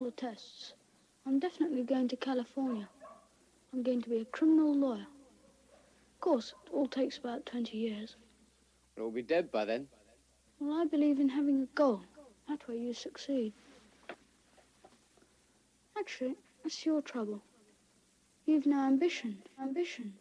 the tests. I'm definitely going to California. I'm going to be a criminal lawyer. Of course, it all takes about 20 years. We'll be dead by then. Well, I believe in having a goal. That way you succeed. Actually, that's your trouble. You've no ambition. Ambition.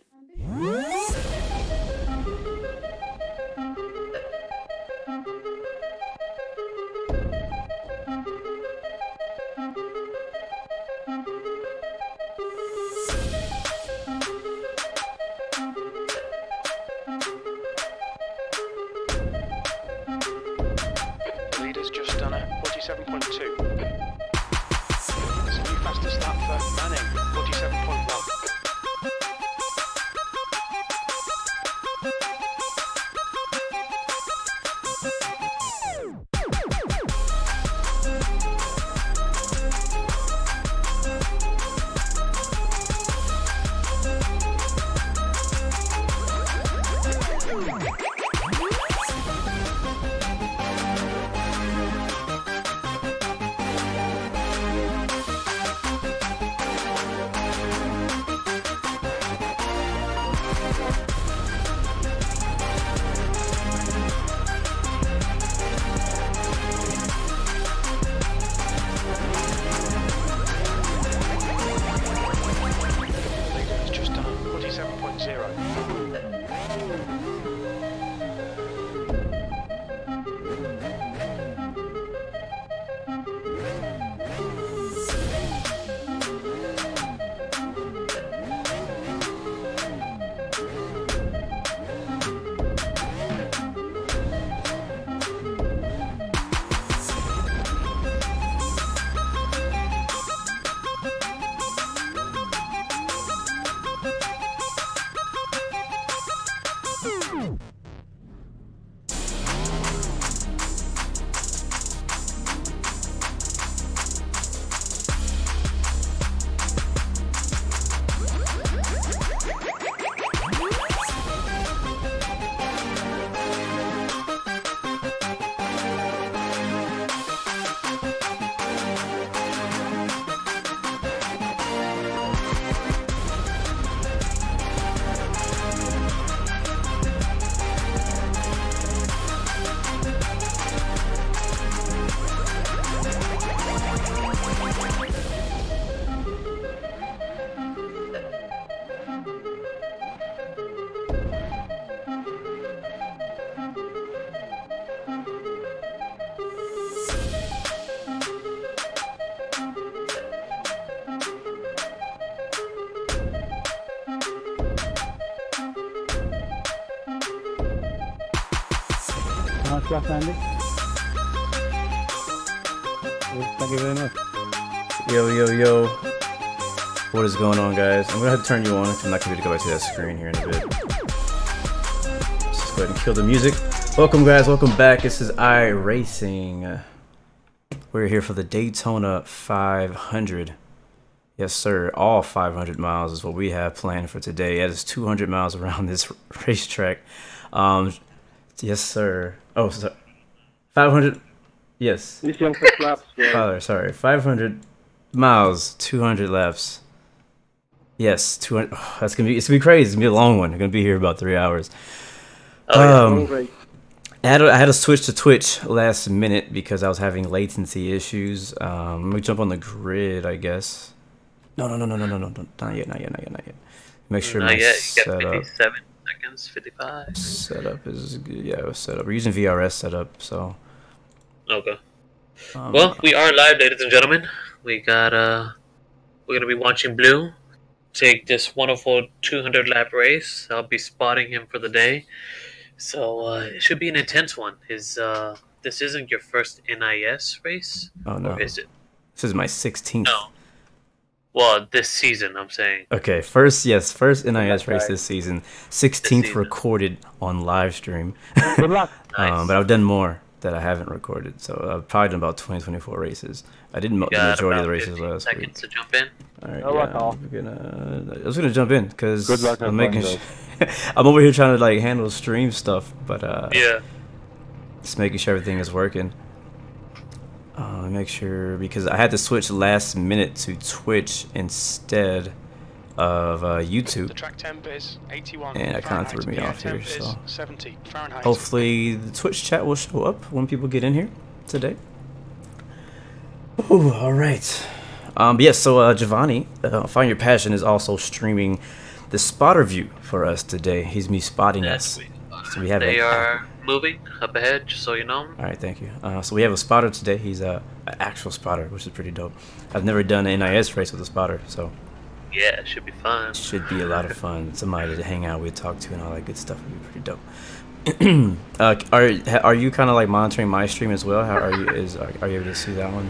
Leader's just done a 47.2. It's a new fastest lap for Manning, 47.1. Nice Andy. Thank you very much. Yo. What is going on, guys? I'm gonna have to turn you on if I'm not gonna go back to that screen here in a bit. Let's just go ahead and kill the music. Welcome, guys. Welcome back. This is iRacing. We're here for the Daytona 500. Yes, sir. All 500 miles is what we have planned for today. That is 200 miles around this racetrack. Yes, sir. Oh, sorry. 500. Yes. This young for laps, Father, sorry. 500 miles, 200 laps. Yes, 200. Oh, it's gonna be crazy. It's gonna be a long one. I'm gonna be here about 3 hours. I had to switch to Twitch last minute because I was having latency issues. Let me jump on the grid, I guess. No, not yet. Make sure my setup. You got 57 seconds, 55. Setup is good. Yeah, it was set up. We're using VRS setup, so. Okay. Well, we are live, ladies and gentlemen. We're gonna be watching Blue take this wonderful 200 lap race. I'll be spotting him for the day, so it should be an intense one. This isn't your first NIS race? Oh no, or is it? This is my 16th. No. Well, this season, I'm saying. Okay, first NIS race this season. 16th recorded on live stream. Good luck. Nice. But I've done more that I haven't recorded, so I've probably done about 20-24 races. I did the majority of the races last week. Seconds to jump in. All right, Good luck, all. I was gonna jump in because Good luck, I'm making. I'm over here trying to like handle stream stuff, but yeah, just making sure everything is working. Make sure, because I had to switch last minute to Twitch instead of YouTube. The track temp is 81 and it kind of threw me off here. So 70 Fahrenheit. hopefully the Twitch chat will show up when people get in here today. Ooh, all right. Yes, so Giovanni, Find Your Passion, is also streaming the spotter view for us today. He's me spotting us. So we have they are moving up ahead, just so you know. All right, thank you. So we have a spotter today. He's an actual spotter, which is pretty dope. I've never done an NIS race with a spotter, so yeah, it should be fun. Should be a lot of fun. Somebody to hang out with, talk to, and all that good stuff would be pretty dope. Are you kind of like monitoring my stream as well? How are you? Are you able to see that one?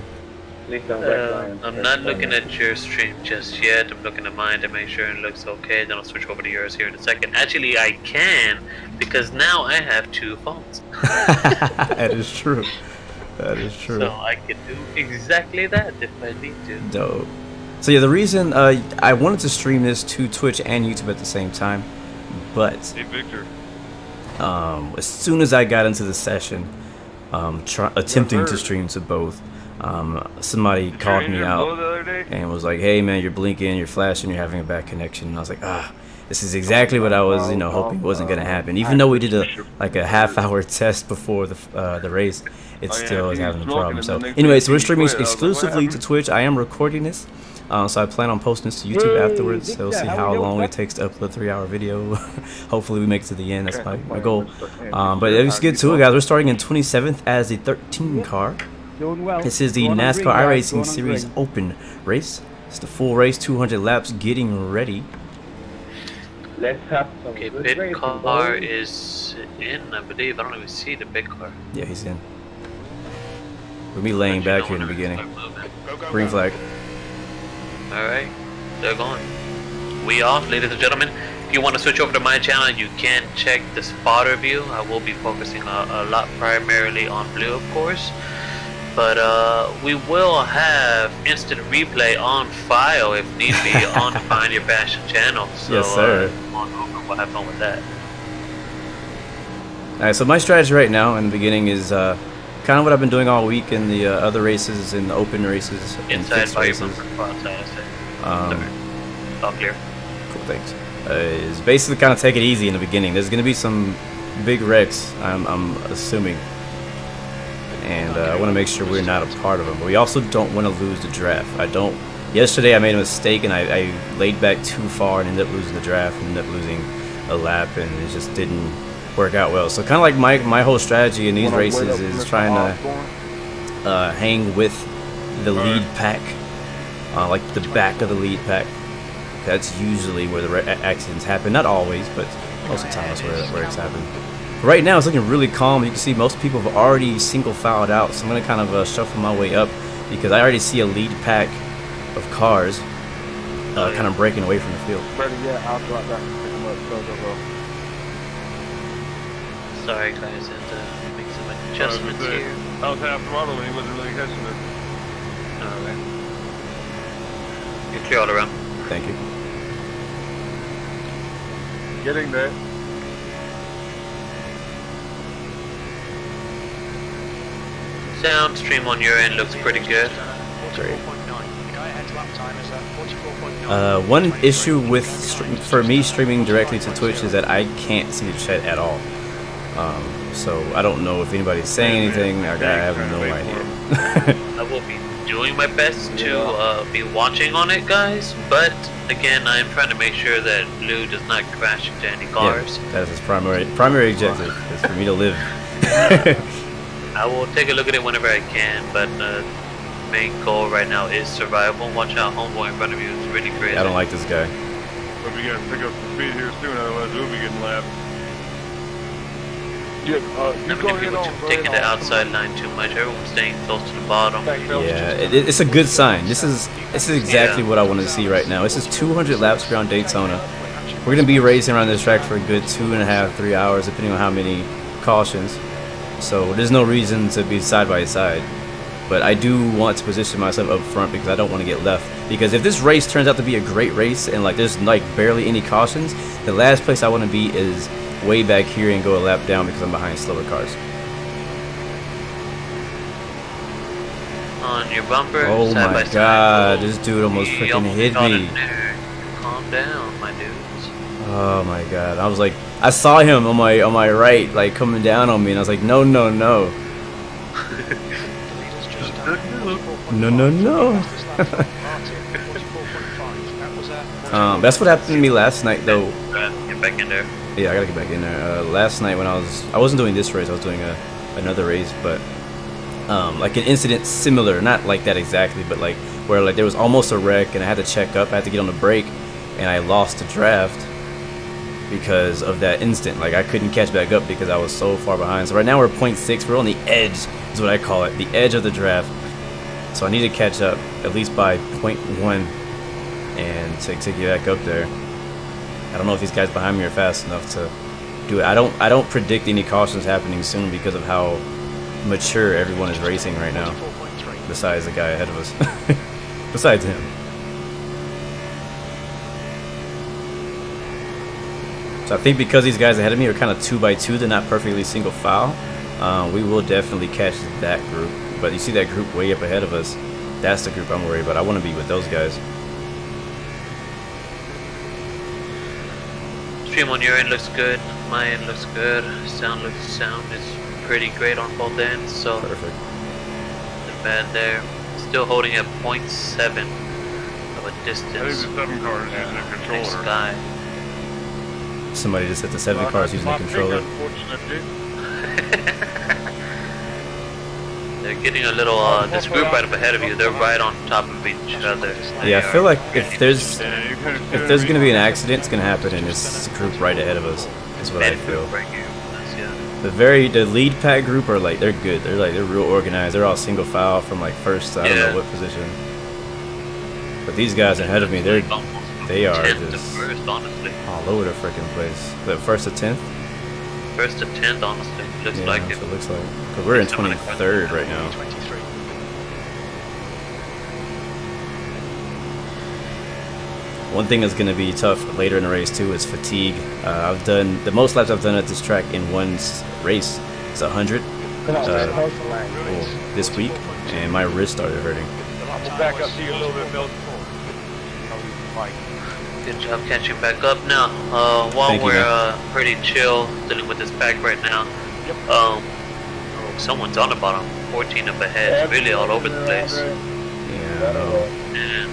I'm not looking at your stream just yet. I'm looking at mine to make sure it looks okay. Then I'll switch over to yours here in a second. Actually, I can, because now I have 2 phones. That is true. That is true. So I can do exactly that if I need to. Dope. So yeah, the reason I wanted to stream this to Twitch and YouTube at the same time, but hey, Victor. As soon as I got into the session, attempting to stream to both, somebody called me out and was like, "Hey man, you're blinking, you're flashing, you're having a bad connection." And I was like, this is exactly what I was, hoping wasn't gonna happen. Even though we did a half-hour test before the race, it still is having a problem. So anyway, so we're streaming exclusively to Twitch. I am recording this, so I plan on posting this to YouTube afterwards. So we'll see how long it takes to upload a 3-hour video. Hopefully we make it to the end. That's my goal. But let's get to it, guys. We're starting in 27th as the 13 car. This is the NASCAR iRacing Series Open race. It's the full race, 200 laps, getting ready. Let's have some pit car is in, I believe. I don't even see the pit car. Yeah, he's in. We'll be laying back here in the beginning. Green flag. Alright, they're going. We off, ladies and gentlemen. If you want to switch over to my channel, you can check the spotter view. I will be focusing a lot primarily on blue, of course. But we will have instant replay on file if need be on Find Your Passion channel. So, yes, sir. On over, we'll have fun with that. Alright, so my strategy right now in the beginning is kind of what I've been doing all week in the other races, in the open races, inside by races. All clear. Cool, thanks. Is basically kind of take it easy in the beginning. There's going to be some big wrecks, I'm assuming. And I want to make sure we're not a part of them. But we also don't want to lose the draft. Yesterday I made a mistake and I laid back too far and ended up losing the draft and ended up losing a lap, and it just didn't work out well. So kind of like my whole strategy in these races is trying to hang with the lead pack, like the back of the lead pack. That's usually where the accidents happen. Not always, but most of the time that's where it's happened. Right now it's looking really calm. You can see most people have already single filed out, so I'm going to kind of shuffle my way up because I already see a lead pack of cars kind of breaking away from the field. Sorry guys, and make some adjustments here. I was half throttle when he wasn't really catching it. Alright. You're clear all around. Thank you. Getting there. Sound stream on your end looks pretty good. Great. One issue with for me streaming directly to Twitch is that I can't see the chat at all. So I don't know if anybody's saying anything. I have no idea. I will be doing my best to be watching on it, guys. But again, I am trying to make sure that Blue does not crash into any cars. Yeah, that is his primary objective. Is for me to live. I will take a look at it whenever I can, but main goal right now is survival. Watch out, homeboy in front of you is really crazy. I don't like this guy. But we gotta pick up the speed here soon, otherwise we'll be getting lapped. Not many people taking the outside line too much. Everyone's staying close to the bottom. Yeah, it's a good sign. This is exactly what I want to see right now. This is 200 laps around Daytona. We're gonna be racing around this track for a good 2.5, 3 hours, depending on how many cautions. So there's no reason to be side by side. But I do want to position myself up front because I don't want to get left. Because if this race turns out to be a great race and like there's like barely any cautions, the last place I want to be is way back here and go a lap down because I'm behind slower cars. on your bumper. Oh side my by god, side. this dude almost He freaking almost hit got me. in there. Calm down, my dudes. Oh my god, I was like, I saw him on my right, like coming down on me, and I was like, no, no, no. No, no, no. That's what happened to me last night, though. Get back in there. Yeah, I gotta get back in there. Last night when I wasn't doing this race, I was doing another race, but like an incident similar, not like that exactly, but like where like there was almost a wreck and I had to check up, I had to get on the brake, and I lost the draft because of that instant. Like I couldn't catch back up because I was so far behind. So right now we're 0.6. We're on the edge, is what I call it, the edge of the draft. So I need to catch up at least by 0.1 and to get back up there. I don't know if these guys behind me are fast enough to do it. I don't predict any cautions happening soon because of how mature everyone is racing right now. Besides the guy ahead of us. Besides him. So I think because these guys ahead of me are kind of 2x2, they're not perfectly single file. We will definitely catch that group. But you see that group way up ahead of us. That's the group I'm worried about. I want to be with those guys. Stream on your end looks good. My end looks good. Sound is pretty great on both ends. So Perfect. the bad there. Still holding at 0.7 of a distance. I think the 7 car is using a Next controller. guy. Somebody just hit the 7 cars using the controller. They're getting a little, this group right up ahead of you, they're right on top of each other. Yeah, I feel like if there's gonna be an accident, it's gonna happen in this group right ahead of us. Is what I feel. The lead pack group are like, they're good. They're real organized. They're all single file from like first to I don't know what position. But these guys ahead of me, they are just first, honestly. all over the freaking place. The first to 10th. First to 10th, honestly. Looks like it. That's what it looks like. Cause we're in 23rd right now. One thing that's going to be tough later in the race too is fatigue. I've done the most laps I've done at this track in one race is 100 this week, and my wrist started hurting. We'll back up to you a little bit, Bill. Good job catching back up now. While we're pretty chill dealing with this pack right now. Someone's on the bottom. 14 up ahead. Really all over the place. Yeah. And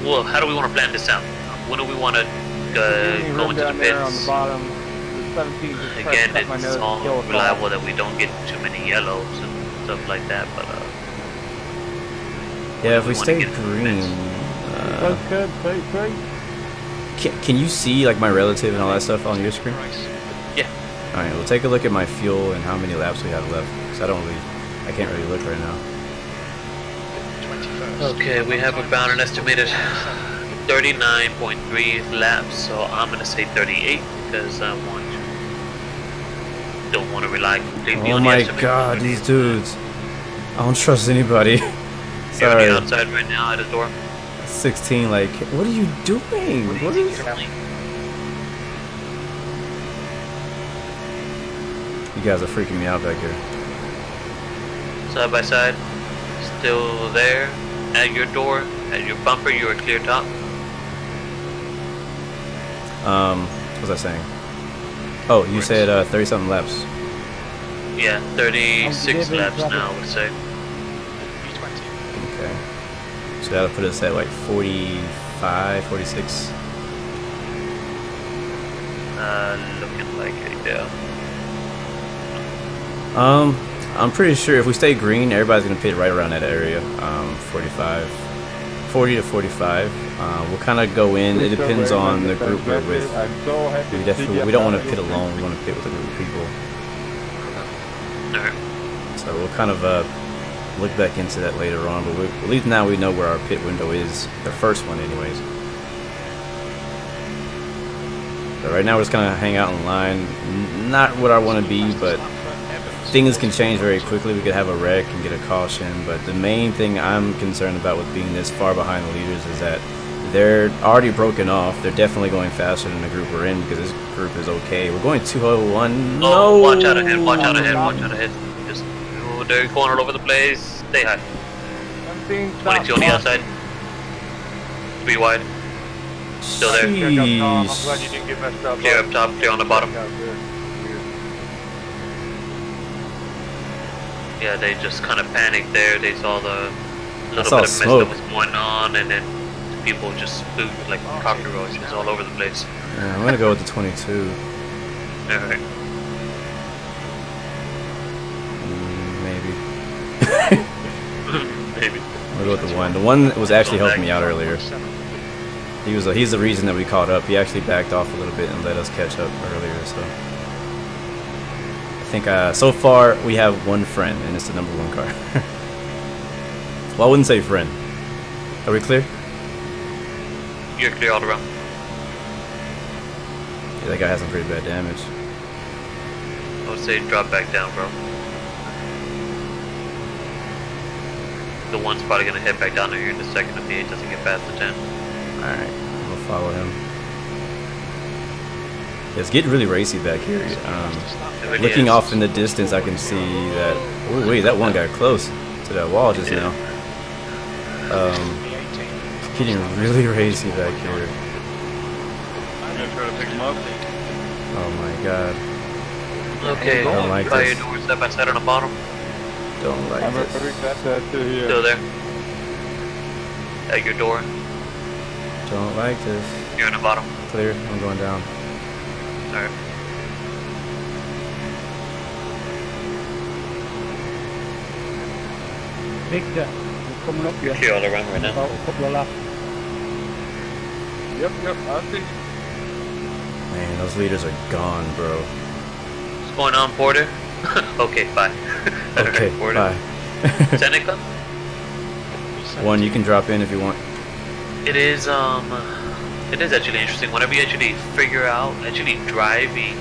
well, how do we want to plan this out? When do we want to go into the pits? Again, it's all reliable that we don't get too many yellows and stuff like that, but yeah, if we stay green, can you see like my relative and all that stuff on your screen? Yeah. All right, we'll take a look at my fuel and how many laps we have left, because I can't really look right now. Okay, we have about an estimated 39.3 laps, so I'm gonna say 38 because I don't want to rely completely on the estimate. Oh my god, these dudes! I don't trust anybody. Sorry. You're outside right now at the door. 16, like, what are you doing? What is? You guys are freaking me out back here. Side by side, still there. At your door, at your bumper, you are clear top. What was I saying? Oh, you said 30-something laps. Yeah, 36 laps now, I would say. Okay. So that'll put us at like 45, 46. Looking like it, yeah. I'm pretty sure if we stay green, everybody's gonna pit right around that area. 40 to 45. We'll kind of go in. It depends on the group we're with. We don't want to pit alone. We want to pit with a group of people. So we'll kind of look back into that later on. But at least now we know where our pit window is. The first one, anyways. So right now we're just gonna hang out in line. Not what I want to be, but things can change very quickly. We could have a wreck and get a caution, but the main thing I'm concerned about with being this far behind the leaders is that they're already broken off. They're definitely going faster than the group we're in because this group is okay. We're going 201. No! Oh, watch out ahead, watch out ahead, watch out ahead. Just, they're going all over the place. Stay high. 22 on the outside. 3 wide. Still there. Jeez. Clear up top, clear on the bottom. Yeah, they just kind of panicked there. They saw the little bit of mist that was going on, and then people just flew like cockroaches all over the place. Yeah, I'm gonna go with the 22. Alright. Maybe. Maybe. I'll go with the 1. The 1 was actually helping me out earlier. He's the reason that we caught up. He actually backed off a little bit and let us catch up earlier. So I think so far we have 1 friend, and it's the number 1 car. Well, I wouldn't say friend. Are we clear? You're clear all around. Yeah, that guy has some pretty bad damage. I would say drop back down, bro. The 1's probably gonna head back down there here in a second if the 8 doesn't get past the 10. Alright, I'm gonna follow him. It's getting really racy back here. Looking off in the distance, I can see that. Oh wait, that one got close to that wall just now. It's getting really racy back here. I'm gonna try to pick him up. Oh my god. Okay, don't like by this. your door, step by side on the bottom. Don't like I'm this. Still there. At your door. Don't like this. You're on the bottom. Clear. I'm going down. Alright. Victor, we're coming up here. Clear all around right now. About a couple of laps. Yep, I see. Man, those leaders are gone, bro. What's going on, Porter? Okay, bye. Okay, Porter. bye. Seneca? 1, you can drop in if you want. It is actually interesting. Whenever you actually figure out driving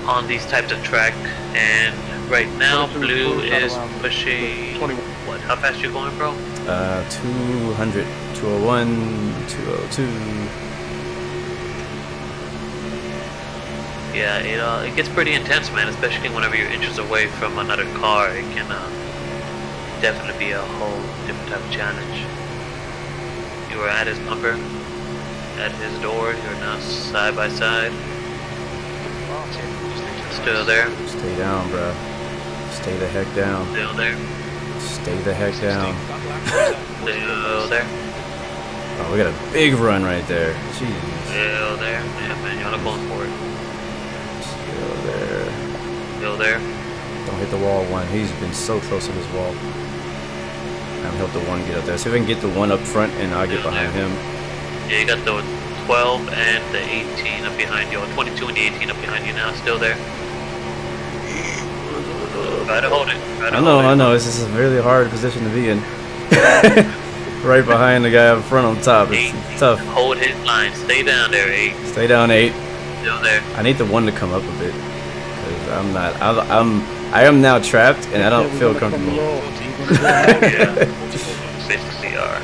on these types of track, and right now Blue is pushing, what, how fast you going, bro? 200, 201, 202. Yeah, it gets pretty intense, man, especially whenever you're inches away from another car. It can definitely be a whole different type of challenge. You are at his bumper, at his door. You're now side by side. Still there. Stay down, bro. Stay the heck down. Still there. Stay the heck down. Still there. Oh, we got a big run right there. Jeez. Still there. Yeah, man, you're not going for it. Still there. Still there. Don't hit the wall, 1. He's been so close to this wall. I'm help the 1 get up there. See if I can get the 1 up front, and I'll get behind him. Yeah, you got the 12 and the 18 up behind you. 22 and the 18 up behind you now. Still there. Try to hold it. I know. This is a really hard position to be in. Right behind the guy up front on top. It's tough. Hold his line. Stay down there, 8. Stay down, 8. Still there. I need the 1 to come up a bit. Because I am now trapped, and I don't feel comfortable. Yeah. Basically are.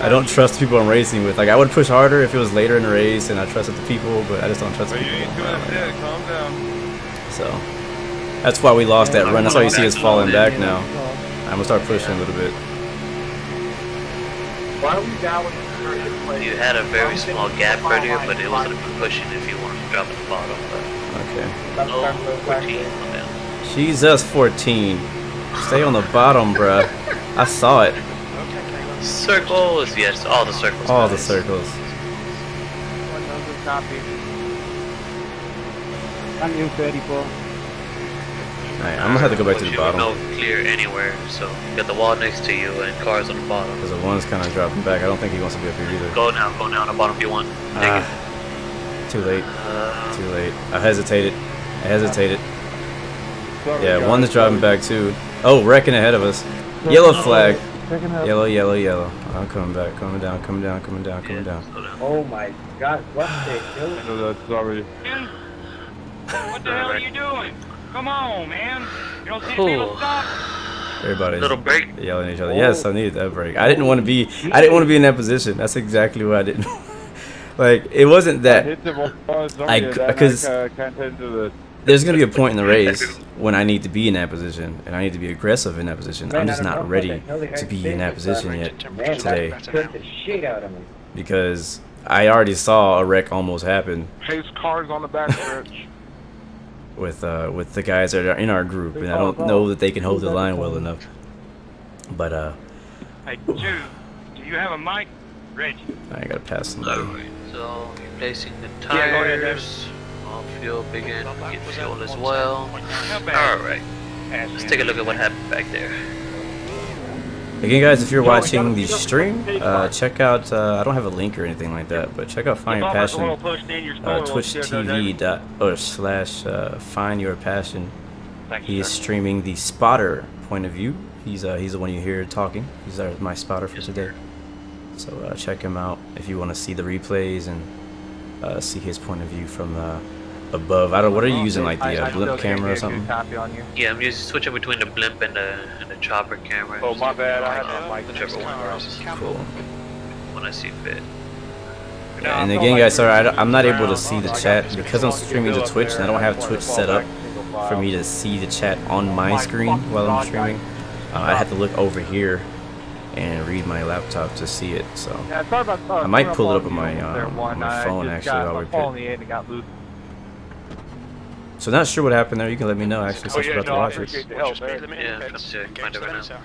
I don't trust people I'm racing with. Like, I would push harder if it was later in the race and I trusted the people, but I just don't trust the people. You ain't doing it, calm down. So that's why we lost that run. That's why you see us falling back now. I'm gonna start pushing a little bit. Why don't we down with You had a very small gap earlier, but it wasn't pushing if you wanted to drop at the bottom. But Okay. oh, 14 on down. Jesus, 14. Stay on the bottom, bruh. I saw it. Circles, yes, all the circles. All the guys. circles. Thank you, 34. Alright, I'm gonna have to go back to the bottom. No clear anywhere, so you got the wall next to you and cars on the bottom. Because the 1's kind of dropping back. I don't think he wants to be up here either. Go now on the bottom if you want. Take it. Too late. Too late. I hesitated. Yeah, 1's driving back too. Oh, wrecking ahead of us. Yellow flag. Yellow. I'm coming back. Coming down. Oh my god, what the hell? I know that's already. What the hell are you doing? Come on, man. You don't see people stop. Everybody's Little break. yelling at each other. Yes, I needed that break. I didn't want to be in that position. That's exactly what I didn't. Like, it wasn't that. I hit the wall, because can't into the there's gonna be a point in the race when I need to be in that position, and I need to be aggressive in that position. I'm just not ready to be in that position yet today, because I already saw a wreck almost happen. Pace cars on the back stretch. With the guys that are in our group, and I don't know that they can hold the line well enough. But Hey, Choo, do you have a mic? Reggie. I gotta pass somebody. Alright, so replacing the tires. All fuel begin. Get fuel as well. Alright. Let's take a look at what happened back there. Again, guys, if you're watching the stream, check out, I don't have a link or anything like that, but check out Find Your Passion, Twitch TV / Find Your Passion. He is streaming the spotter point of view. He's the one you hear talking. He's my spotter for today. So check him out if you want to see the replays and see his point of view from above. I don't. What are you using, like the blimp camera or something? Yeah, I'm switching between the blimp and the chopper camera. Oh, my bad. I have my mic. Whichever one is Cool. when I see fit. Yeah, and again, guys, sorry, I'm not able to see the chat because I'm streaming to Twitch, and I don't have Twitch set up for me to see the chat on my screen while I'm streaming. I have to look over here and read my laptop to see it. So I might pull it up on my phone actually while we pit. So not sure what happened there. You can let me know actually since you're about to watch it. Yeah, I'm trying to find it right now.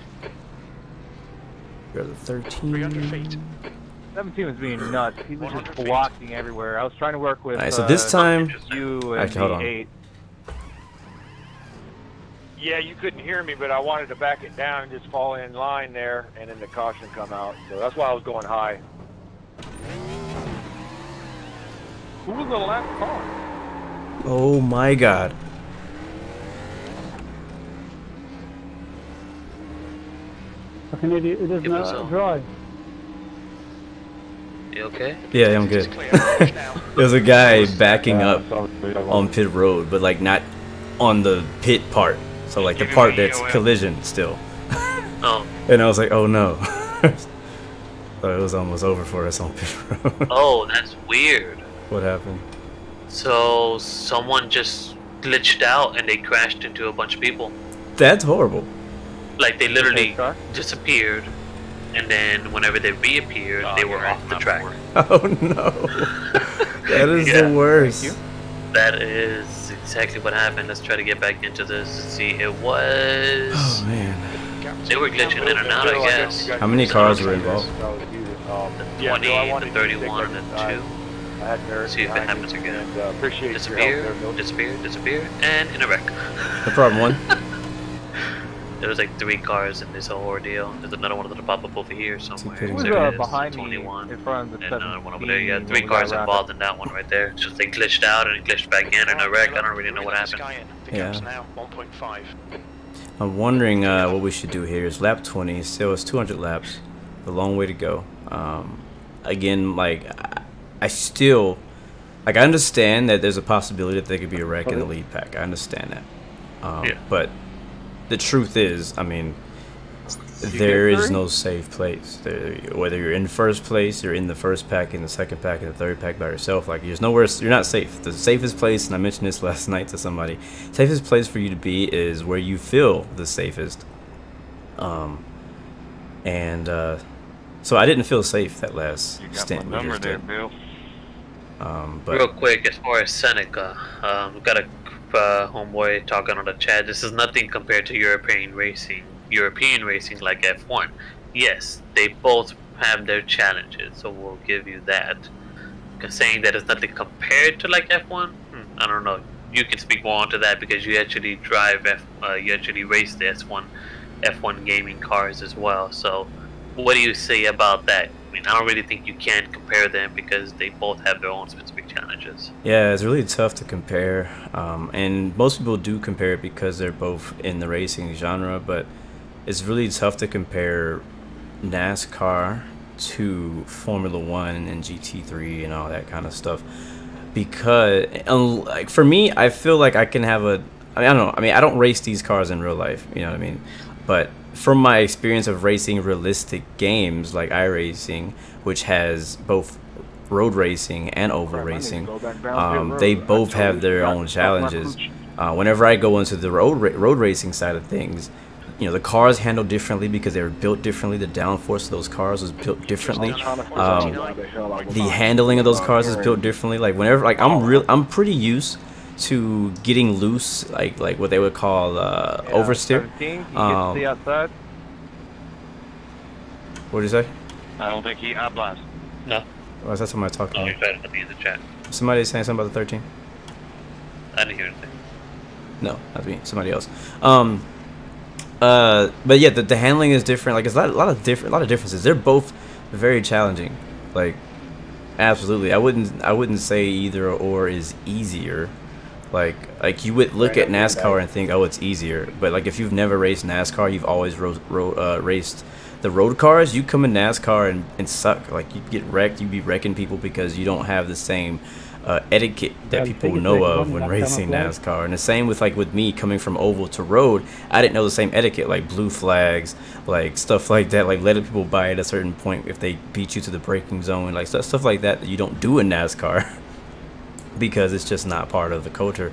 You're the 13. 300 feet. 17 was being nuts. He was just blocking everywhere. I was trying to work with. Alright, so this time, you and actually, hold on. 8. Yeah, you couldn't hear me, but I wanted to back it down and just fall in line there, and then the caution come out. So that's why I was going high. Who was the last car? Oh my God. Fucking idiot, it doesn't know how to drive. You okay? Yeah, I'm good. There's a guy backing up on pit road, but like not on the pit part. So like the part that's collision still. Oh. And I was like, oh no. So it was almost over for us on pit road. Oh, that's weird. What happened? So someone just glitched out and they crashed into a bunch of people. That's horrible. Like they literally disappeared, and then whenever they reappeared, they were off the track. Oh no. That is the worst. That is exactly what happened. Let's try to get back into this and see. It was. Oh man. They were glitching in and out, I guess. How many cars were involved? The 20, the 31, and the 2. Let's see if it happens again. Disappear, disappear, disappear, and in a wreck. No problem, one. There was like 3 cars in this whole ordeal. There's another one that'll pop up over here somewhere. Who's There it is, behind 21. me in front of the and another one over there. Yeah, 3 cars involved in that one right there. Just they glitched out and glitched back in a wreck. I don't really know what happened. Yeah. Now 1.5. I'm wondering what we should do here is lap 20. Still, it's 200 laps. A long way to go. Again, like I still, like I understand that there's a possibility that there could be a wreck in the lead pack. I understand that. But the truth is, I mean, there is no safe place. Whether you're in first place, you're in the first pack, in the second pack, in the third pack by yourself. Like there's nowhere. You're not safe. The safest place, and I mentioned this last night to somebody, safest place for you to be is where you feel the safest. So I didn't feel safe that last stint. We just did. But real quick, as far as Seneca, we've got a homeboy talking on the chat. This is nothing compared to European racing like F1. Yes, they both have their challenges, so we'll give you that. Because saying that it's nothing compared to like F1, I don't know. You can speak more onto that because you actually drive you actually race the F1 gaming cars as well. So what do you say about that? I mean, I don't really think you can compare them because they both have their own specific challenges. Yeah, it's really tough to compare, and most people do compare it because they're both in the racing genre, but it's really tough to compare NASCAR to Formula 1 and GT3 and all that kind of stuff, because like for me, I feel like I can have I don't know, I don't race these cars in real life, you know what I mean, but from my experience of racing realistic games like iRacing, which has both road racing and oval racing, they both have their own challenges. Whenever I go into the road racing side of things, you know, the cars handle differently because they were built differently. The downforce of those cars was built differently. The handling of those cars is built differently. Like whenever, like I'm pretty used to getting loose, like what they would call oversteer. What did you say? I don't think he blast. No. Or is that somebody talking? Oh, you're trying to be in the chat. Somebody saying something about the 13? I didn't hear anything. No, not me. Somebody else. But yeah, the handling is different. Like, it's a lot of differences. They're both very challenging. Like, absolutely. I wouldn't say either or is easier. Like you would look at NASCAR and think, oh, it's easier. But like, if you've never raced NASCAR, you've always raced the road cars. You come in NASCAR and suck. Like, you get wrecked. You be wrecking people because you don't have the same etiquette that people know of when racing NASCAR. And the same with me coming from oval to road. I didn't know the same etiquette, like blue flags, like stuff like that, like letting people by at a certain point if they beat you to the braking zone, like stuff like that you don't do in NASCAR because it's just not part of the culture.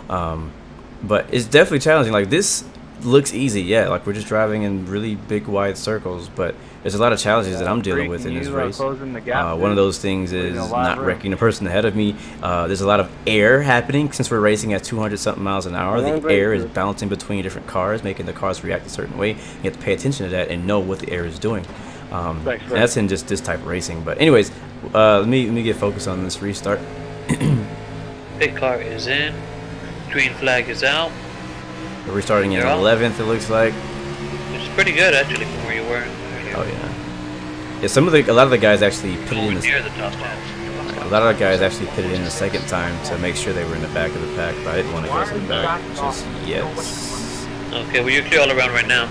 But it's definitely challenging. Like, this looks easy, yeah, like we're just driving in really big wide circles, but there's a lot of challenges that I'm dealing with in this race. One of those things is not wrecking the person ahead of me. There's a lot of air happening since we're racing at 200 something miles an hour. The air is bouncing between different cars, making the cars react a certain way. You have to pay attention to that and know what the air is doing. That's in just this type of racing. But anyways, let me get focused on this restart. Pit car is in, green flag is out. We're restarting in 11th, it looks like. Which is pretty good, actually, from where you were. Oh yeah. Yeah, a lot of the guys actually put it in a lot of the guys actually put it in the second time to make sure they were in the back of the pack, but I didn't want to go to the back just yet. Okay, well, you're clear all around right now.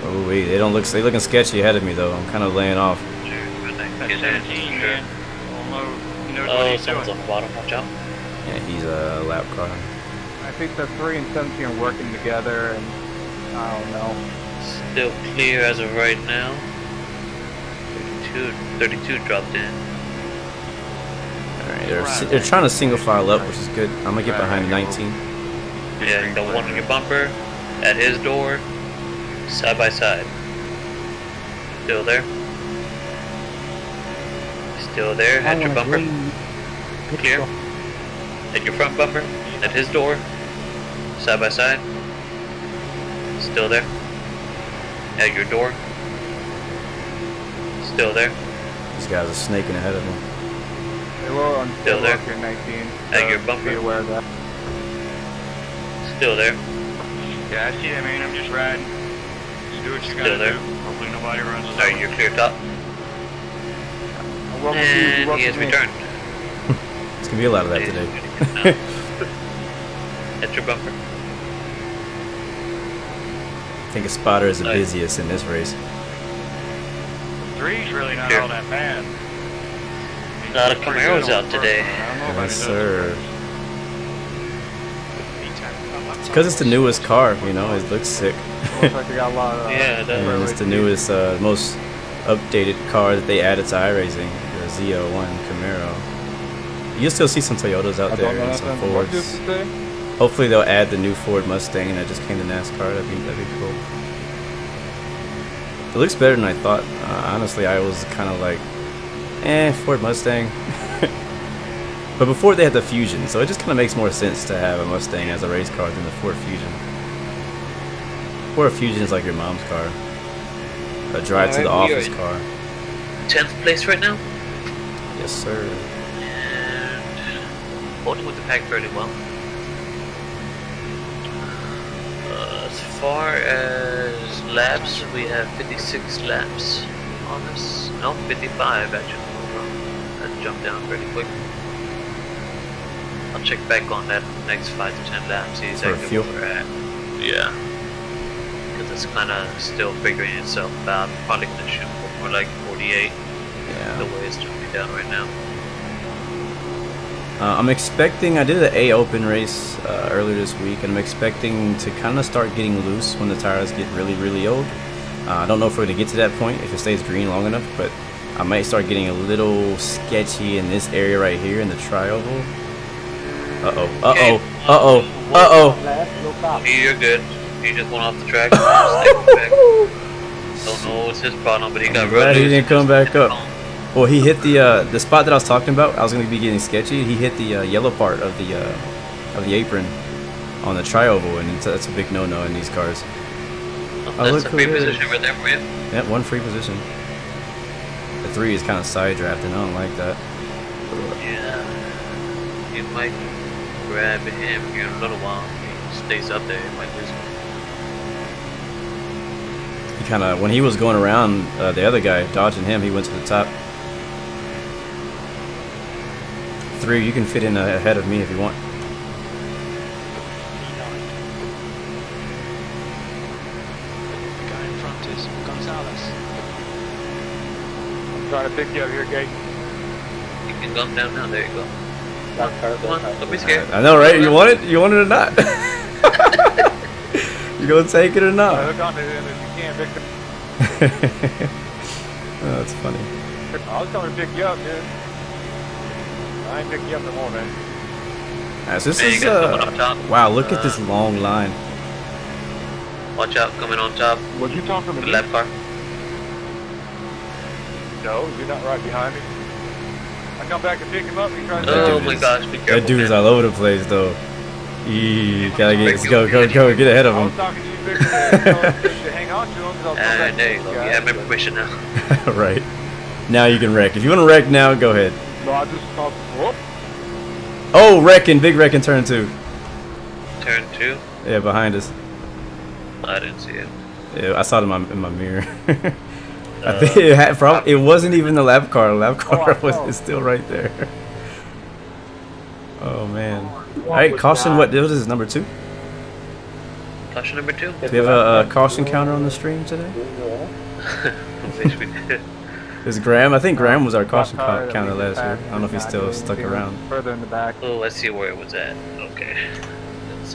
Oh wait, they looking sketchy ahead of me though. I'm kind of laying off. Oh, someone's on the bottom. Watch out. Yeah, he's a lap car. I think the 3 and 17 are working together, and I don't know. Still clear as of right now. 32 dropped in. Alright, they're trying to single file up, which is good. I'm gonna get behind 19. Yeah, the one on your bumper, at his door, side by side. Still there. Still there, at your bumper. Clear. At your front bumper, at his door, side by side. Still there. At your door. Still there. These guys are snaking ahead of me. They will on still there. 19. At your bumper. Be aware of that. Still there. Yeah, I see that, man. I'm just riding. Just do what you gotta do. Hopefully nobody runs us over. Alright, you're clear top. And he has returned. It's gonna be a lot of that today. At your bumper. I think a spotter is the busiest in this race. 3's really not all that bad. A lot of Camaros out today. Yes, sir. It's because it's the newest car, you know, it looks sick. Looks like they got a lot of, yeah, it does. And it's the newest, most updated car that they added to iRacing, the Z01 Camaro. You'll still see some Toyotas out there and some Fords. Hopefully they'll add the new Ford Mustang that just came to NASCAR. That'd be cool. It looks better than I thought. Honestly, I was kind of like, Ford Mustang. But before they had the Fusion, so it just kind of makes more sense to have a Mustang as a race car than the Ford Fusion. Ford Fusion is like your mom's car. A drive to the office car. 10th place right now? Yes, sir. And holding with the pack fairly well. As far as laps, we have 56 laps on this. No, 55 actually. That jumped down pretty quick. I'll check back on that next 5 to 10 laps. See exactly where we're at. Yeah. Because it's kind of still figuring itself out. Probably going to shoot more like 48. Yeah. The way it's jumping down right now. I'm expecting, I did an A Open race earlier this week, and I'm expecting to kind of start getting loose when the tires get really, really old. I don't know if we're going to get to that point, if it stays green long enough, but I might start getting a little sketchy in this area right here in the tri-oval. Uh-oh. Uh-oh. Uh-oh. Uh-oh. You're good. He just went off the track. Don't know what's his problem, but he got Glad really. he didn't come back up. Well, he hit the spot that I was talking about. I was going to be getting sketchy. He hit the yellow part of the apron on the tri-oval, and that's a big no-no in these cars. That's a free position right there for you. Yeah, one free position. The 3 is kind of side drafting. I don't like that. Yeah. You might grab him here in a little while. He stays up there, you might lose him. He kind of, when he was going around the other guy, dodging him, he went to the top. 3, you can fit in ahead of me if you want. Trying to pick you up here, Gate. You can come down now. There you go. Come on, don't be scared. I know, right? You want it? You want it or not? You gonna take it or not? Hook on to him if you can, Victor. Oh, that's funny. I was coming to pick you up, dude. I ain't picking you up no more, man. As this is wow, look at this long line. Watch out, coming on top. Was you talking to the me? left car? No, you're not right behind me. I come back and pick him up. He tries to Oh my gosh, be careful. That dude is all over the place, though. Gotta get, go, get ahead of I was him. talking to you, Victor, to hang on to him. There you go. You have my permission now. Right. Now you can wreck. If you want to wreck now, go ahead. No, I just thought, whoop. Oh, wrecking. Big wreck in turn 2. Turn 2? Yeah, behind us. I didn't see it. Yeah, I saw it in my mirror. I think it wasn't even the lap car. The lap car was still right there. Oh man! All right, caution. What is this? Number 2? Caution number 2. Do we have a caution counter on the stream today? I wish we did. Is Graeme? I think Graeme was our caution counter last year. I don't know if he's still stuck around. Further in the back. Oh, let's see where it was at. Okay. Let's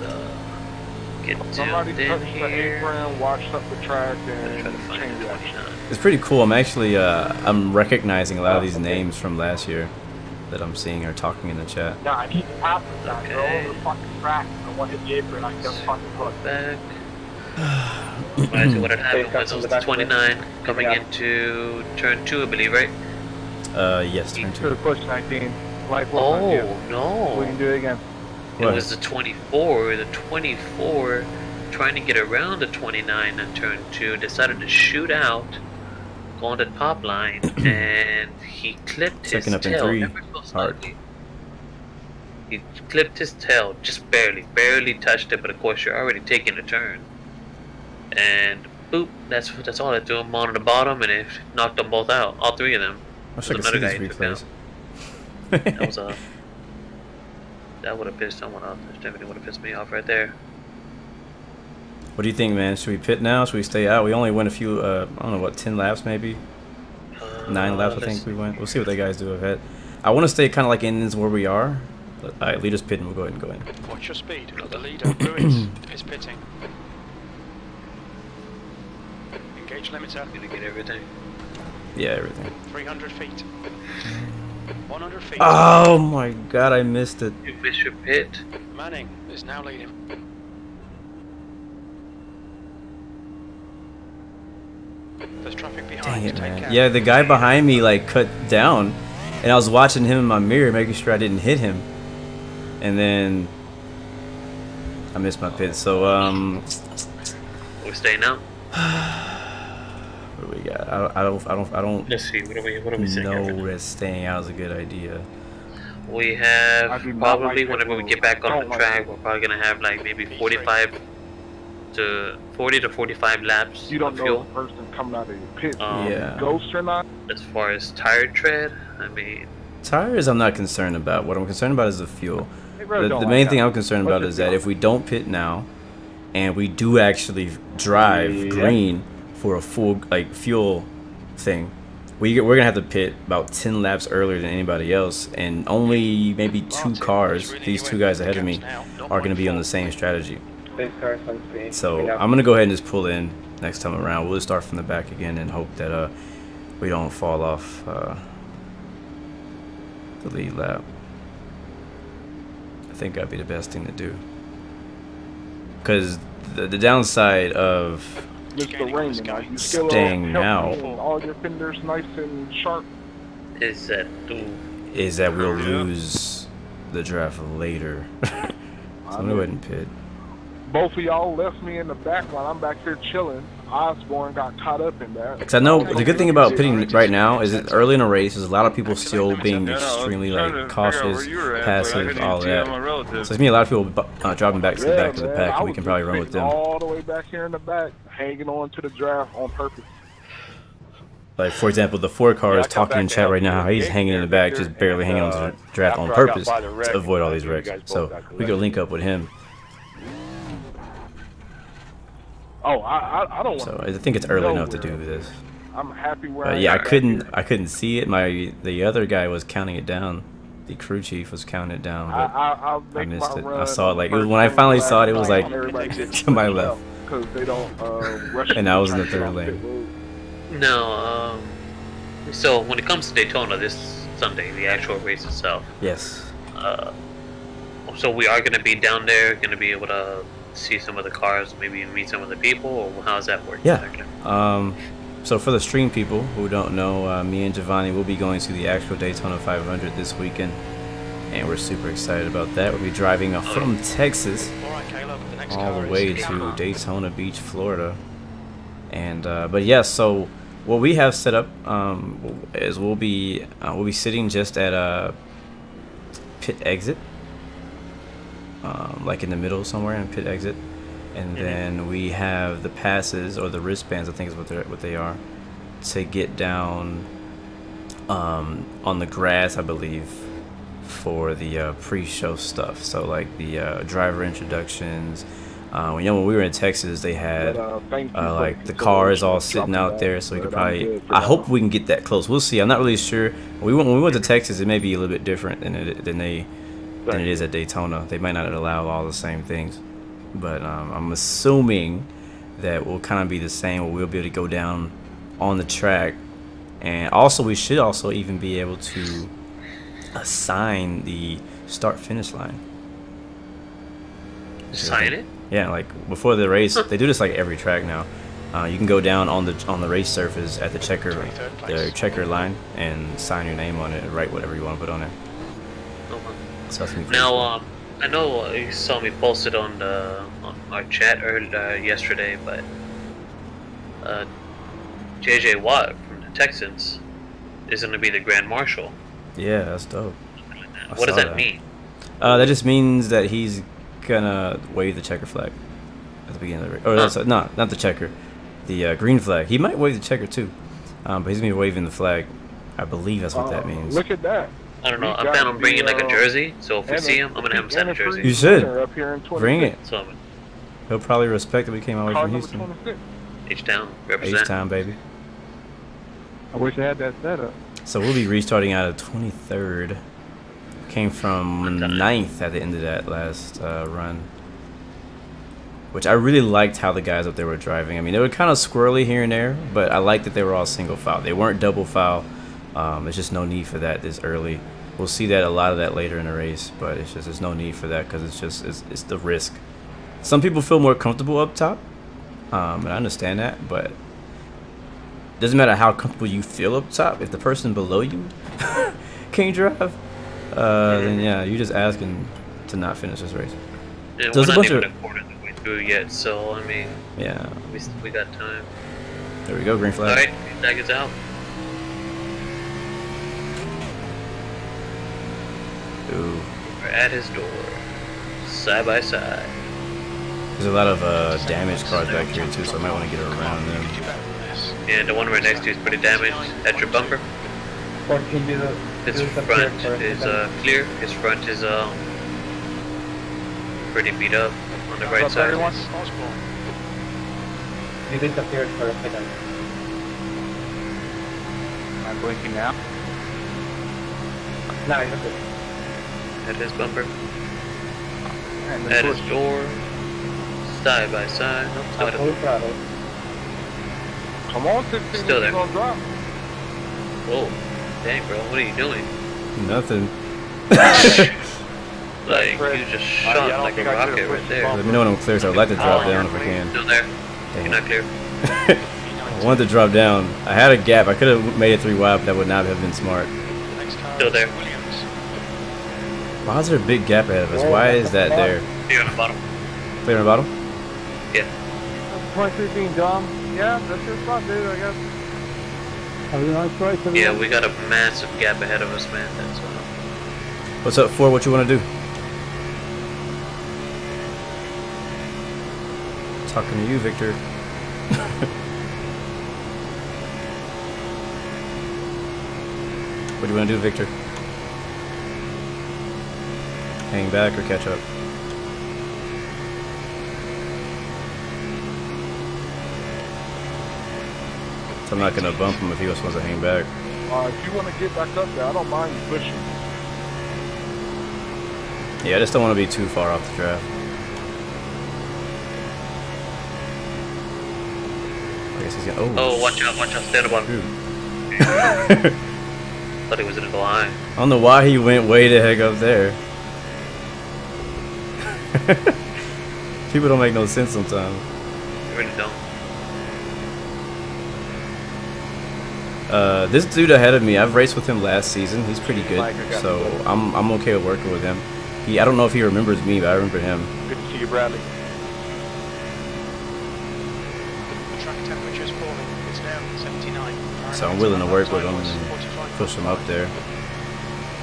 get Somebody in touched the here. apron, washed up the track, Try to and find changed the that. 29. It's pretty cool. I'm actually I'm recognizing a lot of these names from last year that I'm seeing or talking in the chat. No, I need to pass the track. They're all over the fucking track. I want to hit the apron. I got fucking hooked. Back. What had happened was it was the 29 coming into turn 2, I believe, right? Yes, turn 2. Should have pushed 19. Like Oh, no. We can do it again. It was the 24. The 24 trying to get around the 29 on turn 2 decided to shoot out, go on the top line, and he clipped his Second up in tail 3. ever so Hard. slightly. He clipped his tail, just barely touched it, but of course you're already taking a turn. And boop, that's all it threw him on the bottom, and it knocked them both out, all 3 of them. I wish I could see these replays. That was that would have pissed someone off. That definitely would have pissed me off right there. What do you think, man? Should we pit now? Should we stay out? We only went a few, I don't know, what, 10 laps maybe? 9 laps, I think we went. We'll see what the guys do ahead. I want to stay kind of like in where we are. Alright, lead us pit and we'll go ahead and go in. Watch your speed. The leader, Ruiz, is pitting. Engage limiter. Gonna get everything. Yeah, everything. 300 feet. 100 feet. Oh my god, I missed it. You missed your pit. Manning is now leading. There's traffic behind. Dang it, Take man. care. Yeah, the guy behind me like cut down, and I was watching him in my mirror, making sure I didn't hit him, and then I missed my pit. So We're staying out. what do we got? I don't. Let's see. What are we saying? know that staying out is a good idea. We have I do not probably like whenever we get back on the track, we're probably gonna have like maybe 40 to 45 laps You don't of know fuel. the person coming out of your pit. Yeah. Ghost or not? As far as tire tread, I mean, Tires, I'm not concerned about. What I'm concerned about is the fuel. They really The don't main like thing that. I'm concerned Let's about just is be that honest. if we don't pit now, and we do actually drive green for a full like fuel thing, we're gonna have to pit about 10 laps earlier than anybody else, and only maybe 2 cars, these 2 guys ahead of me, are gonna be on the same strategy. So I'm gonna go ahead and just pull in next time around. We'll just start from the back again and hope that we don't fall off the lead lap. I think that'd be the best thing to do. Because the downside of Mr. Raymond, are you still staying now all your fenders nice and sharp? Is that we'll lose the draft later. So I'm gonna go ahead and pit. Both of y'all left me in the back while I'm back here chilling. Osborne got caught up in that. Because I know the good thing about pitting right now is it's early in a race. There's a lot of people still being extremely like cautious, passive, all that. So there's me a lot of people dropping back to the back of the pack, and we can probably run with them. All the way back here in the back, hanging on to the draft on purpose. Like for example, the 4 car is talking in chat right now. How he's hanging in the back, just barely hanging on to the draft on purpose to avoid all these wrecks. So we could link up with him. Oh, I don't want. So I think it's early enough to do this. I'm happy where I am. Yeah, I couldn't see it. The other guy was counting it down. The crew chief was counting it down, but I missed it. I saw it like when I finally saw it, it was like to my left. Because they don't rush. And I was in the 3rd lane. No, so when it comes to Daytona this Sunday, the actual race itself. Yes. So we are going to be down there, going to be able to see some of the cars, maybe meet some of the people, or how's that work? Yeah. So for the stream people who don't know, me and Giovanni will be going to the actual Daytona 500 this weekend, and we're super excited about that. We'll be driving from Texas all the way to Daytona Beach, Florida. And but yeah, so what we have set up is we'll be sitting just at a pit exit, like in the middle somewhere in pit exit, and then we have the passes or the wristbands, I think is what they are, to get down on the grass, I believe, for the pre-show stuff. So like the driver introductions. You know, when we were in Texas, they had like the cars all sitting out there, so we could probably. I hope we can get that close. We'll see. I'm not really sure. When we went to Texas, it may be a little bit different than it is at Daytona. They might not allow all the same things, but I'm assuming that will kind of be the same. Where we'll be able to go down on the track, and also we should also even be able to assign the start-finish line. Assign it? Yeah, like before the race, they do this like every track now. You can go down on the race surface at the checker line and sign your name on it and write whatever you want to put on it. So now, I know you saw me posted on our chat earlier yesterday, but JJ Watt from the Texans is going to be the Grand Marshal. Yeah, that's dope. What does that mean? That just means that he's gonna wave the checker flag at the beginning of the race. Or no, not the checker, the green flag. He might wave the checker too, but he's gonna be waving the flag. I believe that's what that means. Look at that. I don't know. I plan on bringing like a jersey, so if we see him, I'm gonna have him sign a jersey. You should bring it. So he'll probably respect that we came all the way from Houston. H-Town, represent. H-Town, baby. I wish I had that setup. So we'll be restarting out of 23rd. Came from 9th at the end of that last run, which I really liked how the guys up there were driving. I mean, they were kind of squirrely here and there, but I liked that they were all single file. They weren't double file. There's just no need for that this early. We'll see that a lot of that later in the race, but it's just there's no need for that because it's the risk. Some people feel more comfortable up top, and I understand that, but it doesn't matter how comfortable you feel up top. If the person below you can't drive, then yeah, you're just asking to not finish this race. Yeah, we're not even a quarter of the way through yet, so I mean, yeah, we got time. There we go, green flag. All right, green flag is out. Ooh. We're at his door, side by side. There's a lot of damaged cars back here too, so I might want to get around them. Yeah, the one right next to you is pretty damaged. That's your bumper. His front is clear. His front is pretty beat up on the right side. You disappeared for a second. I'm blinking now. No, you're good. At his bumper. At his door. Side by side. No, Come on, 16. Still there. Drop. Whoa. Dang, bro. What are you doing? Nothing. Like, you just shot like a rocket right there. Let me know when I'm clear, so I'd like to drop down if I can. Still there. You're not clear. I wanted to drop down. I had a gap. I could have made it 3 wide, but that would not have been smart. Still there. Why is there a big gap ahead of us? Why is that there? Clear on the bottom. Clear on the bottom? Yeah. 23 being dumb. Yeah, that's your spot, dude, I guess. Yeah, we got a massive gap ahead of us, man. That's all. What's up, Ford? What you want to do? Talking to you, Victor. What do you want to do, Victor? Hang back or catch up? So I'm not going to bump him if he just wants to hang back. If you want to get back up there, I don't mind you pushing. Yeah, I just don't want to be too far off the draft. I guess he's gonna, oh, watch out, stand up. Thought he was in the line. I don't know why he went way the heck up there. People don't make no sense sometimes. They really don't. This dude ahead of me, I've raced with him last season. He's pretty good, so I'm okay with working with him. I don't know if he remembers me, but I remember him. Good to see you, Bradley. The track temperature is falling. It's now 79. So I'm willing to work with him and push him up there.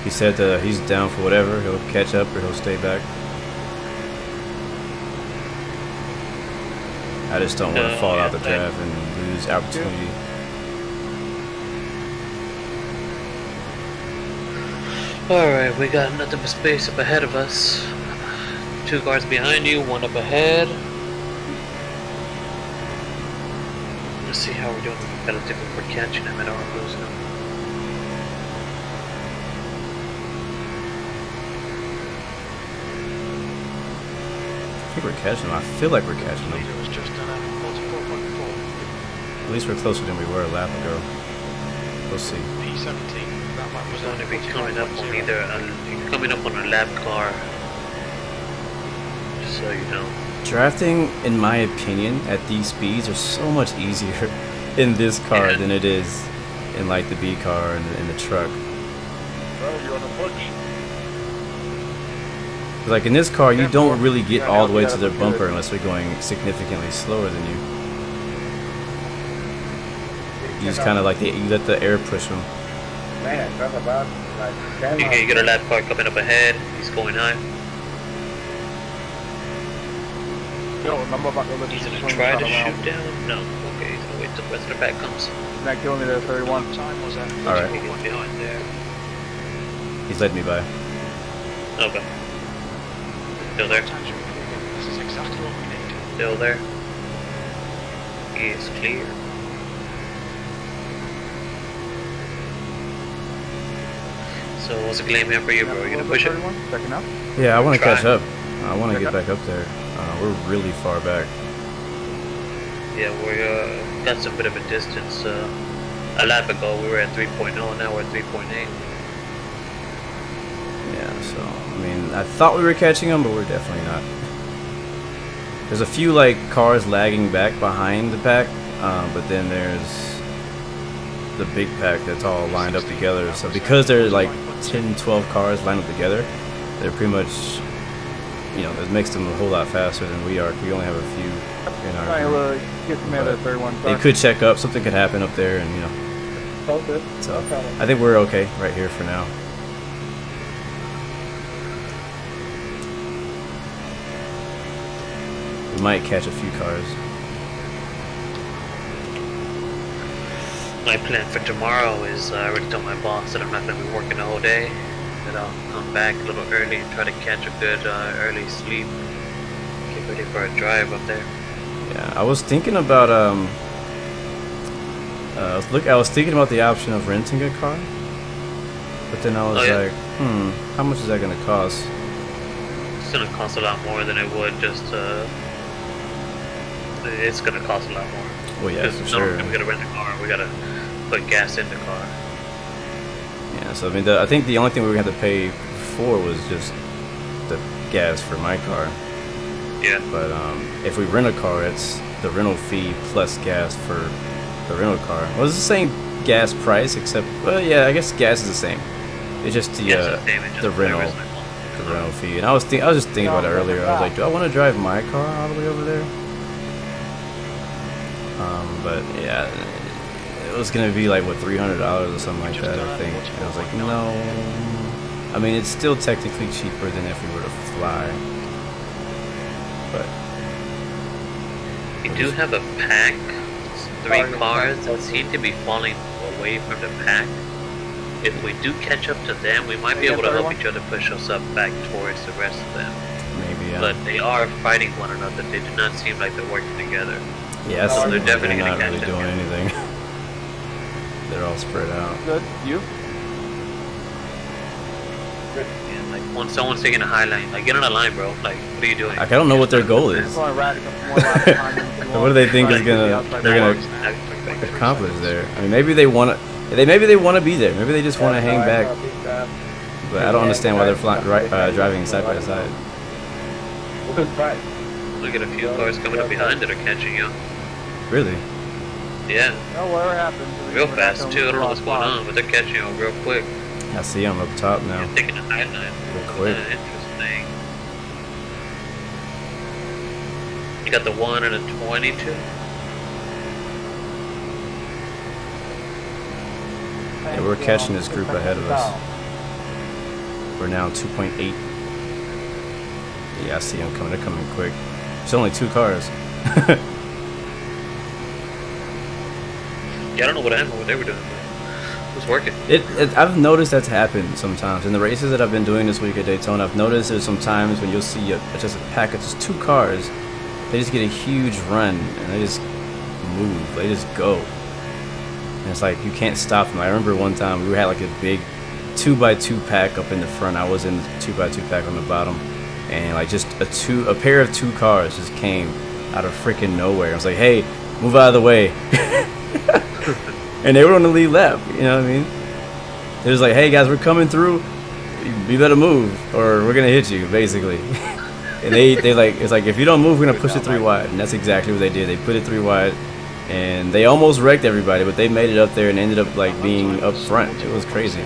He said that he's down for whatever. He'll catch up or he'll stay back. I just don't want to fall out the draft and lose opportunity. Alright, we got nothing but space up ahead of us. 2 cars behind you, 1 up ahead. Let's see how we're doing competitive if we're catching him at our losing him. I think we're catching him. I feel like we're catching him. At least we're closer than we were a lap ago. We'll see. P17. We're going to be coming up on a lap car. Just so you know. Drafting, in my opinion, at these speeds are so much easier in this car than it is in like the B car and in the truck. Well, you're on a push. Like in this car, you don't really get all the way to the bumper unless they're going significantly slower than you. You just kind of like you let the air push them. Man, that's about like 10 You get a lap car coming up ahead. He's going high. Yo, remember about the He's gonna try to shoot down. No. Okay, he's gonna wait till the rest of the back comes. Not killing me there, 31. Time was that? Alright. Behind there. He's letting me by. Okay. Still there. This is exactly what we need. Still there. He is clear. So what's the claim here for you, bro? You gonna push it? Second up. Yeah, I want to catch up. I want to get back up there. We're really far back. Yeah, we got some bit of a distance. A lap ago we were at 3.0, now we're at 3.8. Yeah, so I mean, I thought we were catching them, but we're definitely not. There's a few like cars lagging back behind the pack, but then there's the big pack that's all lined up together. So because there's like 10, 12 cars lined up together, they're pretty much, you know, it makes them a whole lot faster than we are. We only have a few in our group. Get some of that 31. They could check up, something could happen up there, and you know. So I think we're okay right here for now. We might catch a few cars. My plan for tomorrow is I already told my boss that I'm not going to be working the whole day. That I'll come back a little early and try to catch a good early sleep. Get ready for a drive up there. Yeah, I was thinking about I was thinking about the option of renting a car, but then I was like, how much is that gonna cost? It's gonna cost a lot more than it would just. It's gonna cost a lot more. Well, yeah, for sure. We gotta rent a car. We gotta put gas in the car. Yeah, so I mean, I think the only thing we were gonna have to pay for was just the gas for my car. Yeah. But if we rent a car, it's the rental fee plus gas for the rental car. Well, it's the same gas price, except, well, yeah, I guess gas is the same. It's just the rental fee. And I was just thinking about it earlier. I was like, do I want to drive my car all the way over there? But yeah, it was gonna be like what, $300 or something like that, I think. And I was like, no. I mean, it's still technically cheaper than if we were to fly. But we do have a pack, 3 cars that seem to be falling away from the pack. If we do catch up to them, we might be able to help each other push us up back towards the rest of them. Maybe, yeah. But they are fighting one another. They do not seem like they're working together. Yeah, so they're definitely not gonna really doing anything. They're all spread out. Good. You? Yeah, like when someone's taking a high line, like get on a line, bro. Like, what are you doing? Like, I don't know what their goal is. What do they think is they're gonna accomplish there? I mean, maybe they want to be there. Maybe they just want to hang back. But I don't understand why they're driving side by side. Look at a few cars coming up behind that are catching you. Really? Yeah. No, whatever happens. Real fast too. I don't know what's going on, but they're catching you real quick. I see them up top now. You're taking a high line. Real quick. Interesting. You got the 1 and a 22. Yeah, we're catching this group ahead of us. We're now 2.8. Yeah, I see them coming. They're coming quick. It's only 2 cars. Yeah, I don't know what happened, what they were doing. It was working. I've noticed that's happened sometimes. In the races that I've been doing this week at Daytona, I've noticed there's some times when you'll see just a pack of just 2 cars. They just get a huge run, and they just move. They just go. And it's like, you can't stop them. I remember one time we had like a big 2x2 pack up in the front. I was in the 2x2 pack on the bottom. And like just a pair of 2 cars just came out of freaking nowhere. I was like, hey, move out of the way. And they were on the lead lap, you know what I mean? It was like, hey guys, we're coming through. You better move or we're gonna hit you, basically. And they like, it's like, if you don't move, we're gonna push it 3 wide. And that's exactly what they did. They put it 3 wide. And they almost wrecked everybody, but they made it up there and ended up like being up front. It was crazy.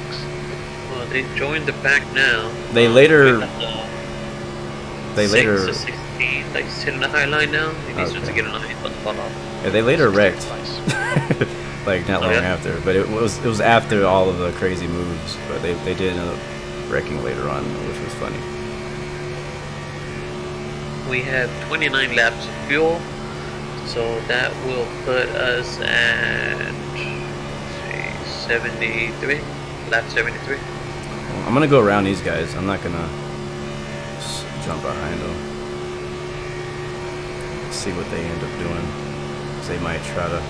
Well, they joined the pack now. They later. 6 to 16, like hitting the high line now. He needs to get on it, but fall off. Yeah, they later wrecked. Like not long after, but it was after all of the crazy moves. But they did end up wrecking later on, which was funny. We have 29 laps of fuel. So that will put us at, let's see, 73, lap 73. I'm gonna go around these guys. I'm not gonna jump behind them. See what they end up doing. Cause they might try to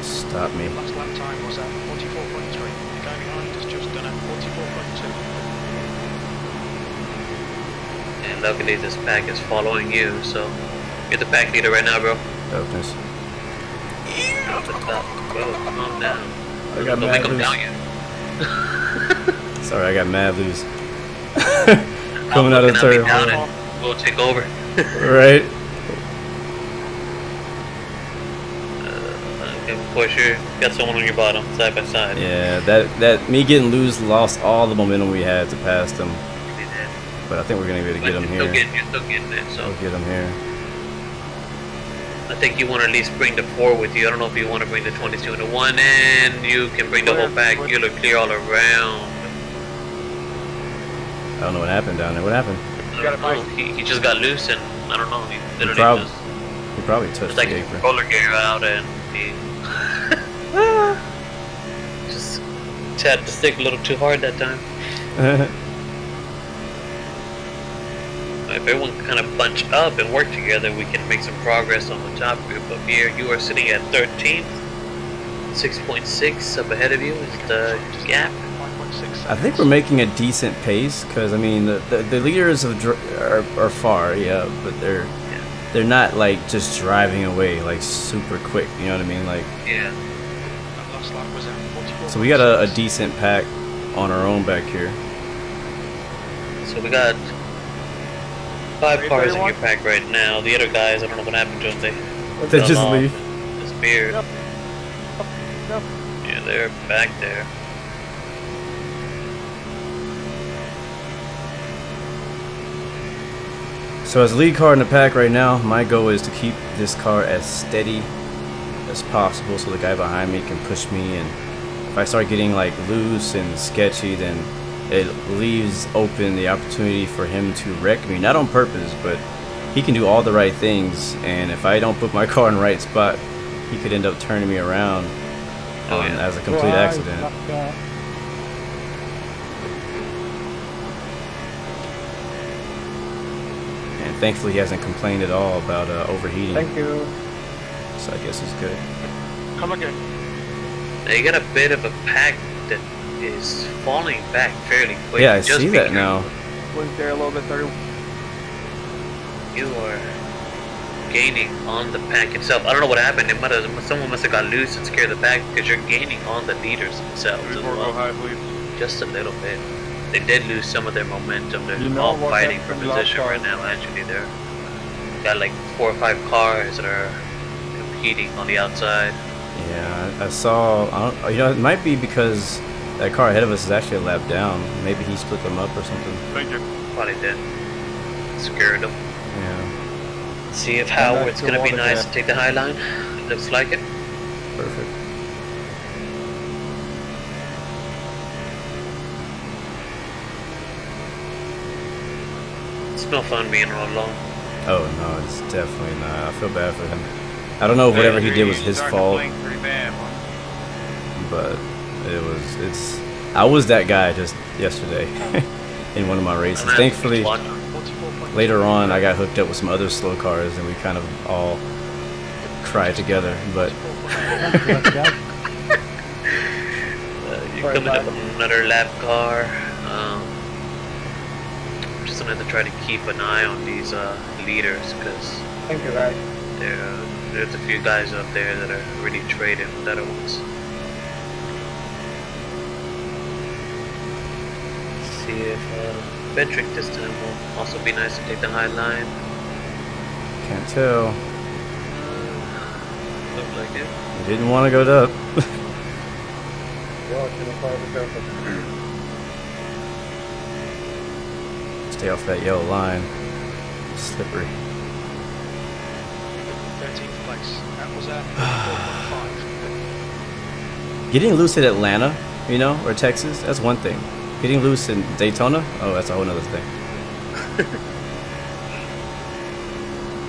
stop me. Last lap time was at 44.3. The guy behind has just done at 44.2. And luckily this pack is following you, so you're the pack leader right now, bro. Dopeness. Off the top. Bro, calm down. I got Don't mad make them down yet. Sorry, I got mad loose. Coming out of the turn. We'll take over. Right. Pusher, got someone on your bottom, side by side. Yeah, that me getting loose lost all the momentum we had to pass them. But I think we're gonna be able to get them here. You're still getting it, so. We'll get them here. I think you want to at least bring the 4 with you. I don't know if you want to bring the 22 and the 1, and you can bring the whole pack. You'll look clear all around. I don't know what happened down there. What happened? He just got loose, and I don't know. He literally he probably touched like the apron. Roller gear out, and he just tapped the stick a little too hard that time. If everyone kind of bunch up and work together, we can make some progress on the top group up here. You are sitting at 13th, 6.6 up ahead of you is the gap. I think we're making a decent pace because I mean the leaders are far, yeah, but they're not like just driving away like super quick. You know what I mean? Like yeah. So we got a decent pack on our own back here. So we got 5 cars in your pack right now. The other guys, I don't know what happened to them. They just leave. Disappeared. Yep. Yep. Yeah, they're back there. So as lead car in the pack right now, my goal is to keep this car as steady as possible so the guy behind me can push me, and if I start getting like loose and sketchy, then it leaves open the opportunity for him to wreck me, not on purpose, but he can do all the right things, and if I don't put my car in the right spot, he could end up turning me around as a complete accident. And thankfully he hasn't complained at all about overheating. Thank you. So I guess it's good. Come again. Now you got a bit of a pack that is falling back fairly quick. Yeah, I see that now. Went there a little bit, 30. You are gaining on the pack itself. I don't know what happened. Someone must have got loose and scared the pack, because you're gaining on the leaders themselves as well. Just a little bit. They did lose some of their momentum. They're all fighting for position right now. Actually, they're got like 4 or 5 cars that are competing on the outside. Yeah, I saw. You know, it might be because that car ahead of us is actually a lap down. Maybe he split them up or something. Thank you. Probably did. Scared them. Yeah. See if Howard's gonna be nice to take the high line. Looks like it. Perfect. It's no fun being all alone. Oh no, it's definitely not. I feel bad for him. I don't know if whatever he did was his fault, but it's. I was that guy just yesterday in one of my races. Thankfully, later on I got hooked up with some other slow cars and we kind of all cried together. But you're coming up with another lap car. Just gonna have to try to keep an eye on these leaders, because Thank you, guys. there's a few guys up there that are really trading with other ones. See if Frederick this time will also be nice to take the high line. can't tell. Looks like it. He didn't want to go up. Stay off that yellow line. Slippery. 13th place. That was at 4.5. Getting loose at Atlanta, you know, or Texas, that's one thing. Getting loose in Daytona, oh, that's a whole nother thing.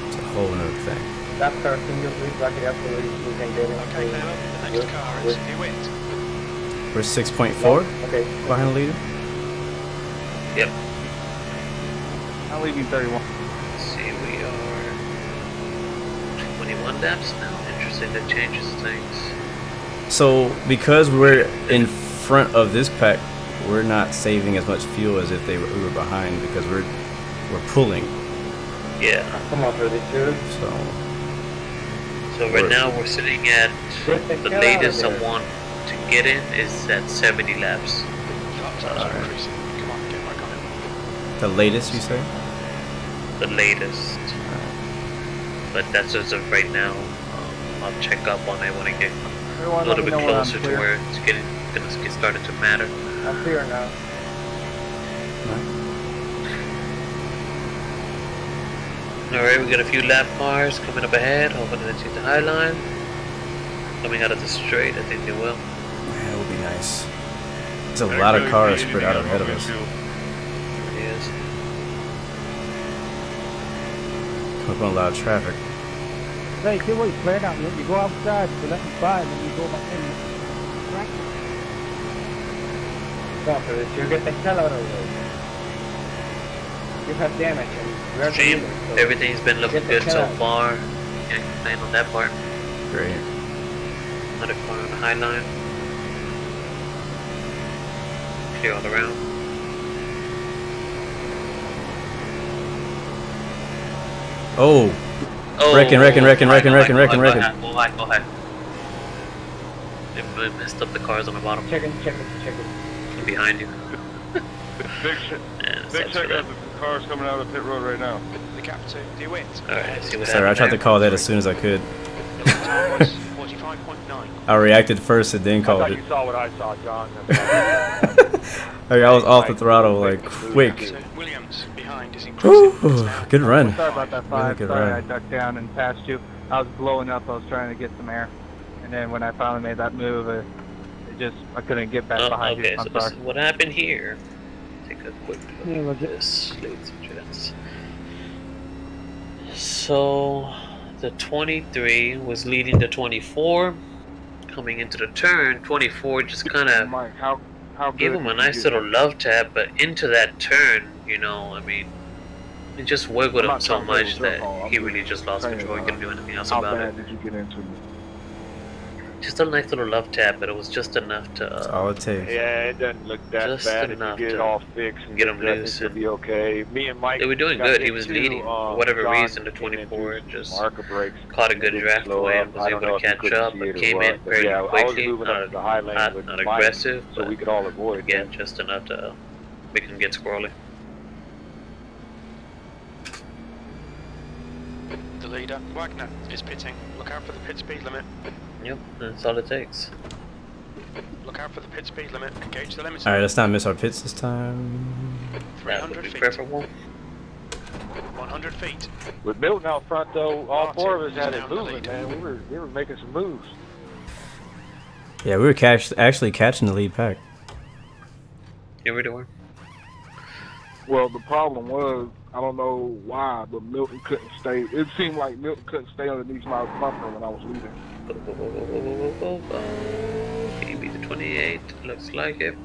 It's a whole nother thing. Dexter, can you please back it up so we can get it? Okay, now the next car is who wins. We're 6.4 Okay. behind the leader. Yep. I'm leaving 31. Let's see, we are 21 laps now. Interesting, that changes things. So because we're in front of this pack, we're not saving as much fuel as if we were behind, because we're pulling. Yeah. Come on, 32. So right now we're sitting at the latest I want to get in is at 70 laps. Come on, get back on it. The latest, you say? The latest. But that's as of right now. I'll check up on it when I get a little bit closer to where it's gonna get started to matter. I'm clear now. Alright, we got a few lap cars coming up ahead, hoping they take the high line. Coming out of the straight, I think they will. Yeah, it would be nice. There's a lot of cars spread out ahead of us. It is. Coming up on a lot of traffic. Hey, see what you plan out. You go outside to let me by, and then you go back in. Right? Come on, 32. Get the hell out of the way. You have damage. And Stream, everything's been looking good so far. Can't complain on that part. Great. Another car on the high line. Clear all around. Oh! Wrecking. Go ahead. They messed up the cars on the bottom. Check it. Behind you. Big check. Car's coming out of the pit road right now. The captain, do you win? Alright, see what Sorry, I tried to call that as soon as I could. 45.9. I reacted first and then I called thought it. you saw what I saw, John. Like, I was off the throttle like quick. So Williams behind is increasing. Good run. Sorry about that, Really 5. good Sorry, I run. ducked down and passed you. I was blowing up. I was trying to get some air. And then when I finally made that move, I couldn't get back behind okay, you. so I'm this sorry. is what happened here. Take a quick look at this, ladies and gents. So, the 23 was leading the 24. Coming into the turn, 24 just kind of gave him a nice little love tap, but into that turn, you know, I mean, it just wiggled him so much that he really just lost control. He couldn't do anything else about it. How bad did you get into? Just a nice little love tap, but it was just enough to. That's all it takes. Yeah, it doesn't look that Just bad if you enough get it to all fixed and get him I think loose it'll be okay. Me and Mike. They were doing got good. hit He was too, leading for whatever John reason. The came into 24 just marker brakes, caught a good draft away and was I don't able know to if you catch couldn't up, see but it or came what, in but fairly yeah, I was quickly. moving up to the high lane Not with Mike, aggressive, so we but could all avoid again, that. just enough to make him get squirrely. The leader, Wagner, is pitting. Look out for the pit speed limit. Yep, that's all it takes. Look out for the pit speed limit. Engage the limit. Alright, let's not miss our pits this time. 300 feet. Preferable. 100 feet. With Milton out front, though, all four of us had it Down the moving, lead. man. We were making some moves. Yeah, we were actually catching the lead pack. Here we do. Well, the problem was, I don't know why, but Milton couldn't stay. It seemed like Milton couldn't stay underneath my bumper when I was leading. He beat the 28. Looks like it.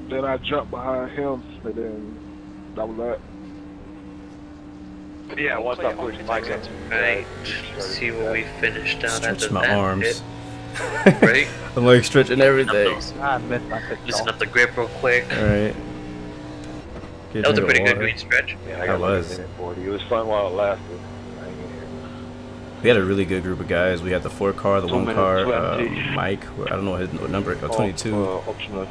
Then I jumped behind him, and then that was that. Yeah, once I pushed Mike in. Right. Let's see what we finished out Stretch after my that arms. hit. Right? I'm like stretching everything. I missed my pitch. Loosen up the grip real quick. Alright. That was a pretty good green stretch. Yeah, I That got like a was. minute 40. It was fun while it lasted. We had a really good group of guys. We had the 4 car, the 2 1 car, minutes 20. Mike, I don't know what number, 22. Optional.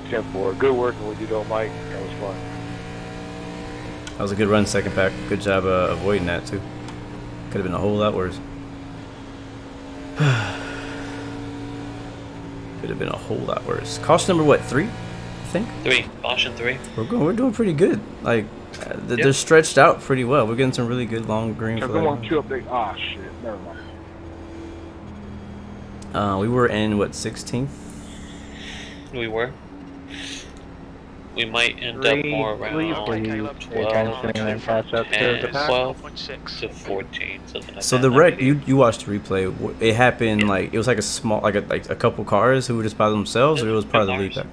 10-4. Good working with you, though, Mike. That was fun. That was a good run, second pack. Good job avoiding that, too. Could have been a whole lot worse. Could have been a whole lot worse. Caution number, what, 3? I think? 3. Caution 3. We're doing pretty good. Like, they're stretched out pretty well. We're getting some really good long green If for they want that. to up there, ah, shit, never mind. We were in, what, 16th? We were. We might end up more around 12 to 14, something like So that. the wreck, you watched the replay. It happened like it was like a small, like a couple cars who were just by themselves, or it was part of the lead pack.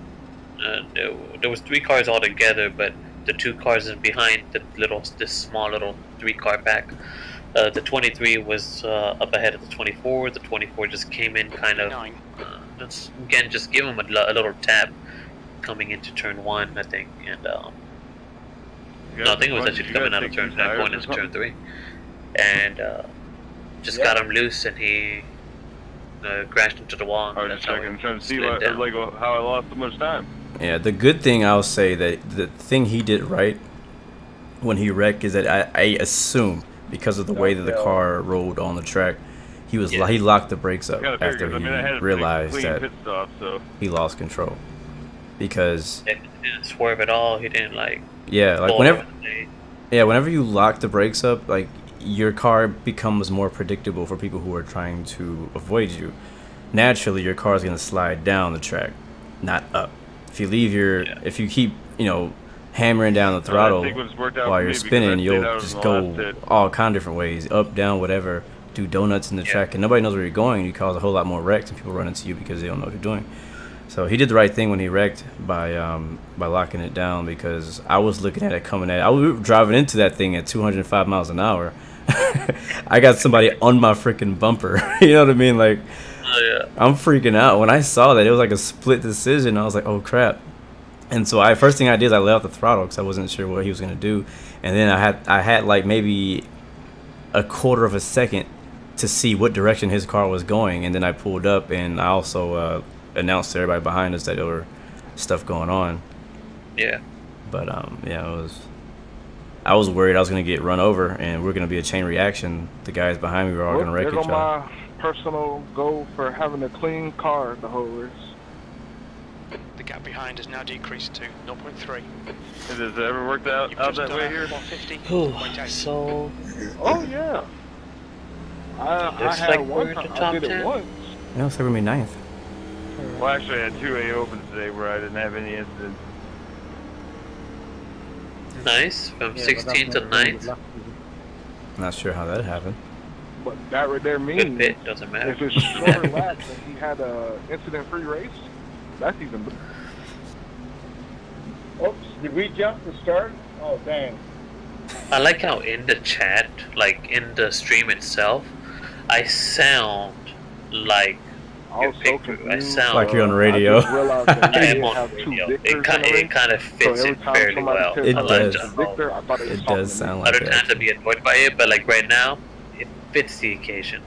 There was 3 cars all together, but the 2 cars in behind this small little 3-car pack. The 23 was up ahead of the 24. The 24 just came in kind of, just give him a little tap coming into turn 1, I think, and no, I think it was actually coming out of turn 5, going into turn 3, and just got him loose, and he crashed into the wall. I was just checking, trying to see how I lost so much time. Yeah, the good thing I'll say that the thing he did right when he wrecked is that I assume because of the way that the car rolled on the track, he locked the brakes up after he realized that he lost control. Because he didn't swerve at all. He didn't like. Yeah, like whenever you lock the brakes up, like your car becomes more predictable for people who are trying to avoid you. Naturally, your car is gonna slide down the track, not up. If you leave if you keep, hammering down the throttle while you're spinning, you'll just go all kind of different ways, up, down, whatever. Do donuts in the track, and nobody knows where you're going. You cause a whole lot more wrecks, and people run into you because they don't know what you're doing. So he did the right thing when he wrecked by locking it down, because I was looking at it coming at. I was driving into that thing at 205 miles an hour. I got somebody on my freaking bumper. You know what I mean? Like, I'm freaking out. When I saw that, it was like a split decision. I was like, oh crap. And so first thing I did is I let off the throttle because I wasn't sure what he was gonna do. And then I had like maybe a quarter of a second to see what direction his car was going, and then I pulled up, and I also announced to everybody behind us that there were stuff going on. Yeah. But yeah, I was worried I was gonna get run over and we're gonna be a chain reaction. The guys behind me were all gonna wreck each other. My personal goal for having a clean car the whole race. The gap behind has now decreased to 0.3. Has it ever worked out that way here? 150. So. Oh yeah. I had one time. I did it once. Yeah, looks like we're gonna be 9th. Well, actually, I had 2 A opens today where I didn't have any incidents. Nice, from 16 to 9th. Not sure how that happened. But that right there means Good bit, doesn't matter. if it's shorter laps and he had a incident-free race, that's even better. Oops, did we jump the start? Oh, dang. I like how in the chat, like in the stream itself, I sound like I sound like you're on radio. I am on radio. It kind of fits in fairly well. It does. It does sound like Other that. times I'd be annoyed by it, but like right now, it fits the occasion.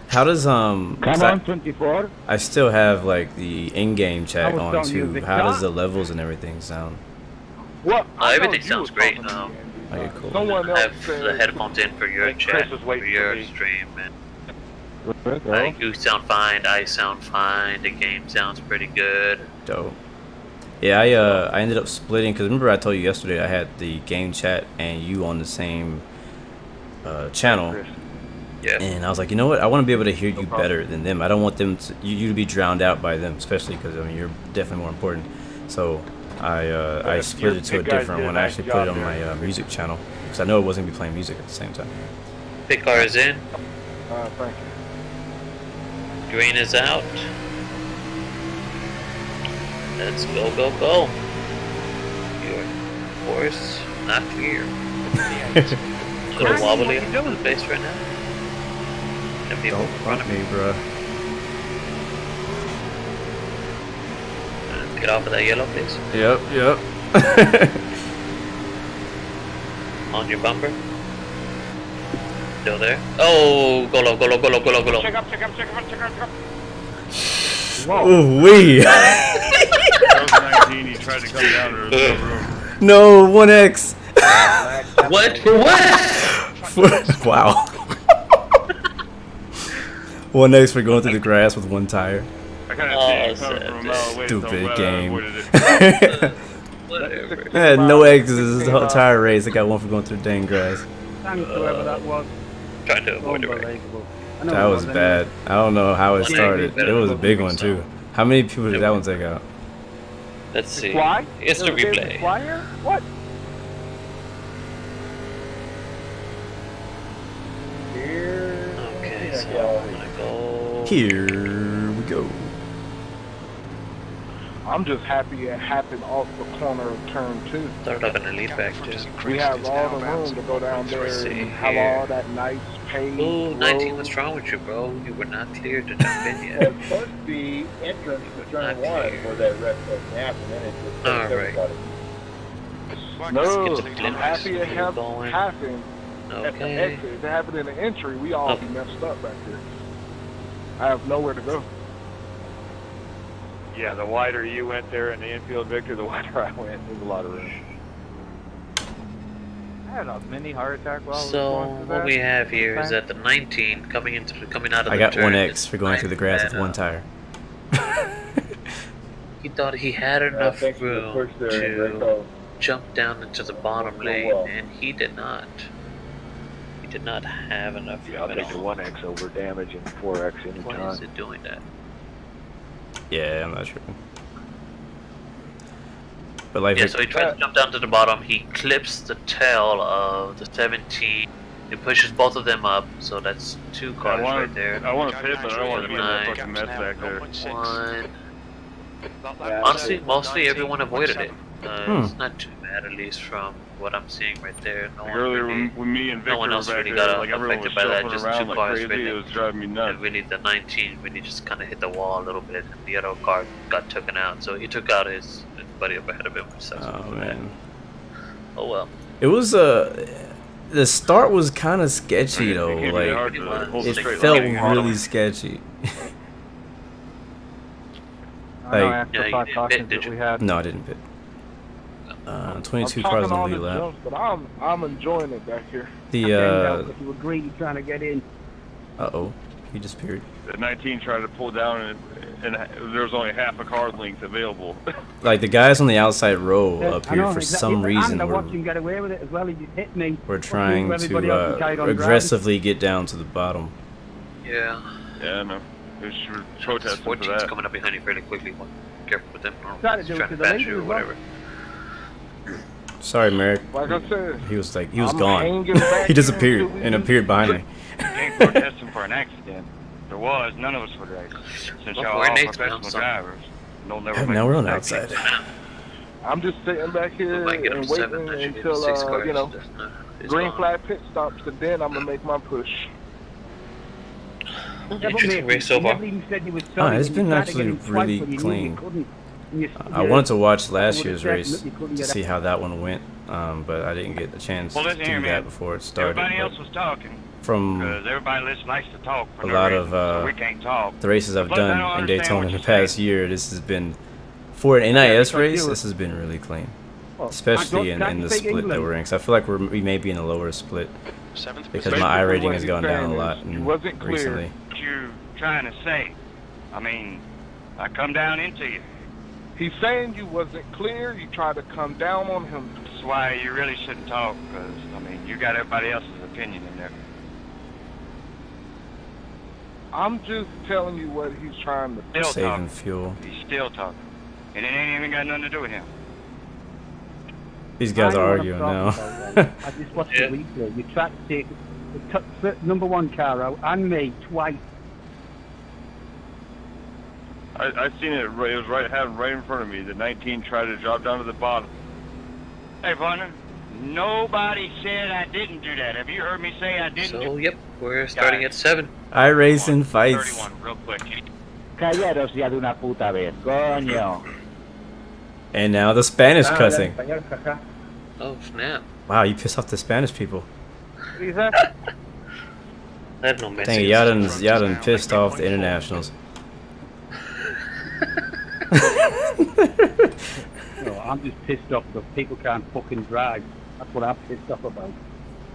How does Come on, 24. I still have like the in-game chat I was on telling you too. the How does car. the levels and everything sound? Well, Everything sounds great. Okay, cool. Someone I else have said the headphones in for your chat, for your stream, and like you sound fine, I sound fine, the game sounds pretty good. Dope. Yeah, I ended up splitting because remember I told you yesterday I had the game chat and you on the same channel. Yeah. And I was like, you know what? I want to be able to hear you better than them. I don't want them to, you to be drowned out by them, especially because I mean you're definitely more important. So I split it to a different one. I actually put it on my music channel because I know it wasn't gonna be playing music at the same time. Pit car is in. Thank you. Green is out. Let's go, go, go. Your course not clear. A little wobbly on the base right now. And people Don't front me, bruh. Get off of that yellow, please. Yep. On your bumper. Still there. Oh, go low, go low, go low, go low, go low. Check up. Oh, wee. That was 19, he tried to come down, there was no room. No, 1X. What? For what? Wow. 1X for going through the grass with one tire. I kind of see it coming from a mile away, Stupid game. Whatever. I had no exits the whole entire race. I got one for going through the dang grass. Thanks, whoever that was. Trying to avoid it. Unbelievable. That was bad. I don't know how it started. It was a big one too. How many people did that one take out? Let's see. Fly? It's the replay. Flyer? What? Okay, so I'm gonna go. Here we go. I'm just happy it happened off the corner of turn 2. Started up in the lead back too. We have all the room to go down there and have all that nice paved Ooh, 19, road. what's wrong with you, bro? You were not cleared to jump in yet. At first, the entrance to turn 1 where that red flag happened, and then it just All right. everybody. No, Skip the I'm happy it going. happened at the Okay. exit. If it happened in the entry, we all be messed up back there. I have nowhere to go. Yeah, the wider you went there in the infield, Victor, the wider I went. There's a lot of room. I had a mini heart attack while I was So going through what that. we have here is that the 19 coming out of the I got turn 1X is for going through the grass and, with one tire. He thought he had enough thanks for the room push there, to Enrico. jump down into the bottom lane, and he did not. He did not have enough Yeah, room I'll at take the all. 1X over damage and 4X Why is anytime. it doing that? Yeah, I'm not sure. But like, Yeah, so he tries to jump down to the bottom. He clips the tail of the 17. He pushes both of them up, so that's 2 cars right there. I want to pit, but I don't want to be in that fucking mess back there. One. Honestly, mostly everyone avoided it. It's not too bad, at least from what I'm seeing right there. No one Earlier really, when me and Victor no one were else back really there, got like everyone was affected by that. shuffling Just 2 around like cars crazy. It really. was driving me nuts. And really, the 19 really just kind of hit the wall a little bit, and the other car got taken out. So he took out his buddy up ahead of him, which sucks. oh man, Oh well. it was the start was kind of sketchy though. It Like hard to hold a it straight felt line. really sketchy. I know Like- after Yeah, you 5 did cautions pit, did that you? we had. No, I didn't pit. 22 cars on the lead lap. Jumps, but I'm enjoying it back here. The you were greedy trying to get in. uh-oh, he disappeared. The 19 tried to pull down, and there was only half a car length available. Like the guys on the outside row up here for some reason I watched him get away with it as well. He just hit me. We're trying to aggressively get down to the bottom. Yeah. Yeah, I know. There's protesting for that. Coming up behind you fairly quickly. Careful with them. Try to do it to the leader or whatever. Sorry, Merrick. Like I said, he was gone. He disappeared and appeared behind me. You ain't protesting for an accident. There was, none of us would race. Since y'all are all professional drivers, no never now we're on the outside. I'm just sitting back here and waiting until, you know, green flag pit stops, and then I'm going to make my push. Interesting race so far. It's been actually really clean. I wanted to watch last year's race to see how that one went, but I didn't get a chance to do that before it started. Everybody else was talking. From everybody likes to talk a lot of the races I've done in Daytona in the past year, this has been, for an NIS race, this has been really clean. Especially in the split that we're in, because I feel like we may be in a lower split, because my I rating has gone down a lot recently. What you trying to say? I mean, I come down into you. He's saying you wasn't clear, you tried to come down on him. That's why you really shouldn't talk, because, I mean, you got everybody else's opinion in there. I'm just telling you what he's trying to do. Saving fuel. He's still talking. And it ain't even got nothing to do with him. These guys are arguing now. I just watched the replay. You tried to take the #1 car out and me twice. I seen it. It was right in front of me. The 19 tried to drop down to the bottom. Hey, partner. Nobody said I didn't do that. Have you heard me say I didn't? So, yep, we're starting at 7. iRacing fights. 31, real quick. Callaros ya de una puta vez, coño. And now the Spanish cussing. Oh, snap. Wow, you pissed off the Spanish people. What is that? I have no message. Dang, y'all done pissed off the internationals. No, I'm just pissed off that people can't fucking drive. That's what I'm pissed off about.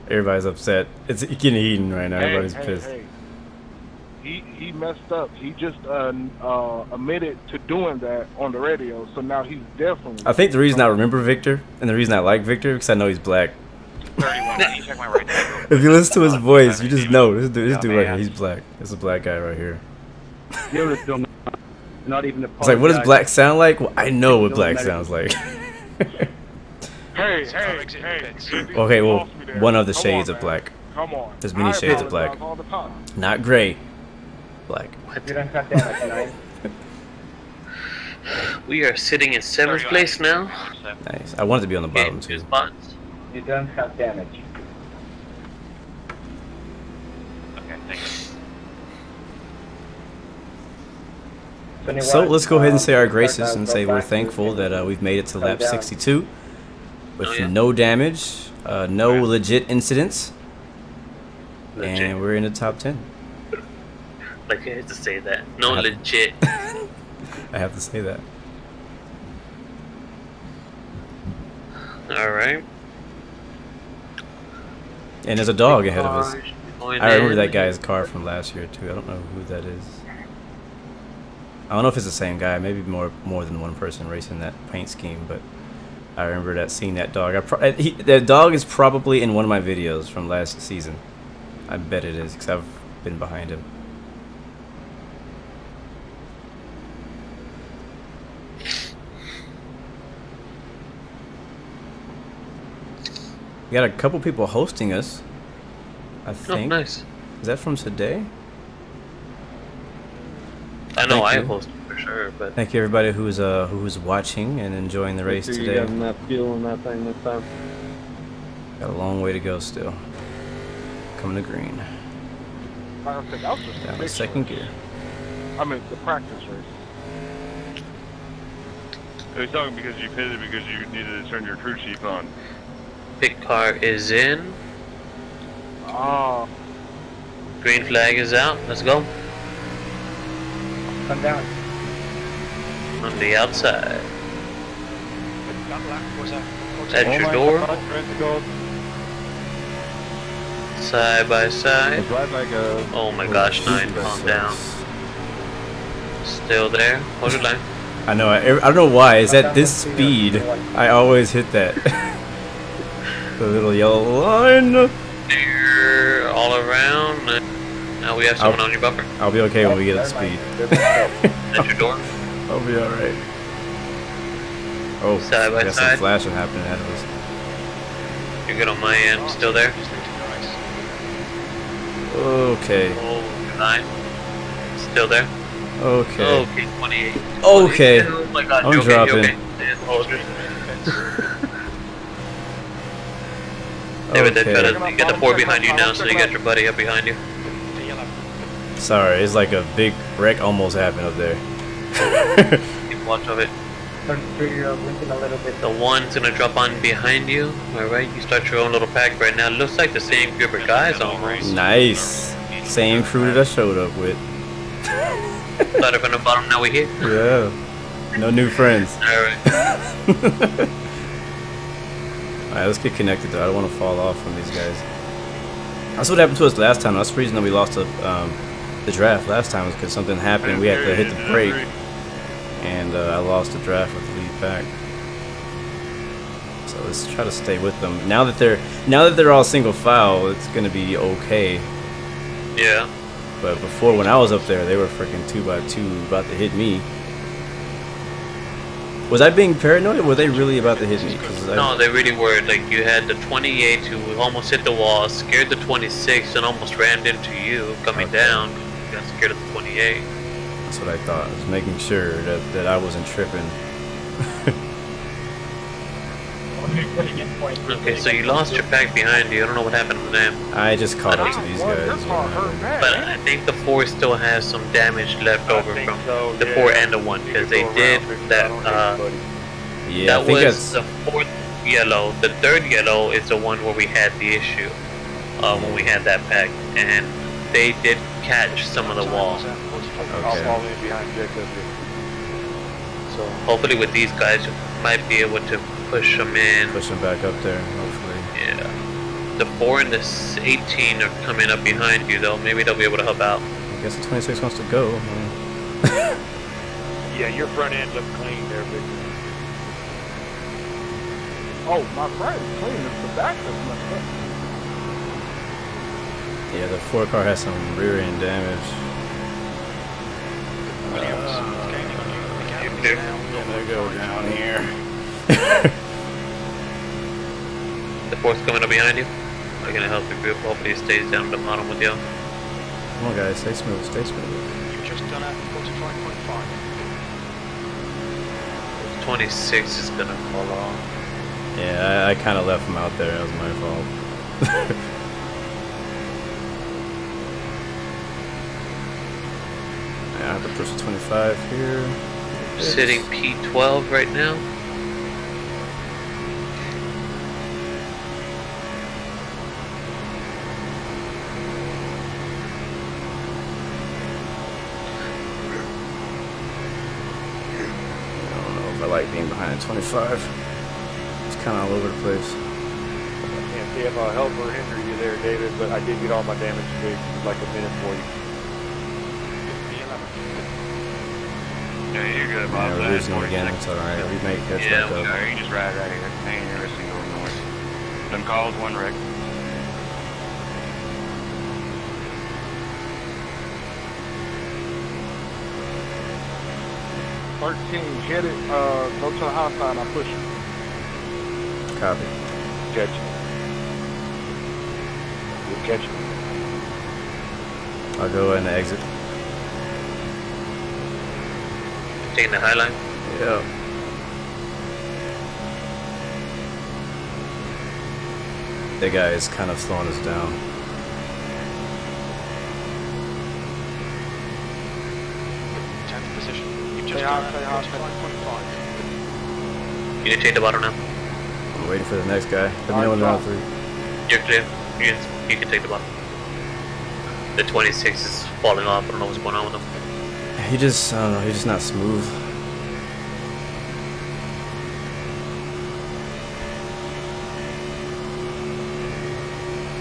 Everybody's upset. It's getting heated right now. Everybody's pissed. Hey. He messed up. He just admitted to doing that on the radio, so now he's definitely... I think the reason I remember Victor, and the reason I like Victor, because I know he's black. 31, can you check my right there? If you listen to his voice, you just know this dude right here, he's black. It's a black guy right here. You're a dumb. Not even It's like, what does black sound like? Well, I know what black sounds like. Hey. Okay, well, one of the shades of black. Come on. There's many shades of black. Not gray. Black. We are sitting in 7th place now. Nice. I wanted to be on the bottom too. You don't have damage. Okay, thanks. So let's go ahead and say our graces and say we're thankful that we've made it to lap 62 with no damage, no legit incidents, and we're in the top 10. Like I had to say that. No legit. I have to say that. Alright. And there's a dog ahead of us. I remember that guy's car from last year too. I don't know who that is. I don't know if it's the same guy. Maybe more than one person racing that paint scheme, but I remember seeing that dog. That dog is probably in one of my videos from last season. I bet it is, because I've been behind him. We got a couple people hosting us, I think. Oh, nice. Is that from today? I know I hosted for sure, but thank you everybody who's watching and enjoying the race today. You got enough fuel in that thing this time. Got a long way to go still. Coming to green. I think I was just down to second gear. I mean the practice race. He's talking because you pitted because you needed to turn your crew chief on. Big car is in. Oh. Green flag is out. Let's go. Come down. On the outside. At your door. Side by side. Oh my gosh, 9, calm down. Still there. Hold your line. I know. I don't know why. Is at this speed, I always hit that. The little yellow line. There, all around. Now we have someone on your buffer. I'll be okay when we get up to speed. At your door. I'll be alright. Oh, side by got side. some flashing happening ahead of us. You're good on my end. Still there? Okay. Oh, 9. Still there? Okay. Okay, 28. Okay. Oh my god, I'm okay, dropping. okay. David, they try to get the 4 behind you now, so you got your buddy up behind you. Sorry, it's like a big wreck almost happened up there. Keep watch of it. The one's gonna drop on behind you. Alright, you start your own little pack right now. Looks like the same group of guys almost. Nice. Same crew that I showed up with. Started from the bottom, now we're here. Yeah. No new friends. Alright. Alright, let's get connected though. I don't want to fall off from these guys. That's what happened to us last time. That's the reason that we lost the draft last time, was because something happened. We had to hit the brake. And I lost the draft with the lead pack. So let's try to stay with them. Now that they're all single file, it's gonna be okay. Yeah. But before, when I was up there, they were freaking 2x2 about to hit me. Was I being paranoid, or were they really about to hit me? No, they really were. Like, you had the 28 who almost hit the wall, scared the 26, and almost rammed into you coming down. You got scared of the 28. That's what I thought. I was making sure that I wasn't tripping. Okay, so you lost your pack behind you. I don't know what happened to them. I just caught up to these guys. But I think the 4 still has some damage left over from the 4 and the 1, because they did that. Yeah, that was the 4th yellow. The 3rd yellow is the one where we had the issue when we had that pack, and they did catch some of the wall. I'll fall in behind Jacob. So hopefully with these guys, you might be able to push them in. Push them back up there, hopefully. Yeah. The 4 and the 18 are coming up behind you, though. Maybe they'll be able to help out. I guess the 26 wants to go. Yeah, your front end's up clean there, big. Oh, my front is clean. It's the back that's messed up. Yeah, the 4 car has some rear end damage. There. Gonna go down here. The 4's coming up behind you. I'm gonna help the group. Hopefully it stays down at the bottom with you. Come on, guys, stay smooth, stay smooth. You've just done at 45.5. 26 is gonna fall off. Yeah, I kind of left him out there. That was my fault. I have to push the 25 here. Sitting P12 right now. I don't know if I like being behind 25. It's kind of all over the place. I can't see if I'll help or hinder you there, David, but I did get all my damage fixed. It was like a minute for you. Yeah, you're good about that. We're losing again. It's alright. We make catch back up. Yeah, you just ride right here. Ain't interesting going north. Done called 1 wreck. 13, hit it, go to the high side, I'll push you. Copy. Catch you. We'll catch you. I'll go ahead and exit. Taking the high line? Yeah. That guy is kind of slowing us down. You need to take the bottom now. I'm waiting for the next guy. Let me know when they're on 3. You're clear. You can take the bottom. The 26 is falling off. I don't know what's going on with him. He just, I don't know, he's just not smooth.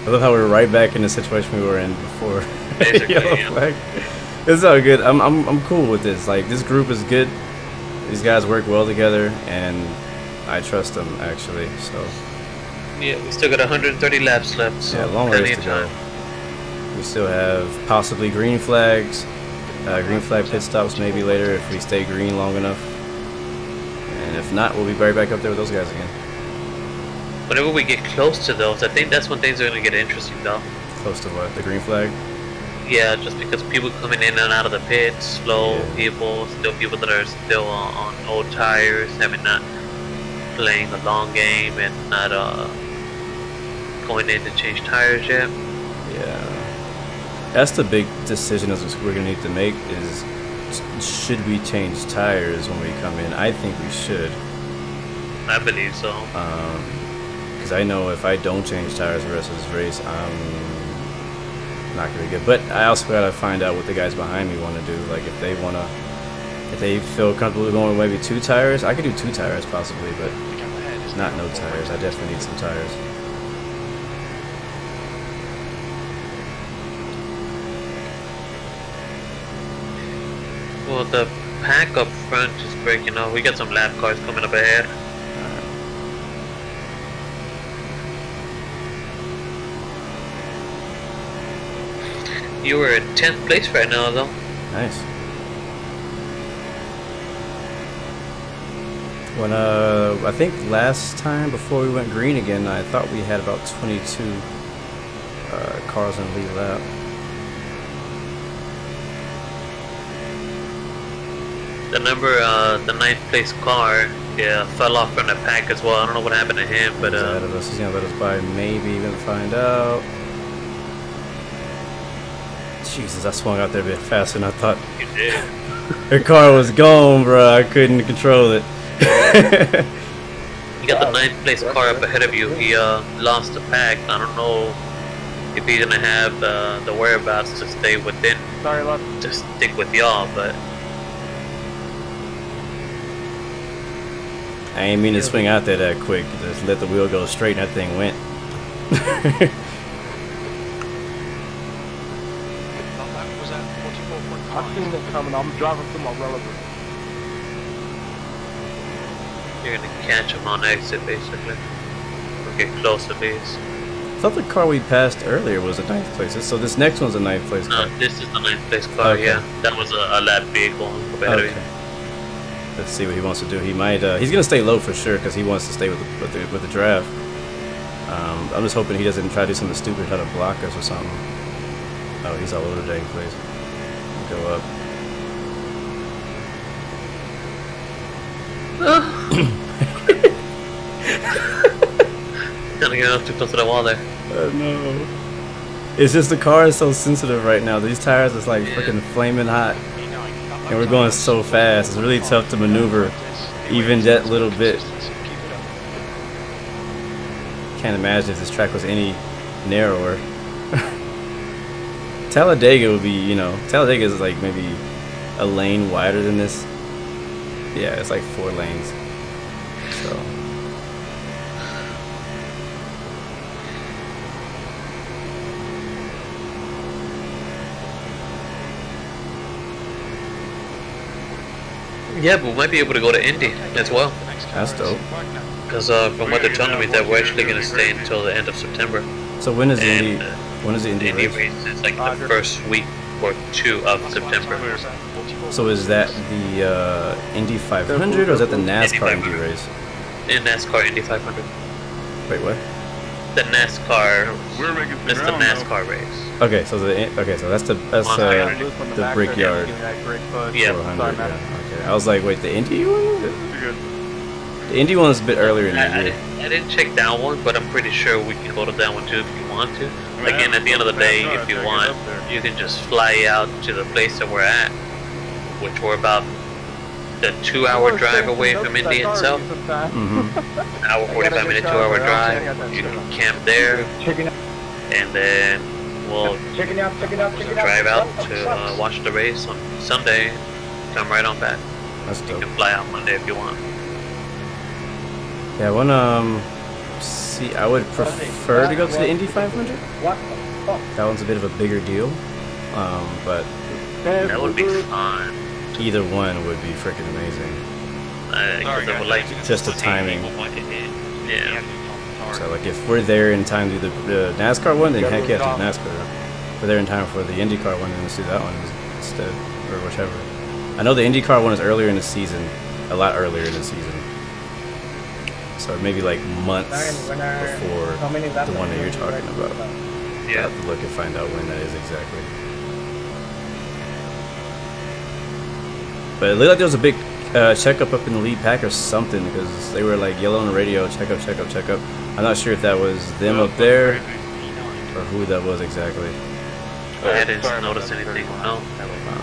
I love how we're right back in the situation we were in before. Basically, Yellow flag. It's all good. I'm cool with this. Like, this group is good. These guys work well together, and I trust them actually. So. Yeah, we still got 130 laps left. So yeah, long ways to go. We still have possibly green flags, green flag pit stops maybe later if we stay green long enough. And if not, we'll be right back up there with those guys again. Whenever we get close to those, I think that's when things are going to get interesting, though. Close to what? The green flag? Yeah, just because people coming in and out of the pits, slow people, still people that are still on old tires, having not playing the long game and not going in to change tires yet. Yeah. That's the big decision we're going to need to make is, should we change tires when we come in? I think we should. I believe so. Because I know if I don't change tires the rest of this race, I'm not going to be good. But I also got to find out what the guys behind me want to do. Like if they want to, if they feel comfortable going with maybe 2 tires, I could do 2 tires possibly, but not no tires. I definitely need some tires. Well, the pack up front is breaking up. We got some lap cars coming up ahead. You were in 10th place right now, though. Nice. When I think last time before we went green again, I thought we had about 22 cars on the lead lap. The the 9th place car, yeah, fell off from the pack as well. I don't know what happened to him, but he's ahead of us. He's gonna let us by. Maybe even find out. Jesus, I swung out there a bit faster than I thought. You did. The car was gone, bro. I couldn't control it. You got the 9th place car up ahead of you. He lost the pack. I don't know if he's gonna have the whereabouts to stay within. Sorry, love. To stick with y'all, but. I ain't mean to swing out there that quick. Just let the wheel go straight and that thing went. I seen it coming. I'm driving through my relative. You're gonna catch him on exit, basically. Or get close at least. I thought the car we passed earlier was a 9th place. So this next one's a 9th place car. No, this is the 9th place car, okay. Yeah. That was a lap vehicle up ahead of you. Let's see what he wants to do. He might. He's gonna stay low for sure because he wants to stay with the draft. I'm just hoping he doesn't try to do something stupid, try to block us or something. Oh, he's all over the dang place. Go up. Gotta get up too close to the wall there. No. It's just the car is so sensitive right now. These tires is like freaking flaming hot. And we're going so fast. It's really tough to maneuver even that little bit. Can't imagine if this track was any narrower. Talladega would be, you know, Talladega is like maybe a lane wider than this. Yeah, it's like 4 lanes. So. Yeah, but we might be able to go to Indy as well. That's dope. Because from what they're telling me, that we're actually going to stay until the end of September. So when is the Indy? When is the Indy race? It's like the first week or 2 of September. So is that the Indy 500 or is that the NASCAR Indy race? The NASCAR Indy 500. Wait, what? The NASCAR. It's the NASCAR race. Okay, so that's the Brickyard. Yeah. 400. Yeah. Okay. I was like, wait, the Indy one? The Indy one's a bit earlier in the year. I didn't check that one, but I'm pretty sure we can go to that one too if you want to. Again, at the end of the day, if you want, you can just fly out to the place that we're at, which we're about the 2-hour drive away from Indy itself. Hour 45-minute 2-hour drive. You can camp there, and then we'll drive out to watch the race on Sunday. Come right on back. That's dope. You can fly out Monday if you want. Yeah, when See, I would prefer to go to the Indy 500. That one's a bit of a bigger deal, but that would be fun. Either one would be freaking amazing. I would like just the timing. Yeah. So like if we're there in time to do the NASCAR one, then heck yeah, do NASCAR. If we're there in time for the IndyCar one, then let's do that one instead, or whichever. I know the IndyCar one is earlier in the season, a lot earlier in the season. So maybe like months before the one that you're talking about. Yeah. I'll have to look and find out when that is exactly. But it looked like there was a big checkup up in the lead pack or something, because they were like yelling on the radio, checkup, checkup, checkup. I'm not sure if that was them up there or who that was exactly. I didn't notice anything. No.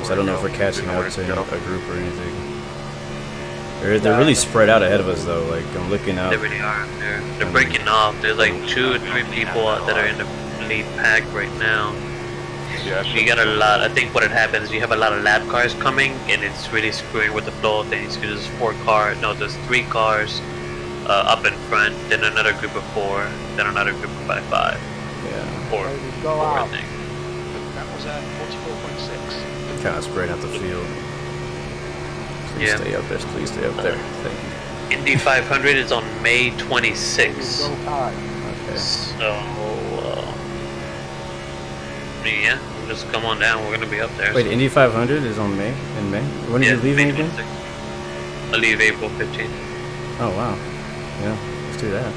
So I don't know if we're catching up to a group or anything. They're really spread out ahead of us though. Like I'm looking out. They really are. They're breaking off. There's like 2 or 3 people out that are in the lead pack right now. You got a lot. I think what had happened is you have a lot of lap cars coming, and it's really screwing with the flow of things. Because there's 4 cars. No, there's 3 cars up in front. Then another group of 4. Then another group of 5. Yeah. 4 I think. That was at 44.6. Kind of spread out the field. Please stay up there. Please stay up there. Thank you. Indy 500 is on May 26th. Okay. So, yeah, just come on down. We're gonna be up there. Wait, Indy 500 is on May? In May? When are you leaving again? I leave April 15th. Oh wow. Yeah, let's do that.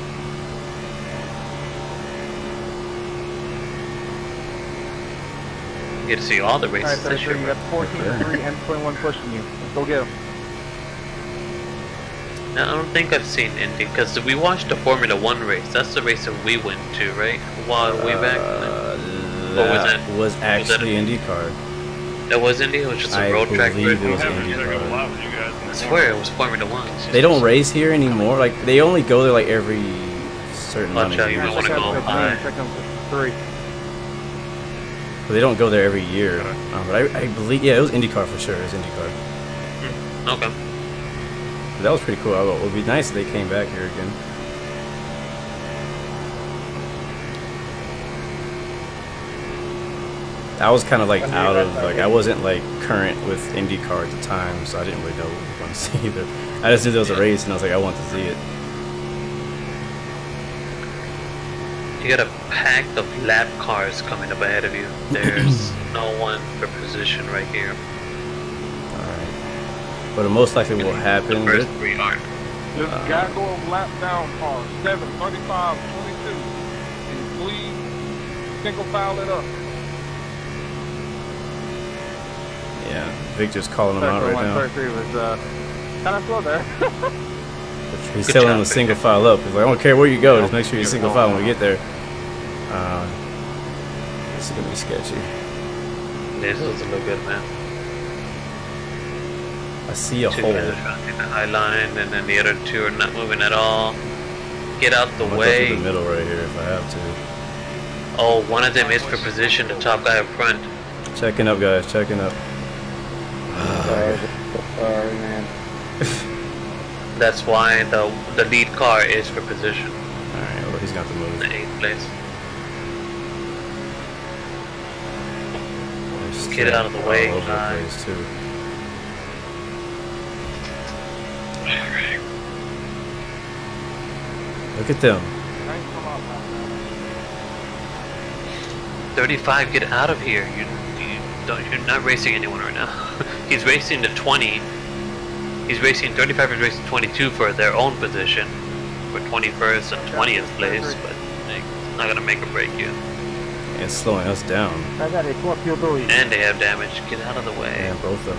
You get to see all the races this year. You got 14-3 and 21 pushing you. Let's go get them. I don't think I've seen Indy, because we watched the Formula 1 race. That's the race that we went to, right? While way back That was actually IndyCar. That was Indy? It was just a road track? I believe it was IndyCar. I swear it was Formula 1. They don't race here anymore. Like, they only go there like every certain amount of years. You might want to go high. But they don't go there every year. But I believe, yeah, it was IndyCar for sure. It was IndyCar. Okay. But that was pretty cool. It would be nice if they came back here again. I was kind of like out of, like, I wasn't like current with IndyCar at the time, so I didn't really know what we wanted to see either. I just knew there was a race and I was like, I want to see it. You got a pack of lap cars coming up ahead of you. There's no one for position right here. Alright. But it most likely will happen. The first 3 aren't. There's a guy going lap down on 7, 35, 22. And please single file it up. Yeah, Victor's calling him out right now. 33 was kind of slow there. He's telling him to single file up. He's like, I don't care where you go, just make sure you single file when we get there. This is gonna be sketchy. This doesn't look good, man. I see a 2 hole. guys are trying to get the high line, and then the other 2 are not moving at all. Get out the I'm way. gonna go through the middle right here if I have to. Oh, one of them is for position, the top guy up front. Checking up, guys, checking up. Sorry, man. That's why the lead car is for position. Alright, well, he's got the move. The 8th place. Just get out of the way, guys. Too. Look at them. 35, get out of here. You're not racing anyone right now. He's racing the 20. He's racing 35 is racing 22 for their own position for 21st and 20th place, but it's not gonna make or break you. It's slowing us down. And they have damage. Get out of the way. Yeah, both of them.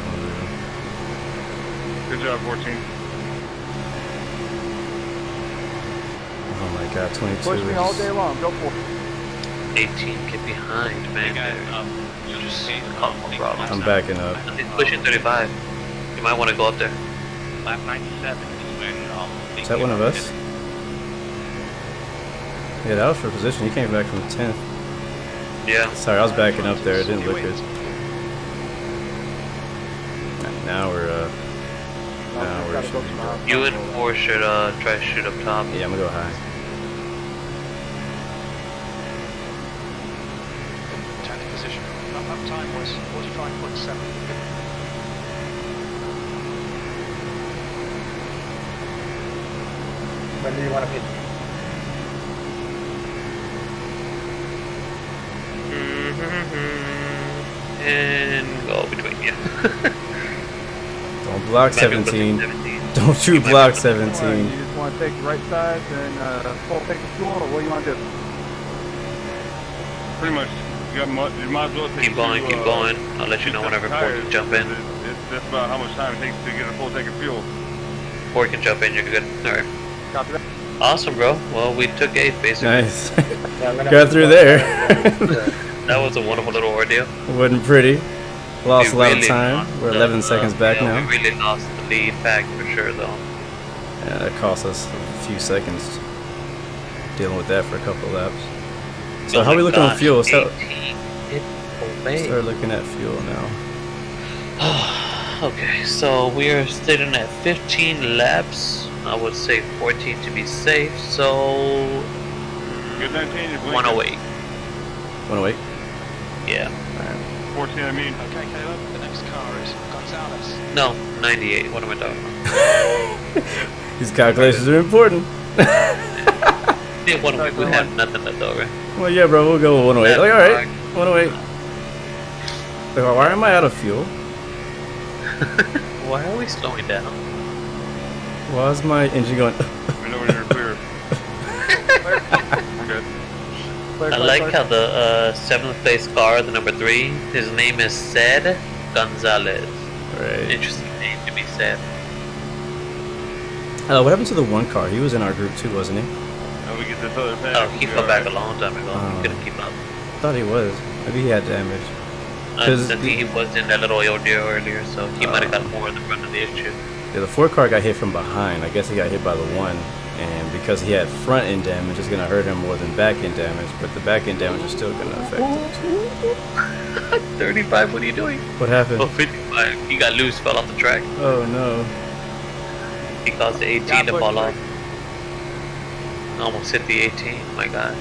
Good job, 14. Oh my god, 22 Push me all day long. Go for it. 18, get behind, man. Just a couple more problems. I'm backing up. He's pushing 35. You might want to go up there. Lap 97 is when is that one of us? Yeah, that was for position. He came back from 10th. Yeah. Sorry, I was backing up there. It didn't look good. Now we're You and 4 should try to shoot up top. Yeah, I'm gonna go high. time was 45.7. When do you want to pit? And go between you. Don't block 17. Don't you block 17. You just want to take the right side and full take the fuel, or what do you want to do? Pretty much, you might as well take keep going, keep going. I'll let you know whenever Ford can jump in. That's about how much time it takes to get a full tank of fuel. Ford can jump in, you're good. Alright. Copy that. Awesome, bro. Well, we took 8th, basically. Nice. Got through there. That was a wonderful little ordeal. Wasn't pretty. Lost a lot of time. We're 11 seconds back now. We really lost the lead back for sure, though. Yeah, that cost us a few seconds dealing with that for a couple of laps. So how are we looking on fuel? Start looking at fuel now. Okay, so we are sitting at 15 laps. I would say 14 to be safe, so 108. 108? Yeah. Alright. 14, I mean. Okay, Caleb, the next car is Gonzalez. No, 98. What am I talking about? These calculations are important. Yeah, 108. We have nothing left over. Well, yeah, bro, we'll go with 108. Like, alright, 108. Like, why am I out of fuel? Why are we slowing down? Why is my engine going? We know when you're clear. Okay. I like how the 7th place car, the number 3, his name is Said Gonzalez. Right. Interesting name to be said. What happened to the one car? He was in our group too, wasn't he? Oh, we get this other thing. Oh, he fell back a long time ago. He couldn't keep up. I thought he was. Maybe he had damage. I think he was in that little ordeal earlier, so he might have got more in the front of the issue. Yeah, the 4 car got hit from behind. I guess he got hit by the 1, and because he had front end damage, it's gonna hurt him more than back end damage. But the back end damage is still gonna affect him. 35, what are you doing? What happened? Oh, 55. He got loose, fell off the track. Oh no. He caused the 18 to fall off. Almost hit the 18. My gosh.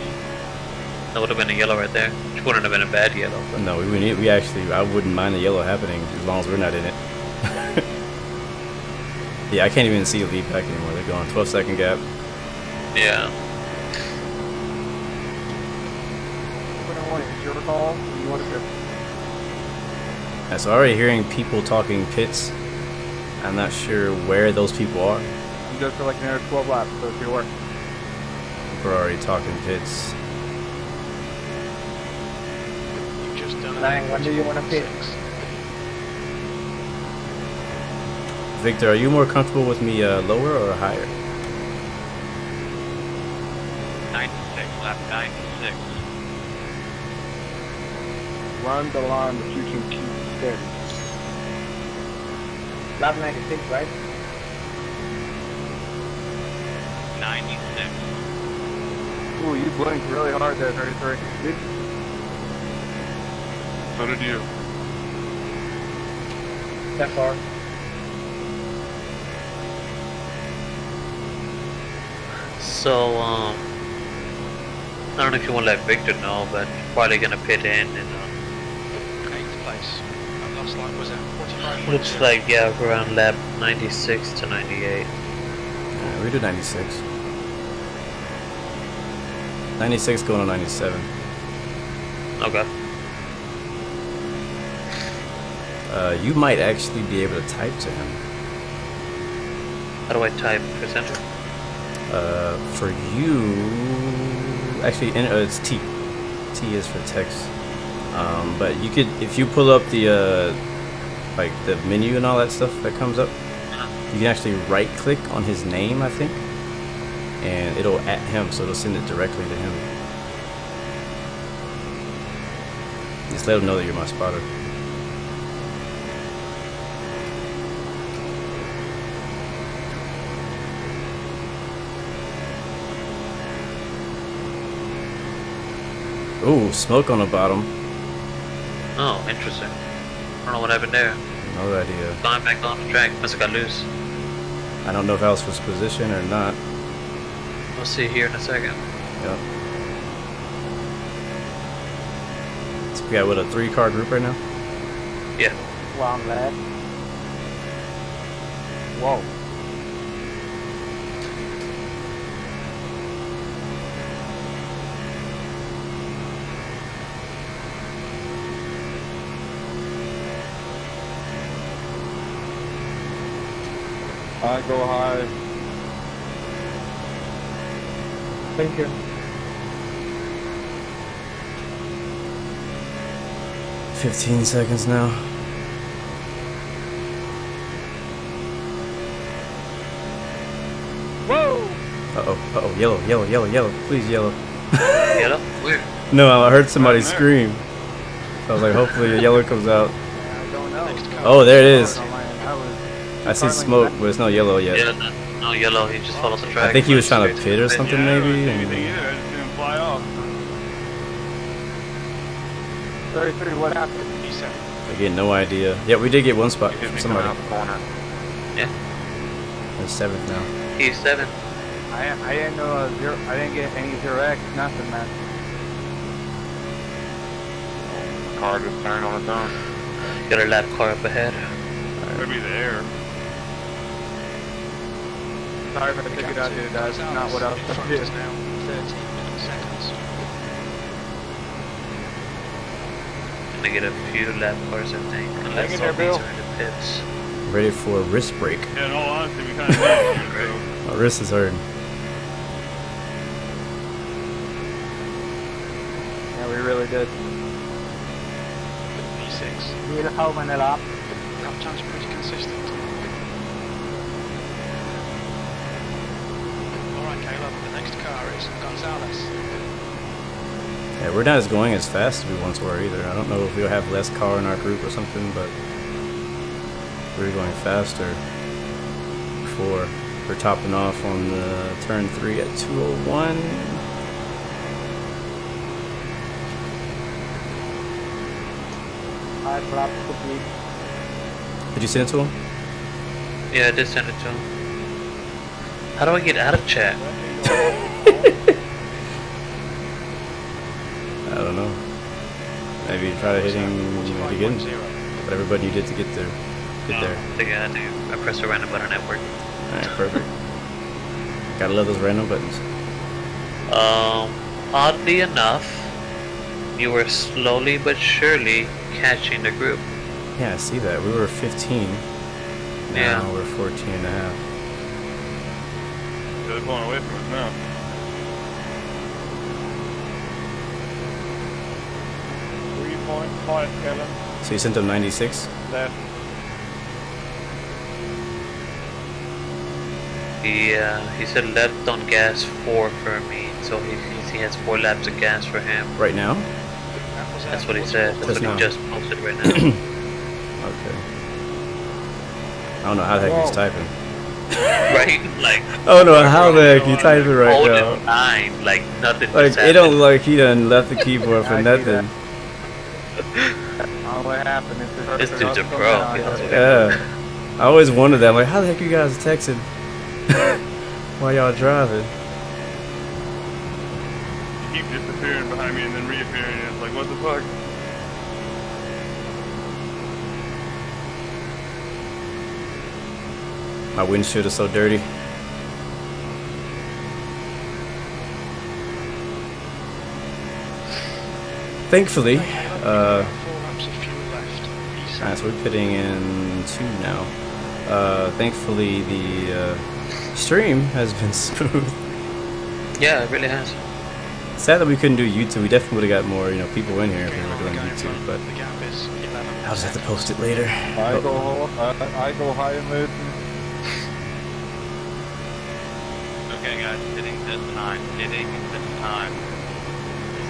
That would have been a yellow right there. Which wouldn't have been a bad yellow. But... No, we actually, I wouldn't mind the yellow happening as long as we're not in it. Yeah, I can't even see lead pack anymore. They're going 12-second gap. Yeah. It's your call. You want to go? Yeah, so already hearing people talking pits. I'm not sure where those people are. You go for like another 12 laps, so it's your work. We're already talking pits. Lang, when do you want to pit? Victor, are you more comfortable with me lower or higher? 96, lap 96. Run the line that you can keep steady. Lap 96, right? 96. Ooh, you blinked really hard there, 33. So did you. That far. So, I don't know if you want to let Victor know, but probably gonna pit in and 8th place. Our last lap was at 45. looks like, yeah, we're around lap 96 to 98. Yeah, we do 96. 96 going on 97. Okay. You might actually be able to type to him. How do I type presenter? For you, actually, it's T. T is for text. But you could, if you pull up the like the menu and all that stuff that comes up, you can actually right-click on his name, I think, and it'll at him, so it'll send it directly to him. Just let him know that you're my spotter. Ooh, smoke on the bottom. Oh, interesting. I don't know what happened there. No idea. Flying back on the track, must have got loose. I don't know if that was position or not. We'll see here in a second. Yep. It's We got, what, a 3-car group right now? Yeah. One left. Whoa. I go high. Thank you. $15 seconds now. Whoa! Uh-oh, yellow. Please, yellow. Yellow? Where? No, I heard somebody scream. So I was like, hopefully a yellow comes out. I don't know. Oh, there it is. I see smoke, but it's not yellow yet. Yeah, no yellow. He just followed the track. I think he was trying to pit or something, maybe. And... Fly off. 33, what happened? I get no idea. Yeah, we did get one spot from somebody. Yeah. We're 7th now. He's 7. I didn't know zero. I didn't get any 0x, nothing, man. Car just turned on its own. Got a lap car up ahead. Maybe the air. Sorry if I took it out, dude. That's not what I was trying to do. Now 13 seconds. Gonna get a few lap cars, I think. Unless in there, Bill. are in the pits. Ready for a wrist break. Yeah, in all honesty, we kind of need it. My wrist is hurting. Yeah, we really did. P6. Need a helmet and up. Captain's pretty consistent. Alright, Caleb, the next car is Gonzalez. Yeah, we're not going as fast as we once were either. I don't know if we'll have less car in our group or something, but we're going faster before. We're topping off on the turn 3 at 201. I dropped the beat. Did you send it to him? Yeah, I did send it to him. How do I get out of chat? I don't know. Maybe try to hit him again. Whatever button you did to get there. I pressed a random button at work. Alright, perfect. Gotta love those random buttons. Oddly enough, you were slowly but surely catching the group. Yeah, I see that. We were 15. Now Yeah. we're 14 and a half. They're pulling away from us now. So you sent him 96? Left. He said left on gas 4 for me, so he has 4 laps of gas for him. Right now? That's what he said. That's what now. he just posted right now. Okay. I don't know how the heck he's typing. Right? Like. I don't know how the heck he's typing right now. 9, like nothing. Like, it don't look like he done left the keyboard for nothing. Oh, what happened? This dude's a pro. Yeah. I always wondered that. I'm like, how the heck you guys texting while y'all driving? You keep disappearing behind me and then reappearing, and it's like, what the fuck? My windshield is so dirty. Thankfully, so we're pitting in 2 now. Thankfully, the stream has been smooth. Yeah, it really has. Sad that we couldn't do YouTube. We definitely would have got more, people in here if we were doing YouTube. But I'll just have to post it later. I go high and mid. Okay, guys, hitting this time. Hitting this time.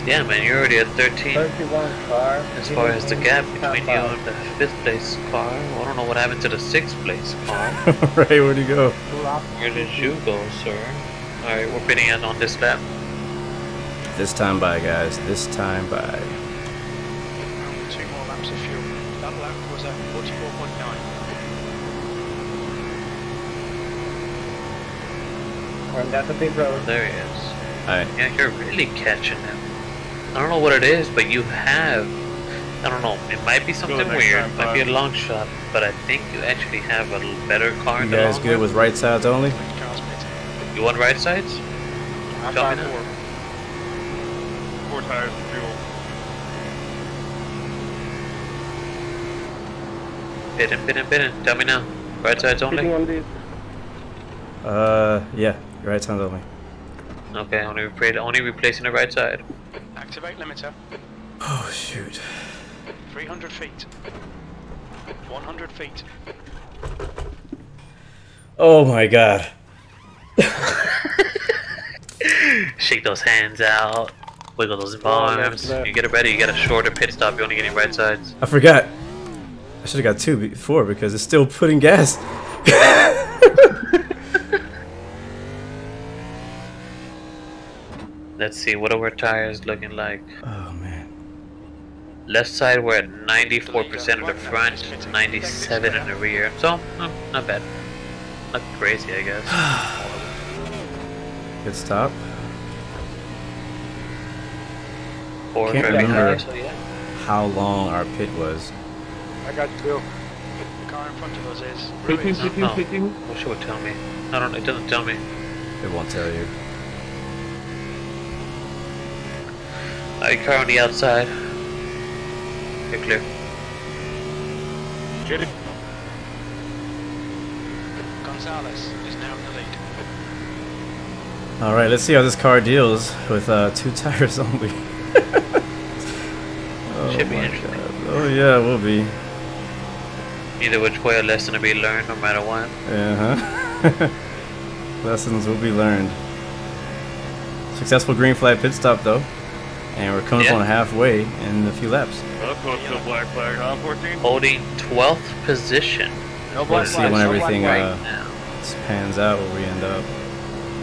Yeah, man, you're already at 13. 31 car. As far as the gap between you and the 5th place car, I don't know what happened to the 6th place car. Right, where'd you go? Where did you go, sir? Alright, we're pitting in on this lap. This time by, guys. This time by. 2 more laps of fuel. That lap was at 44.9. That's a big road. There he is. Alright. Yeah, you're really catching him. I don't know what it is, but you have I don't know. It might be something weird. It might be a long shot, but I think you actually have a better car. You guys good with right sides only? You want right sides? I'm Tell me 5'4". now. 4 tires and fuel. Bid in. Tell me now. Right sides only? Yeah. Right sides only. Okay, only replacing the right side. Activate limiter. Oh, shoot. 300 feet. 100 feet. Oh my god. Shake those hands out. Wiggle those arms. You get it ready. You get a shorter pit stop. You're only getting right sides. I forgot. I should have got 2 before because it's still putting gas. Let's see. What are our tires looking like? Oh man. Left side we're at 94% of the front, 97 in the rear. So not bad. Not crazy, I guess. Good stop. Can't remember how long our pit was. I got you, Bill. The car in front of us is. 15. Wish it would tell me. I don't. It doesn't tell me. It won't tell you. Alright, car on the outside. You're clear. Get it. Gonzalez is now in the lead. Alright, let's see how this car deals with 2 tires only. Oh Should be my interesting. God. Oh yeah, it will be. Either which way, a lesson to be learned, no matter what. Uh-huh. Lessons will be learned. Successful green flag pit stop though. And we're coming up on halfway in a few laps. Well, close to a black flag, huh, 14? Holding 12th position. No black Let's see flag, when no everything black flag. pans out where we end up.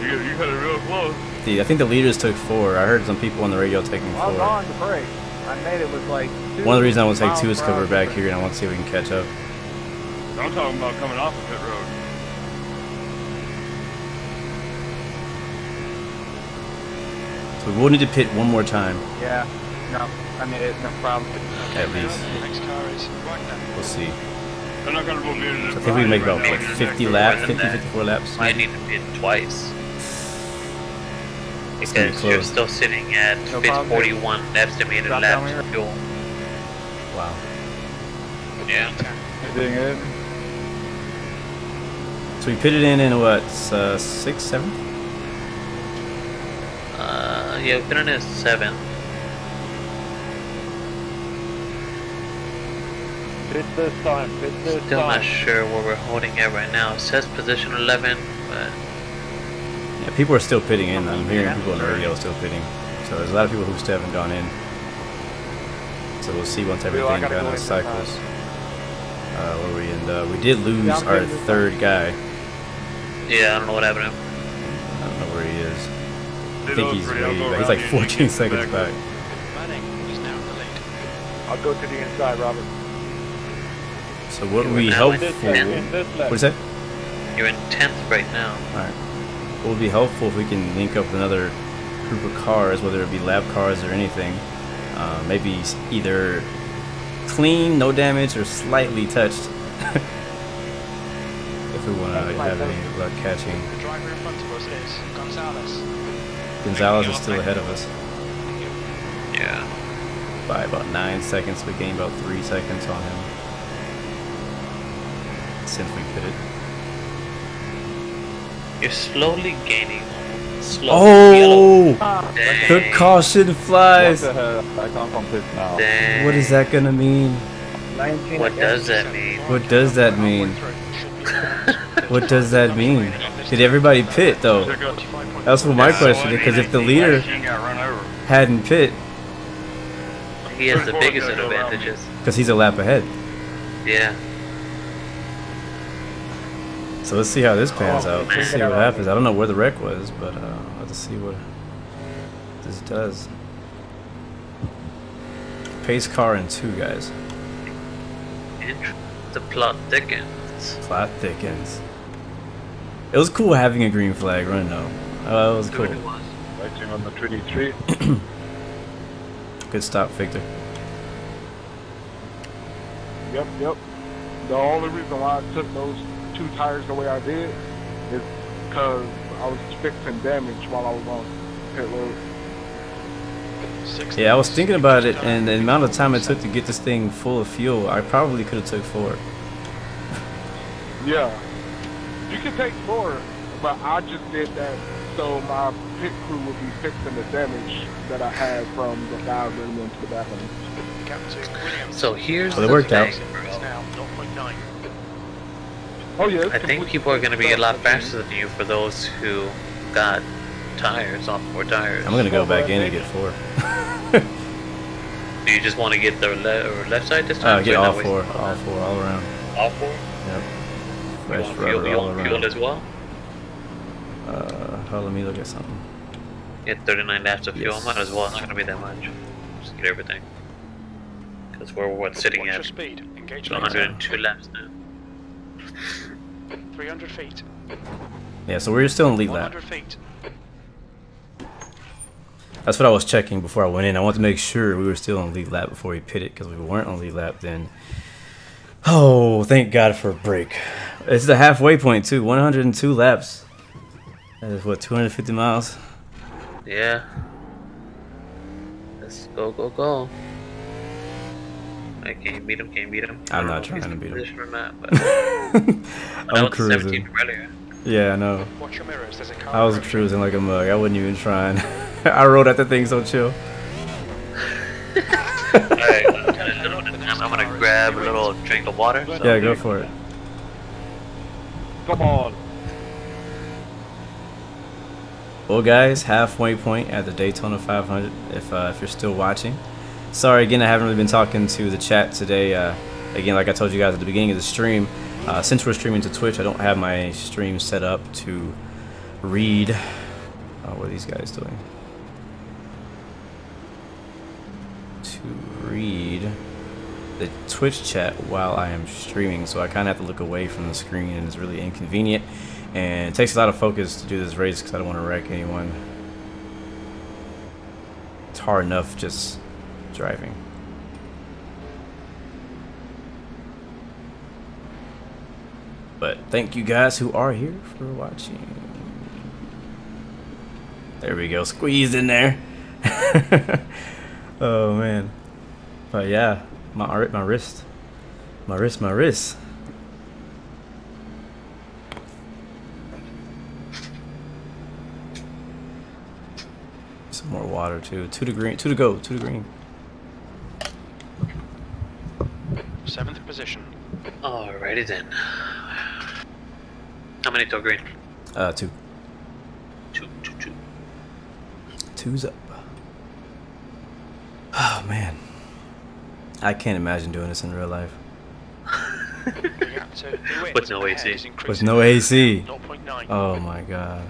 You had it real close. I think the leaders took 4. I heard some people on the radio taking 4. I was on the break. I made it with like 2 One of the reasons I want to take 2 is because we're miles back per here and I want to see if we can catch up. I'm talking about coming off of pit road. So we will need to pit one more time. Yeah. No, I made it. No problem. At least. Next car is right now. We'll see. I'm not going to move near So I think we can make about like 50 laps, 50, 54 laps. Might need to pit twice. It's gonna be Because you're close. still sitting at No pit problem. 41 estimated Drop laps down of here. fuel. Wow. Yeah. You're doing good. So we pitted in what, 6th, 7th? Yeah, we've been in a 7. Pit this time. Pit this Still time. not sure where we're holding at right now. It says position 11, but Yeah, people are still pitting in. I'm hearing people on the radio still pitting. So there's a lot of people who still haven't gone in. So we'll see once everything gotta kind go of in cycles. Where we end up. We did lose our 3rd guy. yeah, I don't know what happened to him. I don't know where he is. I think he's way back. He's like 14 seconds back. Manning is now in the lead. I'll go to the inside, Robert. So what would be now in helpful? tenth. What is that? You're in 10th right now. Alright. What would be helpful if we can link up with another group of cars, whether it be lap cars or anything. Maybe either clean, no damage, or slightly touched. If we want to have any luck catching. The driver in front of us is Gonzalez. Gonzalez is still ahead of us Yeah. by about 9 seconds. We gained about 3 seconds on him since we pitted. You're slowly gaining. Oh! Dang. The caution flies! What the hell? I come from pit now. Dang. What is that gonna mean? What does that mean? What does that mean? What does that mean? Did everybody pit though? That's what my question is, because if the leader hadn't pit, He has the biggest advantages. because he's a lap ahead. Yeah. So let's see how this pans out. Let's see what happens. I don't know where the wreck was, but let's see what this does. Pace car and 2 guys. The plot thickens. Plot thickens. It was cool having a green flag run though. It was cool. Waiting on the 23. Good stop, Victor. Yep. The only reason why I took those 2 tires the way I did is because I was fixing damage while I was on pit road. Yeah, I was thinking about it, and the amount of time it took to get this thing full of fuel, I probably could have took 4. Yeah, you can take 4, but I just did that so my pit crew would be fixing the damage that I had from the guys that went to the bathroom. So here's it worked out. Oh yeah. I think people are going to be a lot faster than you for those who got tires, off 4 tires. I'm gonna go back in and get 4. Do you just want to get the left side this time? Get all 4, all around. All 4? Yep. Fresh rubber all around. Fuel as well? Hold on, let me look at something. Get 39 laps of fuel. Yes. Might as well. It's not gonna be that much. Just get everything. Because we're sitting at 102 laps now. 300 feet. Yeah, so we're still in lead lap. 100 feet. That's what I was checking before I went in. I wanted to make sure we were still on lead lap before we pitted, because if we weren't on lead lap, then oh, thank God for a break. It's the halfway point too. 102 laps. That is what, 250 miles? Yeah. Let's go. I can't beat him. I'm not trying to beat him. Or not, but I'm cruising. Yeah, I know. Watch your mirrors, there's a car. I was cruising like a mug. I wasn't even trying. I rode at the thing so chill. Alright, I'm gonna grab a little drink of water. So. Yeah, go for it. Come on. Well, guys, halfway point at the Daytona 500. If you're still watching, sorry again, I haven't really been talking to the chat today. Again, like I told you guys at the beginning of the stream, since we're streaming to Twitch, I don't have my stream set up to read. What are these guys doing? To read the Twitch chat while I am streaming, so I kind of have to look away from the screen, and it's really inconvenient. And it takes a lot of focus to do this race because I don't want to wreck anyone. It's hard enough just driving. But thank you guys who are here for watching. There we go, squeezed in there. Oh man. But yeah, my wrist. Some more water too. 2 to green. 2 to go. 2 to green. 7th position. Alrighty then. How many to green? 2. 2. 2's up. Oh man, I can't imagine doing this in real life. With no AC. With no AC. Oh my god.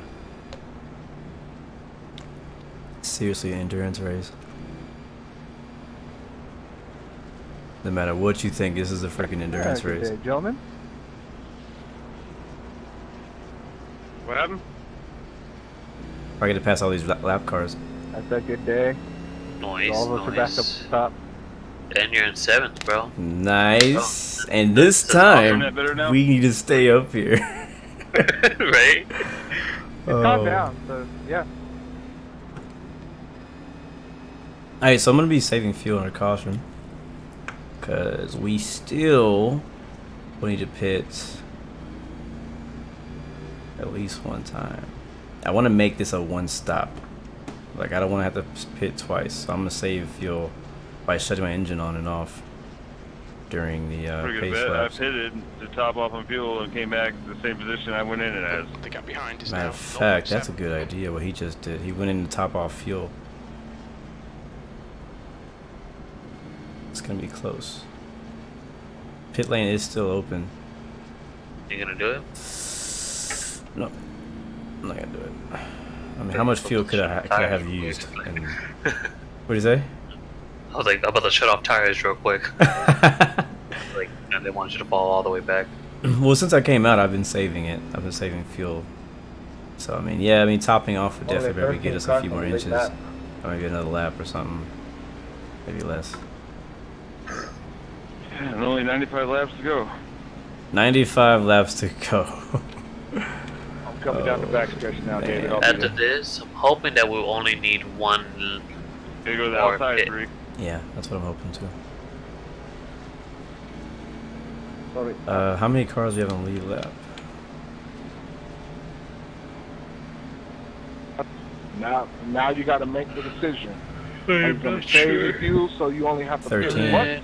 Seriously, an endurance race. No matter what you think, this is a freaking endurance race. Day, gentlemen. What happened? I get to pass all these lap cars. That's a good day. Nice. All of us are back up the top. And you're in 7th, bro. Nice. Oh. And this time, we need to stay up here. Right? Calm down. So yeah. Alright, so I'm gonna be saving fuel under caution, cause we still will need to pit at least 1 time. I want to make this a 1 stop. Like, I don't want to have to pit twice, so I'm gonna save fuel by shutting my engine on and off during the pace laps. I pitted to top off on fuel and came back to the same position I went in it as. The gap behind is Matter of fact, that's a good idea. What he just did, he went in to top off fuel. It's gonna be close. Pit lane is still open. You gonna do it? No, I'm not gonna do it. I mean, how much fuel could I have used? And, what do you say? I was like, I'm about to shut off tires real quick. Like, and they want you to fall all the way back. Well, since I came out, I've been saving it. I've been saving fuel. So I mean, yeah, I mean, topping off would definitely probably get us a few more inches, or maybe another lap or something, maybe less. And only 95 laps to go. 95 laps to go. I'm coming down the backstretch now, David. After this, I'm hoping that we'll only need one. There you go, the outside pit. three. Yeah, that's what I'm hoping to. Sorry. How many cars do you have on lead lap? Now you got to make the decision. Are you going to save your fuel so you only have to 13. pit once?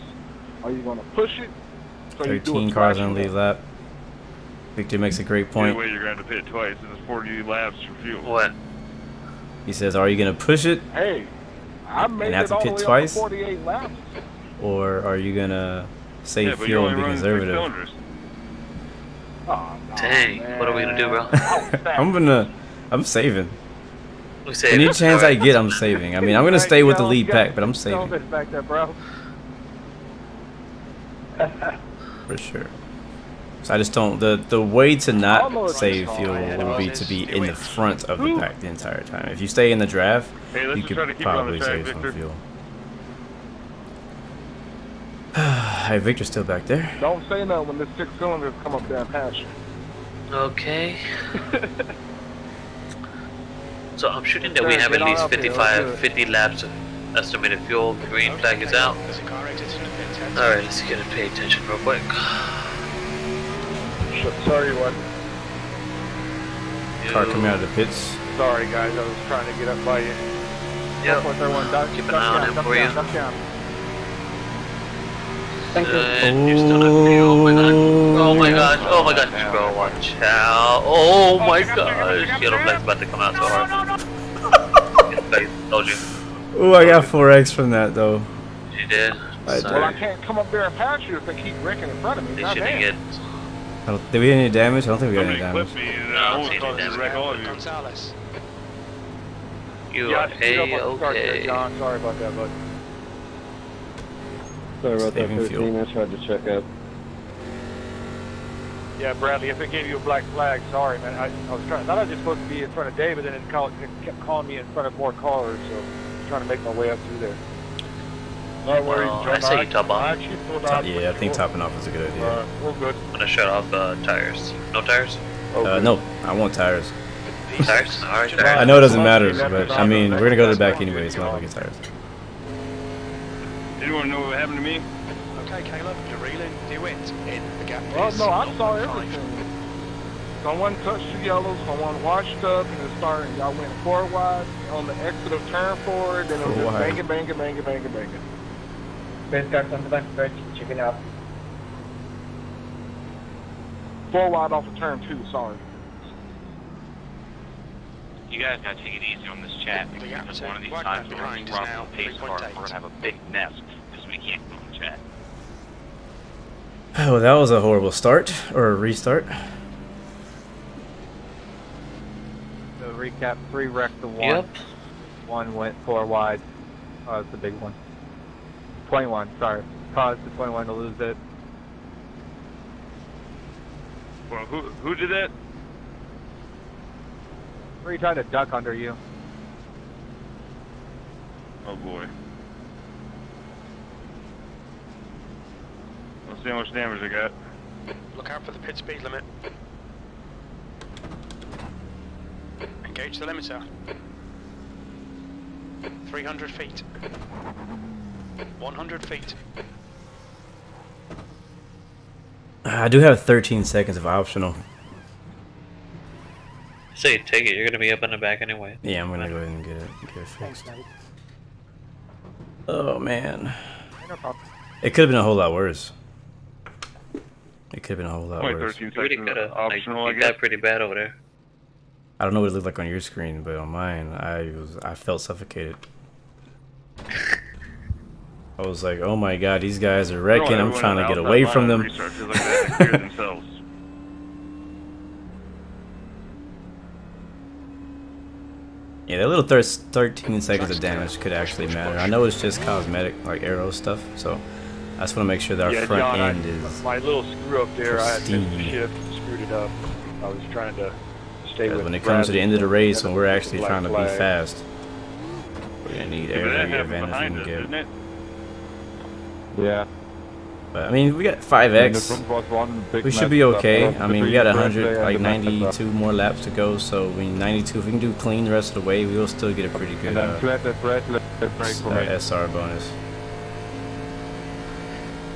Are you going to push it? So 13 cars on lead lap. Victor makes a great point. Either way, you're going to have to pit twice. It's 40 laps for fuel. What? He says, are you going to push it? Hey, I made and have it to all pit the way twice? up to 48 laps. Or are you going to save fuel and be conservative? Oh, no, dang, man. what are we going to do, bro? I'm saving. We saving? Any chance I get, I'm saving. I mean, I'm going to stay with the lead pack, but I'm saving. Back there, bro. For sure. So I just don't. The way to not save fuel would be to be in the front of the pack the entire time. If you stay in the draft, you could probably save some fuel. Hey, Victor's still back there. Don't say no when this 6 cylinders come up there and pass you. Okay. So I'm shooting that we have at least 50 laps of estimated fuel. Green flag is out. Alright, let's get to pay attention real quick. Sorry, what? Car coming out of the pits. Sorry, guys, I was trying to get up by you. Yep. Keep an eye on him for you. Thank you. Oh my gosh, oh my gosh, bro, watch out. Oh my gosh, yellow flag's about to come out so hard. Told you. Oh, I got 4x from that though. You did? Well, I can't come up there and pass you if they keep wrecking in front of me. They shouldn't get. Did we get any damage? I don't think we got any damage. You are okay? John, sorry about that, bud. Sorry about that, 13. I tried to check up. Yeah, Bradley, if it gave you a black flag, sorry, man. I thought I was just supposed to be in front of David, and it kept calling me in front of more cars, so I'm trying to make my way up through there. No worries, John. I say you top off. Yeah, I think topping off is a good idea. We're good. I'm gonna shut off tires. No tires? No, I want tires. Tires? Alright, I know it doesn't matter, but I mean, we're gonna go to the back anyway, so I'll get tires. Anyone know what happened to me? Okay, Caleb, derailing, do it in the gap. Well, no, I saw everything. Someone touched the yellow, someone washed up, and it started. Y'all went 4 wide on the exit of turn 4, then it was just banging, banging, banging, banging, banging. Best cars on the back stretch, check it out. 4 wide off of turn 2, sorry. You guys gotta take it easy on this chat because one of these times we're gonna run a pace car and we're gonna have a big mess because we can't go on the chat. Oh, that was a horrible start or a restart. So recap: 3 wrecked to 1. Yep. 1 went 4 wide. Oh, that's the big one. 21. Sorry, caused the 21 to lose it. Well, who did that? Were you trying to duck under you? Oh boy. Let's see how much damage I got. Look out for the pit speed limit. Engage the limiter. 300 feet. 100 feet. I do have 13 seconds of optional. Say, take it. You're gonna be up in the back anyway. Yeah, I'm gonna go ahead and get it fixed. Oh man, it could have been a whole lot worse. It could have been a whole lot worse. 13 seconds optional, you got pretty bad over there. I don't know what it looked like on your screen, but on mine, I felt suffocated. I was like, oh my god, these guys are wrecking. I'm trying to get away from them. Yeah, that little 13 seconds of damage could actually matter. I know it's just cosmetic, like arrow stuff, so I just want to make sure that our front end is my little screw up there, pristine. I had to shift, screwed it up. I was trying to stay with when it comes to the end of the race, when we're actually trying to be fast, we're going to need every advantage we can get. Yeah. But I mean, we got 5x. We should be okay. I mean, we got 100, like 92 more laps to go. So I mean, 92. If we can do clean the rest of the way, we will still get a pretty good SR bonus.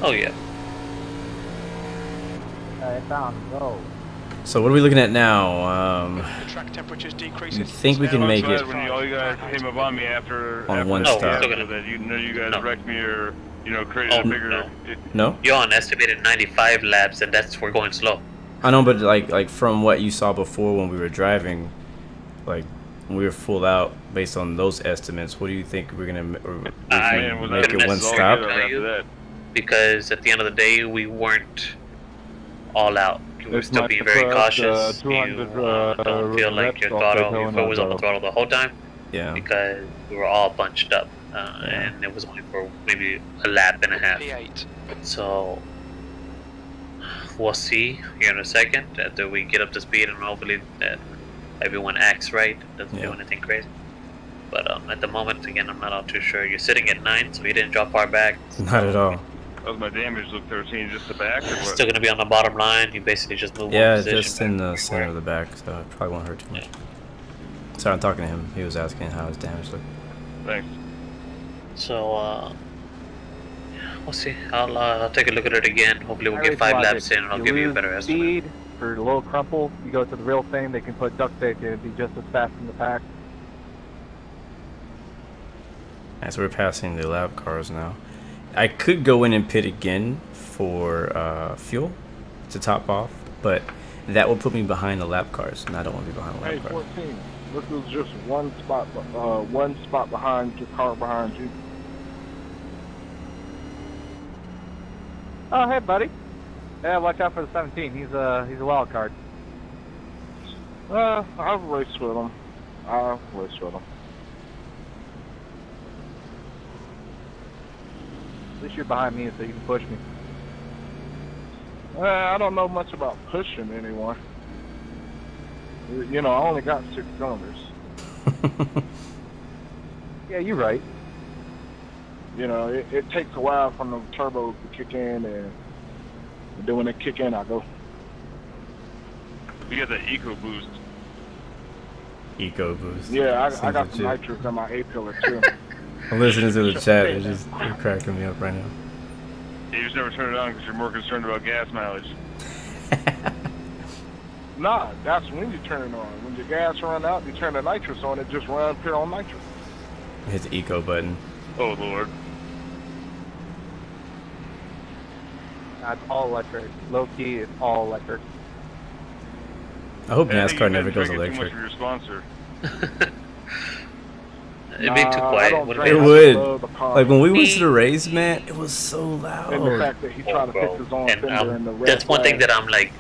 Oh yeah. Go. So what are we looking at now? Track temperatures decrease. You think we can make it when all you guys came up on me after one stop? that you guys wrecked me or created a bigger. No. You're on estimated 95 laps, and that's we're going slow. I know, but like from what you saw before when we were driving, like when we were full out based on those estimates, what do you think we're gonna make it one stop? Because at the end of the day, we weren't all out. We were still being very cautious. You don't feel like your foot was on the throttle the whole time. Yeah. Because we were all bunched up, and it was only for maybe a lap and a half. So we'll see here in a second after we get up to speed, and hopefully that everyone acts right, doesn't do anything crazy. But at the moment, again, I'm not all too sure. You're sitting at 9, so you didn't drop far back. Not at all. That was my damage, look 13, just the back or what? Still gonna be on the bottom line. You basically just move one position. Just in the center of the back, so it probably won't hurt too much. Sorry, I'm talking to him. He was asking how his damage looked. Thanks. So we'll see. I'll take a look at it again. Hopefully we'll get 5 laps in, and I'll give you a better estimate. Speed for a little crumple. You go to the real thing. They can put duct tape in and be just as fast in the pack. So we're passing the lap cars now. I could go in and pit again for fuel to top off, but that will put me behind the lap cars, and I don't want to be behind the lap cars. 14. This is just one spot behind your car behind you. Oh, hey, buddy. Yeah, watch out for the 17. He's a wild card. I've raced with him. At least you're behind me, so you can push me. I don't know much about pushing anyone. You know, I only got 6 cylinders. Yeah, you're right. You know, it takes a while for the turbos to kick in, and then when they kick in, I go. You got the Eco Boost. Eco Boost. Yeah, I got some nitrous on my A-pillar, too. I'm listening to the chat. They're cracking me up right now. You just never turn it on because you're more concerned about gas mileage. Nah, that's when you turn it on. When your gas runs out, you turn the nitrous on. It just runs pure on nitrous. Hit the eco button. Oh Lord. It's all electric. Low key, it's all electric. I hope NASCAR never goes electric. Too much for your sponsor. It'd be too quiet. It would. Like when we went to the race, man, it was so loud. And the fact that he tried to fix his own fender in the red that's one thing that I'm like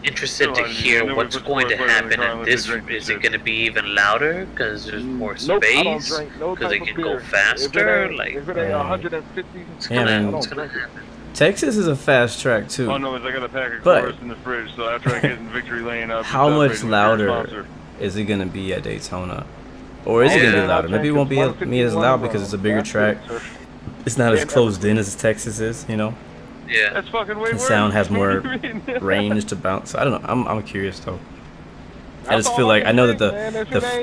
interested to hear what's going to happen in this. Is it going to be even louder because there's more space? Because it can go faster? Like, if it ain't 150, it's gonna happen. Texas is a fast track too. Oh no, I got a pack of cars in the fridge, so after I get in victory lane up. How much louder is it going to be at Daytona? Or is it going to be louder? Maybe it won't be as loud because it's a bigger track. It's not as closed in as Texas is, you know? Yeah. That's fucking way The worse. sound has more range to bounce. I don't know. I'm curious though. I just feel like I know that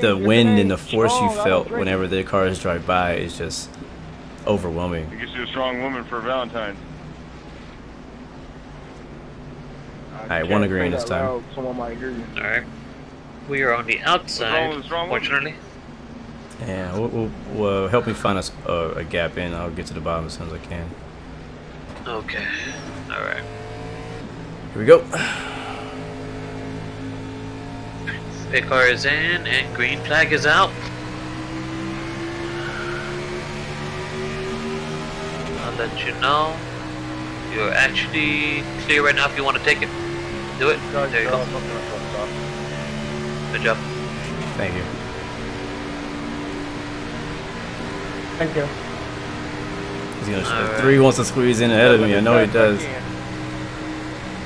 the wind and the force you felt whenever the cars drive by is just overwhelming. It gets you a strong woman for Valentine's. Alright, one green this time. Someone might hear you. Alright. We are on the outside, fortunately. Yeah, we'll help me find a gap in. I'll get to the bottom as soon as I can. Okay. Alright. Here we go. Pit car is in and green flag is out. I'll let you know. You're actually clear right now if you want to take it. Do it. There you go. Good job. Thank you. Thank you. He's gonna 3 wants to squeeze in ahead of me. I know he does.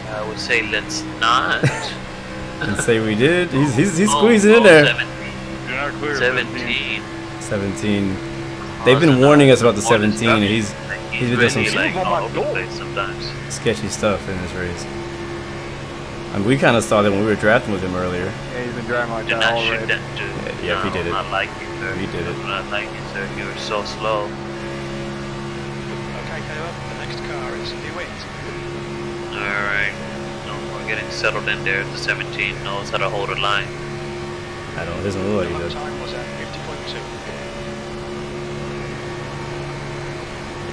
I would say let's not. And say we did. He's squeezing in there. 17. 17. They've been warning us about the 17. And He's been doing some like all over the place sometimes. sketchy stuff in this race. I mean, we kind of saw that when we were drafting with him earlier. Yeah, he's been driving like Did that not all shoot right. that dude. Yeah, he did it. Not like you, sir. He did it. Not like you, sir. You were so slow. Okay, Caleb, the next car is Hewitt. Alright. No, we're getting settled in there. The 17 knows how to hold a line. I don't. It doesn't look like he does. Time was at 50.2.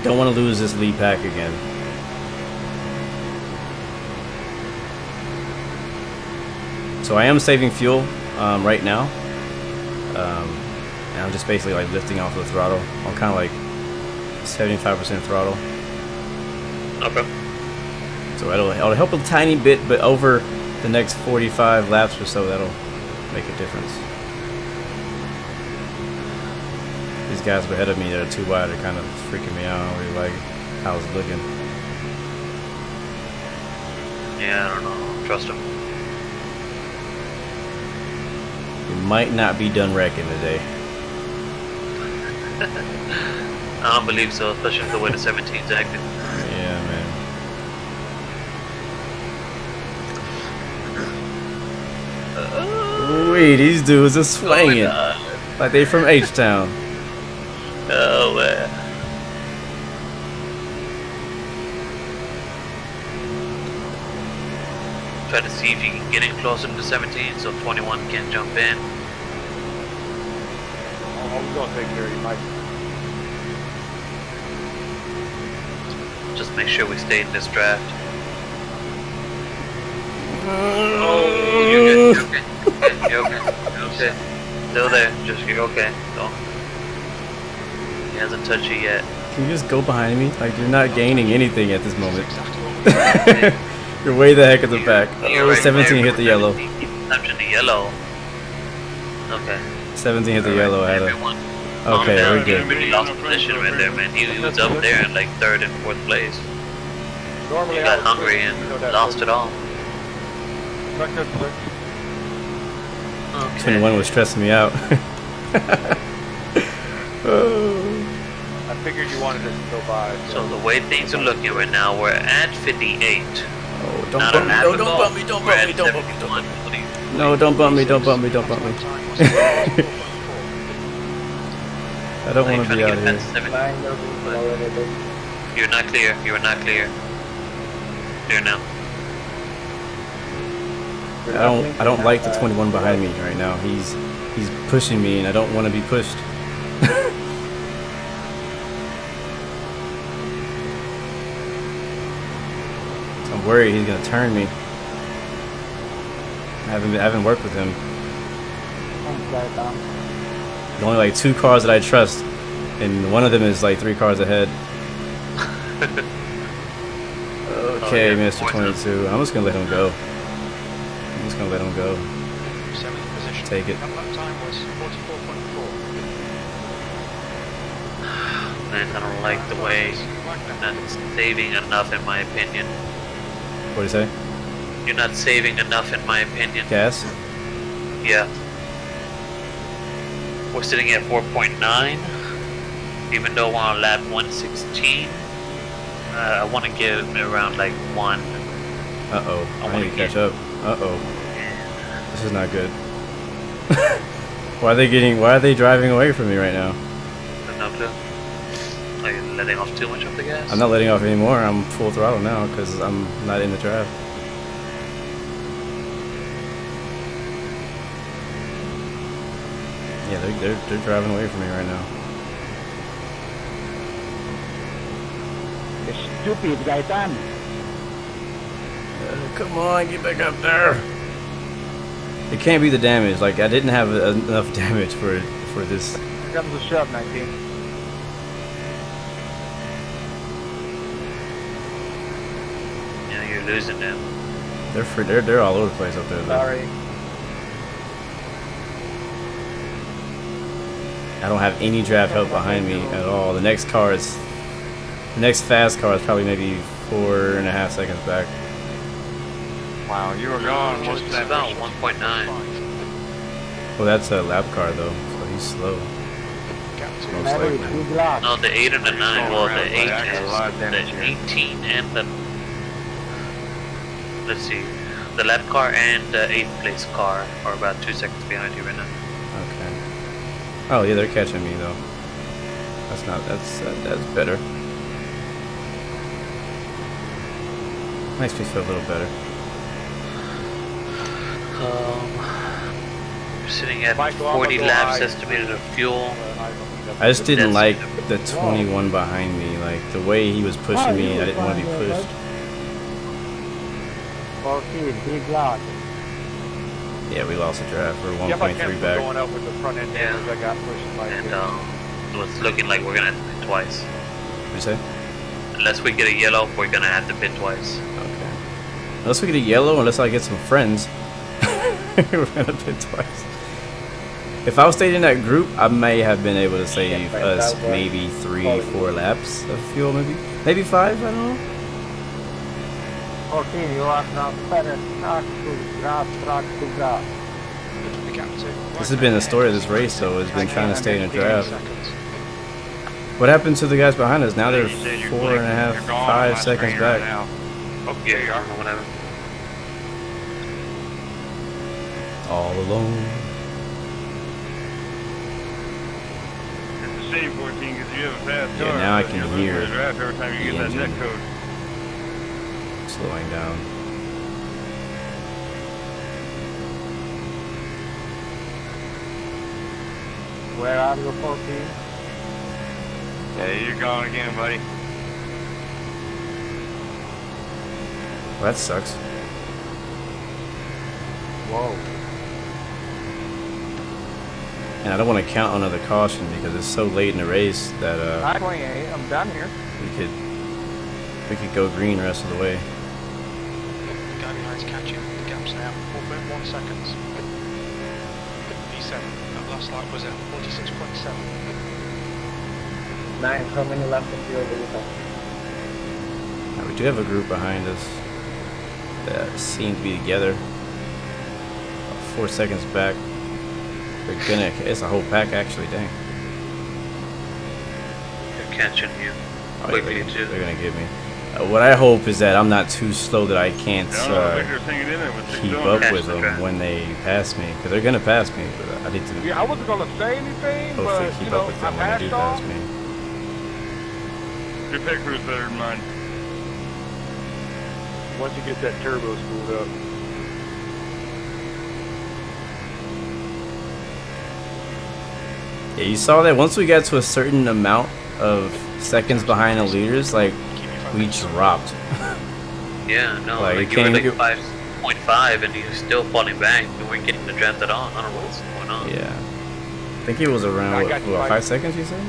Don't want to lose this lead pack again. So I am saving fuel right now, and I'm just basically like lifting off the throttle. I'm kind of like 75% throttle. Okay. So it'll help a tiny bit, but over the next 45 laps or so, that'll make a difference. These guys ahead of me that are too wide are kind of freaking me out. I don't really like how it's looking. Yeah, I don't know. Trust him. We might not be done wrecking today. I don't believe so, especially the way the 17's acting. Yeah, man. Wait, these dudes are swinging like they from H-Town. Oh, man. Try to see if you can get in closer to the 17 so 21 can jump in. I was going to take care of you, Mike. Just make sure we stay in this draft. Oh, you're good. You're okay. You're okay. Still there. Just you're okay. So he hasn't touched you yet. Can you just go behind me? Like you're not gaining anything at this moment. You're way the heck at the back. Oh, Right 17 hit the yellow. Touching the yellow. Okay. 17 hit the yellow at him. Okay, down. we're good. He lost position right there, man. He was up there in like 3rd and 4th place. Normally He got hungry and lost it all. Okay. 21 was stressing me out. I figured you wanted us to go by. So the way things are looking right now, we're at 58. Oh, don't bump me, don't bump me, don't bump me, don't bump me, don't bump me. No, don't bump me, don't bump me, don't bump me. I don't want to be out here. You're not clear, you're not clear. Clear now. I don't like the 21 behind me right now. He's pushing me and I don't want to be pushed. I'm worried he's gonna turn me. I haven't worked with him. There's only like 2 cars that I trust, and one of them is like 3 cars ahead. Okay, Mr. 22. I'm just gonna let him go. I'm just gonna let him go. 7th position. Take it. That time was 44.4. Man, I don't like the way you're not saving enough in my opinion. What do you say? You're not saving enough in my opinion. Gas? Yeah. We're sitting at 4.9. Even though we're on lap 116. I want to get around like 1. Uh-oh. I need to catch up. Uh-oh. This is not good. Why are they driving away from me right now? No clue. Are you letting off too much of the gas? I'm not letting off anymore. I'm full throttle now because I'm not in the draft. Yeah, they're driving away from me right now. Stupid Gaetan. Come on, get back up there. It can't be the damage. Like I didn't have enough damage for this. Here comes the shove, 19. Yeah, you're losing them. They're all over the place up there. Though. Sorry. I don't have any draft help behind me at all. The next fast car is probably maybe 4.5 seconds back. Wow, you were gone. Just about 1.9. Well, that's a lap car though, so he's slow. Most likely. No, the 8 and the 9. Well, the 8 is the 18 and the... Let's see. The lap car and the 8th place car are about 2 seconds behind you right now. Okay. Oh yeah, they're catching me though. That's not. That's better. Makes me feel a little better. We're sitting at 40 laps estimated of fuel. I just didn't like the 21 behind me. Like the way he was pushing me, I didn't want to be pushed. 14, big lot. Yeah, we lost the draft. We're 1.3 back. Going up with the front end damage, I got pushed like And so it's looking like we're gonna have to pit twice. What'd you say? Unless we get a yellow, we're gonna have to pit twice. Okay. Unless we get a yellow, unless I get some friends, we're gonna pit twice. If I stayed in that group, I may have been able to save us maybe 3-4 laps of fuel, maybe 5. I don't know. 14, you are now better. This has been the story of this race, so it's been trying to stay in a draft. What happened to the guys behind us? Now they're 4.5, 5 seconds back. Oh, yeah, you are. Whatever. All alone. It's a shame, 14, because you have a fast car. Yeah, now I can hear the draft every time you get that net code. Slowing down. Where are you, 14? Yeah, you're gone again, buddy. Well, that sucks. Whoa. And I don't want to count another caution because it's so late in the race that 928, I'm done here. we could go green the rest of the way. The guy behind's catching. The gap's now 4.1 seconds. P7. That last lap was at 46.7. 9, how many laps of fuel do you have? Now, we do have a group behind us that seem to be together. About 4 seconds back. They're gonna. It's a whole pack actually. Dang. They're catching you. Oh, Quickly too. They're gonna get me. What I hope is that I'm not too slow that I can't keep up with them when they pass me, because they're gonna pass me. But I need to. Yeah, I wasn't gonna say anything, hopefully but keep you up know, with them I when they do passed pass off. me. Your pit crew's better than mine. Once you get that turbo spooled up. Yeah, you saw that once we got to a certain amount of seconds behind the leaders, like we dropped. Yeah, no, Like, like it you were came- like 5.5 and you're still falling back. You weren't getting the draft at all. I don't know what's going on. Yeah. I think it was around, what 5 seconds you said?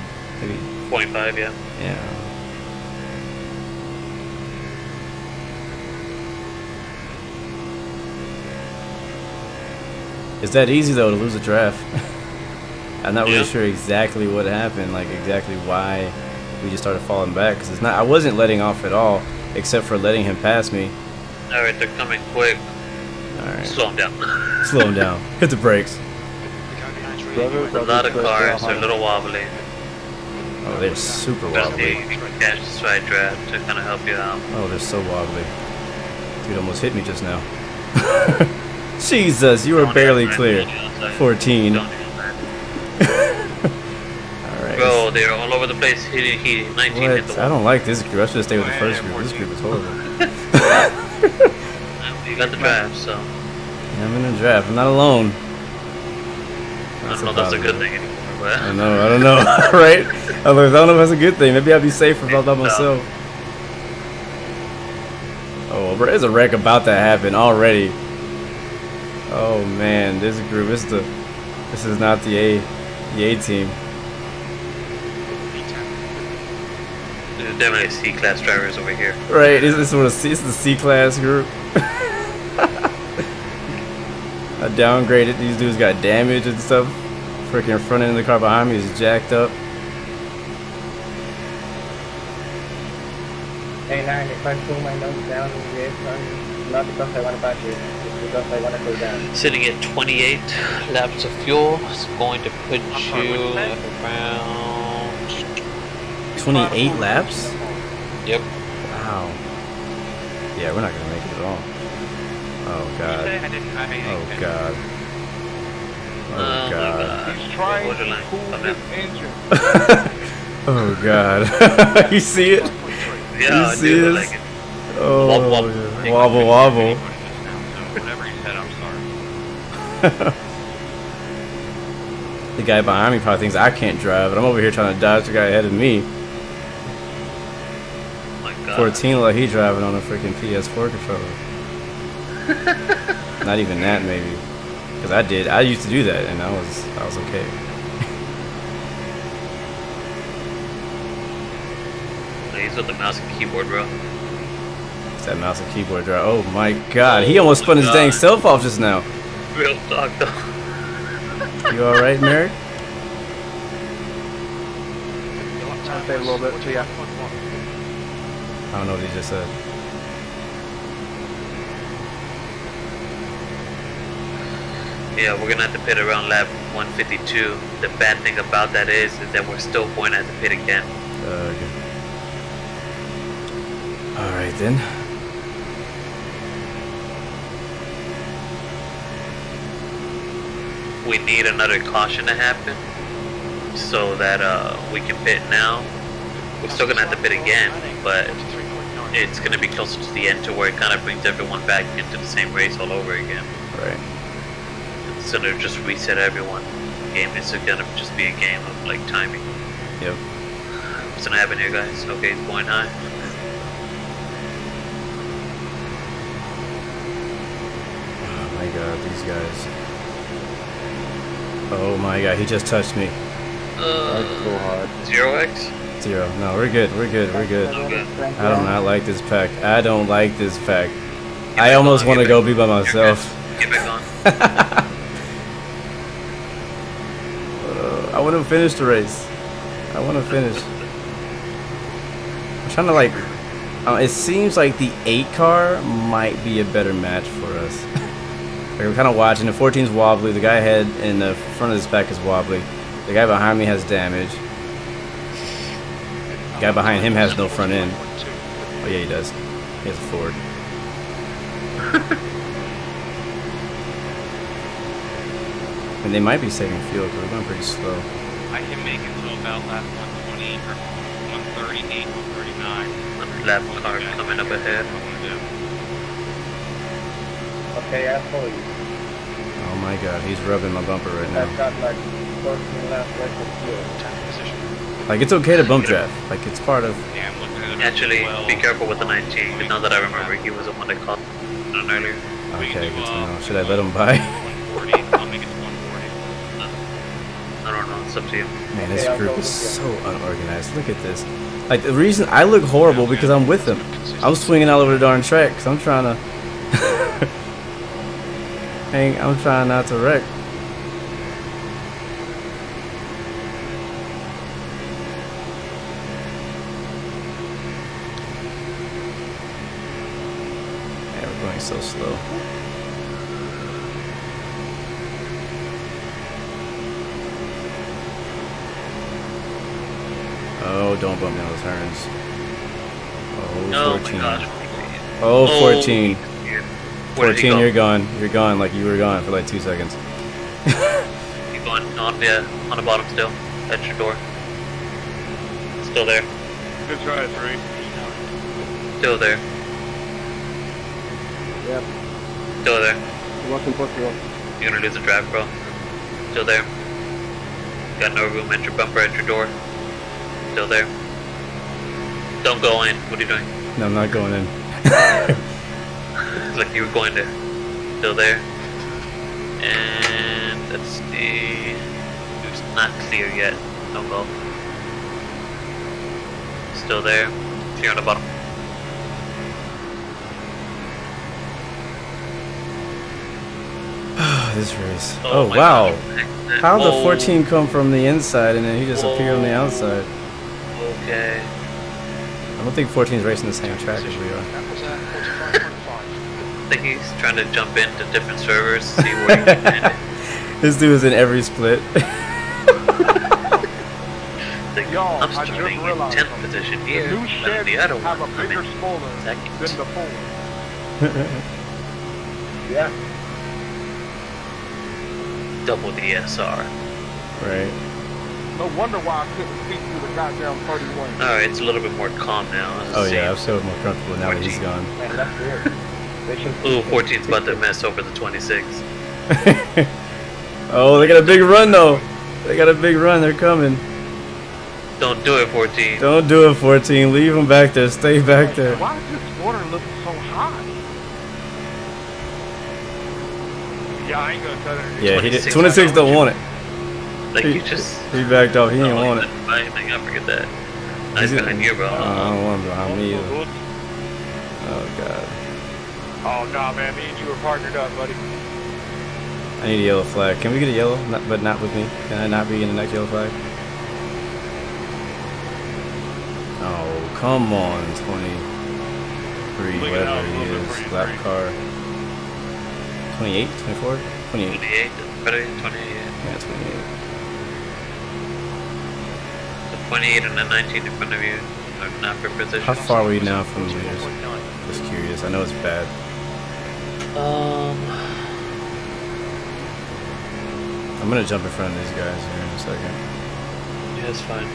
Maybe. 0.5, yeah. Yeah. It's that easy though to lose a draft. I'm not really sure exactly what happened, like exactly why we just started falling back. Because it's not. I wasn't letting off at all, except for letting him pass me. All right, they're coming quick. All right. Slow them down. Slow him down. Hit the brakes. A lot of cars are a little wobbly. Oh, they're super Because wobbly. they catch the side draft to kind of help you out. Oh, they're so wobbly. Dude almost hit me just now. Jesus, you were barely clear. 14. Alright. Bro, they're all over the place. He 19 hit the What? I don't like this group. I should have stayed with the first group. This group is horrible. You got the draft, so. Yeah, I'm in the draft. I'm not alone. I don't know if that's a good thing anymore, but. I don't know, right? I don't know if that's a good thing. Maybe I'd be safer if I was by myself. Oh, there's a wreck about to happen already. Oh man, this group this is not the A team. There's definitely C-class drivers over here. Right, this is the C-class group. I downgraded. These dudes got damage and stuff. Freaking front end of the car behind me is jacked up. Hey, 9, if I pull my nose down in the air, not because I want to pass you. because I want to go down. Sitting at 28 laps of fuel. It's going to put you at around 28 laps? Yep. Wow. Yeah, we're not gonna make it at all. Oh god. Oh god. Oh god. He's trying to cool his engine. Oh god. You see it? Yeah, you see this? like it. Oh, wobble. Wobble wobble. Whatever you said, I'm sorry. The guy behind me probably thinks I can't drive, but I'm over here trying to dodge the guy ahead of me. Oh my god. 14 like he driving on a freaking PS4 controller. Not even that maybe. Cause I used to do that and I was okay. He's with the mouse and keyboard, bro. It's that mouse and keyboard drive. Oh my god, he almost spun his dang self off just now. Real talk though. You alright, Merrick? I'll say a little bit to you. I don't know what he just said. Yeah, we're gonna have to pit around lap 152. The bad thing about that is that we're still going to have to pit again. Okay. Alright then. We need another caution to happen so that we can pit now. We're still gonna have to pit again, but it's gonna be closer to the end to where it kind of brings everyone back into the same race all over again. Right. So to just reset everyone. Game is gonna just be a game of like timing. Yep. What's gonna happen here, guys? Okay, it's going high. Oh my god, these guys. Oh my god, he just touched me. That's so hard. 0x? 0. No, we're good. We're good. We're good. Okay. I do not like this pack. I don't like this pack. I almost want to go be by myself. Get back on. I want to finish the race. I want to finish. I'm trying to like. It seems like the 8 car might be a better match for us. We're kind of watching. The 14's wobbly. The guy ahead in the front of this pack is wobbly. The guy behind me has damage. The guy behind him has no front end. Oh yeah, he does. He has a Ford. And they might be saving fuel because we're going pretty slow. I can make it to about lap 120 or 138, 139. Lap car coming up ahead. Okay, I follow you. Oh my god, he's rubbing my bumper right now. I've got like 14 laps left of fuel. Like, it's okay to bump draft. Like, it's part of... Actually, be careful with the 19, because now that I remember, he was the one that caught on earlier. Okay, good to know. Should I let him by? I don't know, it's up to you. Man, this group is so unorganized. Look at this. Like, the reason I look horrible because I'm with them. I'm swinging all over the darn track because I'm trying to... I'm trying not to wreck. Yeah, we're going so slow. Oh, don't bump me on those turns. Oh, no, 14. my gosh. Oh, 14. 14, go? you're gone. You're gone like you were gone for like 2 seconds. Keep going on, yeah, on the bottom still. At your door. Still there. Good try, 3. Still there. Yep. Still there. It wasn't possible. You're gonna lose the drive, bro. Still there. Got no room at your bumper at your door. Still there. Don't go in. What are you doing? No, I'm not going in. Like you were going to. Still there. And let's see. It's not clear yet. Don't go. Still there. Clear on the bottom. This race. Oh wow. How did the 14 come from the inside and then he just appeared on the outside? Okay. I don't think 14 is racing the same track as we are. I think he's trying to jump into different servers, see where he can land it. This dude is in every split. Y'all, I'm I just starting in realized 10th position here. the new Chevy The other have a one, bigger I'm in spoiler second. than the Ford. Yeah. Double the SR. Right. No wonder why I couldn't speak to the goddamn 31. Alright, it's a little bit more calm now. Oh yeah, I'm so more comfortable now that he's gone. Man, that's weird. Ooh, 14's about to mess over the 26. Oh, they got a big run though. They got a big run. They're coming. Don't do it, 14. Don't do it, 14. Leave them back there. Stay back there. Why does this water look so hot? Yeah, I ain't gonna tell her. Yeah, he did. 26 don't want it. Like, you just... He backed off. He didn't want it. I forget that. Nice behind you, bro. I don't want him behind me either. Oh, God. Oh, nah, man. Me and you were partnered up, buddy. I need a yellow flag. Can we get a yellow? But not with me. Can I not be in the next yellow flag? Oh, come on, 23, whatever he is. Lap car. 28, 24? 28. 28, better than 28. Yeah, 28. The 28 and the 19 in front of you are not for position. How far are we now from leaders? Just curious. I know it's bad. I'm gonna jump in front of these guys here in a second. Yeah, it's fine.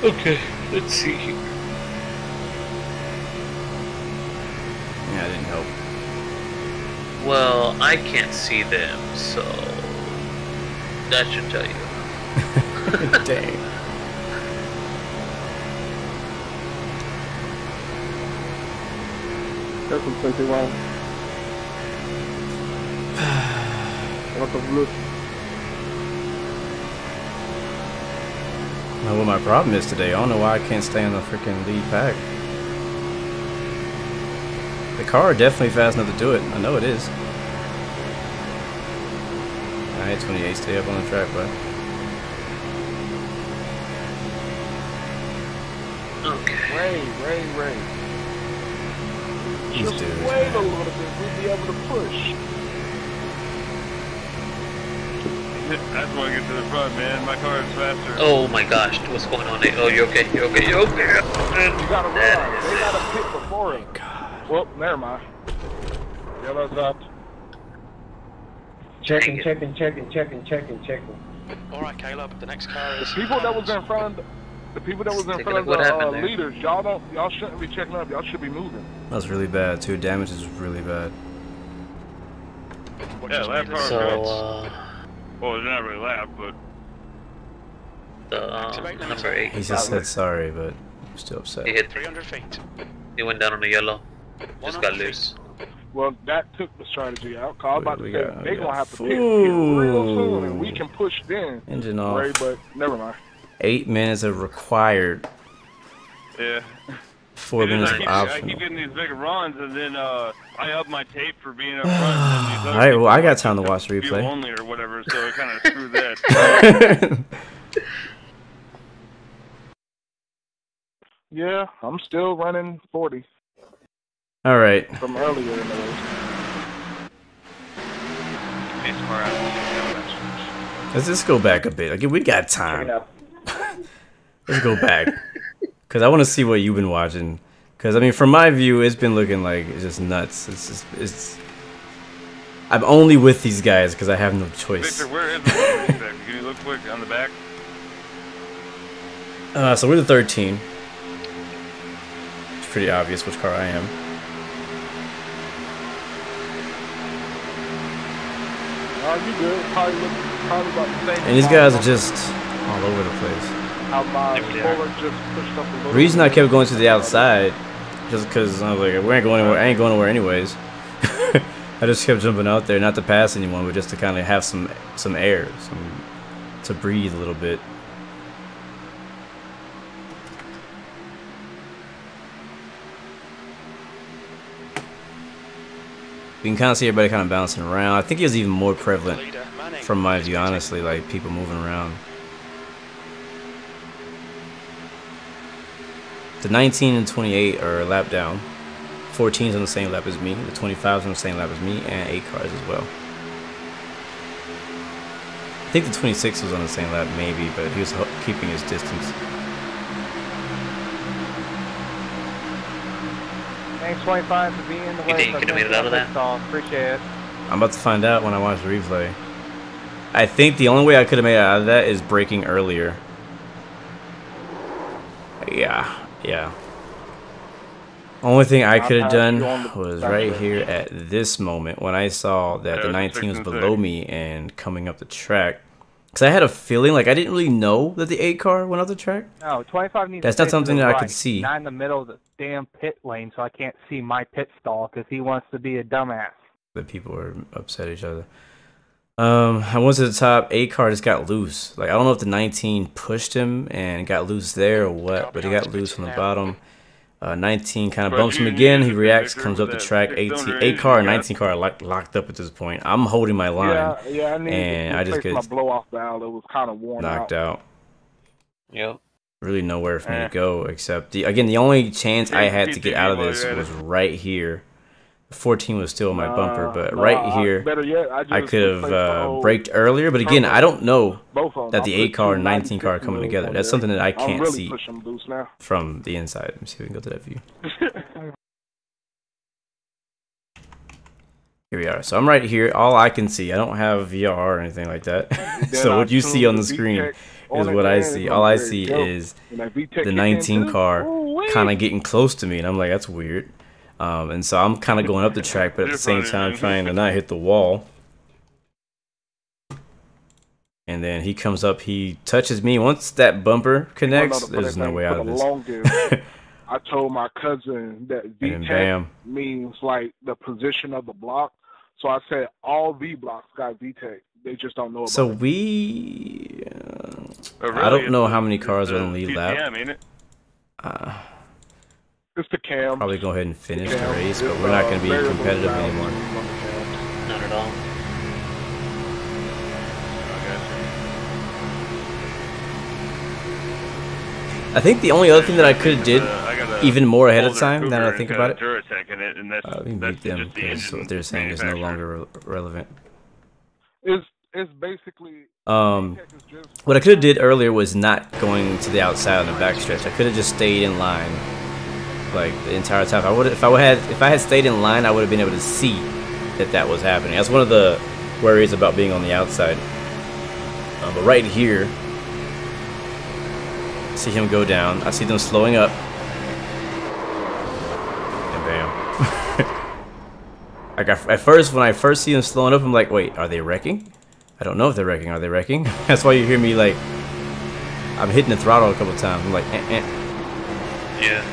Okay, let's see here. Yeah, I didn't help. Well, I can't see them, so that should tell you. Dang. Careful, 21. What the blue? Now, what my problem is today, I don't know why I can't stay on the freaking lead pack. The car definitely fast enough to do it. I know it is. I hit 28, stay up on the track, but. Okay. Ray. These Just dudes, wait man. a little bit. We'll be able to push. That's why I get to the front, man. My car is faster. Oh my gosh, what's going on? Oh, you're okay. You're okay. You're okay. You gotta realize they got a pit before him. Well, never mind. Yellow's up. Checking. Alright, Caleb, the next car is... The people that was in front of the leaders, y'all shouldn't be checking up. Y'all should be moving. That was really bad too. Damage is really bad. Yeah, lap car. So, well, it's not really lap, but the number 8. He just said sorry, but I'm still upset. He hit 300 feet. He went down on the yellow. Just got loose. Well, that took the strategy out. Cause I was about to say they gonna have to pick Ooh. real soon, and we can push then. Engine off. Ray, but never mind. 8 minutes of required. yeah. 4 minutes of I optional. keep getting these big runs, and then I up my tape for being up front. Alright, well, I got time to watch the replay. Only or whatever, so I kind of screwed that. Yeah, I'm still running 40 Alright. from earlier in the race. Let's just go back a bit. Okay, we got time. Let's go back. Because I want to see what you've been watching. Because, I mean, from my view, it's been looking like it's just nuts. It's I'm only with these guys because I have no choice. Victor, where is the back? Can you look quick on the back? So we're the 13. It's pretty obvious which car I am. Oh, you good. Probably about the same. And these guys are just all over the place. How my spoiler just pushed up a little. The reason I kept going to the outside, just because I was like, we ain't going anywhere. I ain't going nowhere anyways. I just kept jumping out there, not to pass anyone, but just to kind of have some air, to breathe a little bit. You can kind of see everybody kind of bouncing around. I think it was even more prevalent from my view, honestly, like people moving around. The 19 and 28 are a lap down. 14's on the same lap as me, the 25's on the same lap as me, and 8 cars as well. I think the 26 was on the same lap, maybe, but he was keeping his distance. Thanks, 25, for being in the way. You think you could have made it out of that? Appreciate it. I'm about to find out when I watch the replay. I think the only way I could have made it out of that is braking earlier. Yeah. Only thing I could have done was right here at this moment when I saw that the 19 was below me and coming up the track. Because I had a feeling, like, I didn't really know that the 8 car went up the track. No, 25 needs That's to not something that right, I could see. Not in the middle of the damn pit lane, so I can't see my pit stall because he wants to be a dumbass. That people were upset at each other. I went to the top. 8 car just got loose. Like, I don't know if the 19 pushed him and got loose there or what, but he got loose from the bottom. 19 kind of bumps him again. He reacts, comes up the track. 8 car and 19 car are locked up at this point. I'm holding my line, and I just get my blow off valve. It was kind of worn knocked out. Yep. Really nowhere for me to go except the only chance I had to get out of this was right here. 14 was still in my bumper, but right here I could have braked earlier. But again, I don't know that the 8 car and 19 car are coming together. That's something that I can't see from the inside. Let me see if we can go to that view. Here we are. So I'm right here. All I can see. I don't have VR or anything like that. So what you see on the screen is what I see. All I see is the 19 car kind of getting close to me, and I'm like, that's weird. And so I'm kind of going up the track, but at the same time trying to not hit the wall. And then he comes up, he touches me. Once that bumper connects, there's no way out of this. I told my cousin that VTEC means like the position of the block. So I said all V blocks got VTEC. They just don't know about it. So we... I don't know how many cars are on the lead lap. It's the cam. Probably go ahead and finish the race, but we're not going to be competitive anymore. Not at all. I think the only other thing that I could have did even more ahead of time, now that I think about it, let me mute them because what they're saying is no longer relevant. It's basically what I could have did earlier was not going to the outside on the backstretch. I could have just stayed in line like the entire time. If I had stayed in line, I would have been able to see that was happening. That's one of the worries about being on the outside. But right here, I see him go down. I see them slowing up, and bam. Like at first, when I first see them slowing up, I'm like, wait, are they wrecking? I don't know if they're wrecking. Are they wrecking? That's why you hear me like I'm hitting the throttle a couple times. I'm like, Yeah.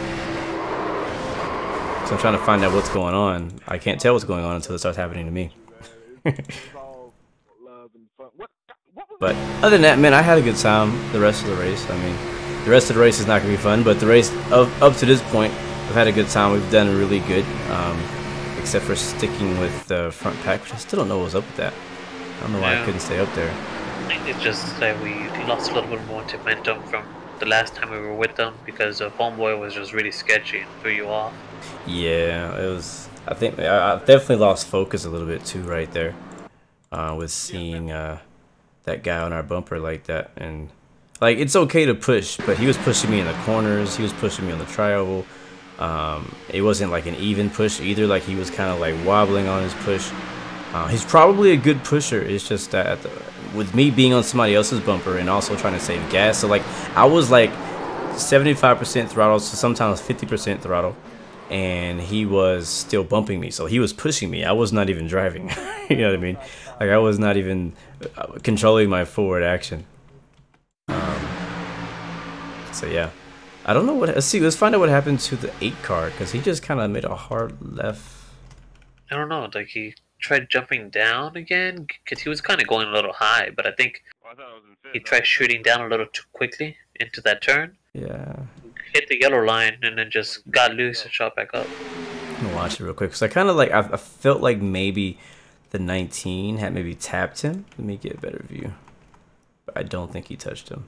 So I'm trying to find out what's going on. I can't tell what's going on until it starts happening to me. But other than that, man, I had a good time the rest of the race. I mean, the rest of the race is not going to be fun, but the race up to this point, I've had a good time. We've done really good, except for sticking with the front pack, which I still don't know what was up with that. I don't know why I couldn't stay up there. I think it's just that we lost a little bit more momentum from the last time we were with them because Homeboy was just really sketchy and threw you off. Yeah, it was. I think I definitely lost focus a little bit too right there, with seeing that guy on our bumper like that. And like, it's okay to push, but he was pushing me in the corners. He was pushing me on the tri-oval. It wasn't like an even push either. Like, he was kind of like wobbling on his push. He's probably a good pusher. It's just that with me being on somebody else's bumper and also trying to save gas, so like I was like 75% throttle, so sometimes 50% throttle, and he was still bumping me. So he was pushing me. I was not even driving. You know what I mean? Like, I was not even controlling my forward action. So yeah, I don't know what. Let's find out what happened to the 8 car, because he just kind of made a hard left. I don't know. Like, he tried jumping down again because he was kind of going a little high, but I think he tried shooting down a little too quickly into that turn. Yeah. Hit the yellow line and then just got loose and shot back up. I'm gonna watch it real quick because I kind of like I felt like maybe the 19 had maybe tapped him. Let me get a better view. But I don't think he touched him.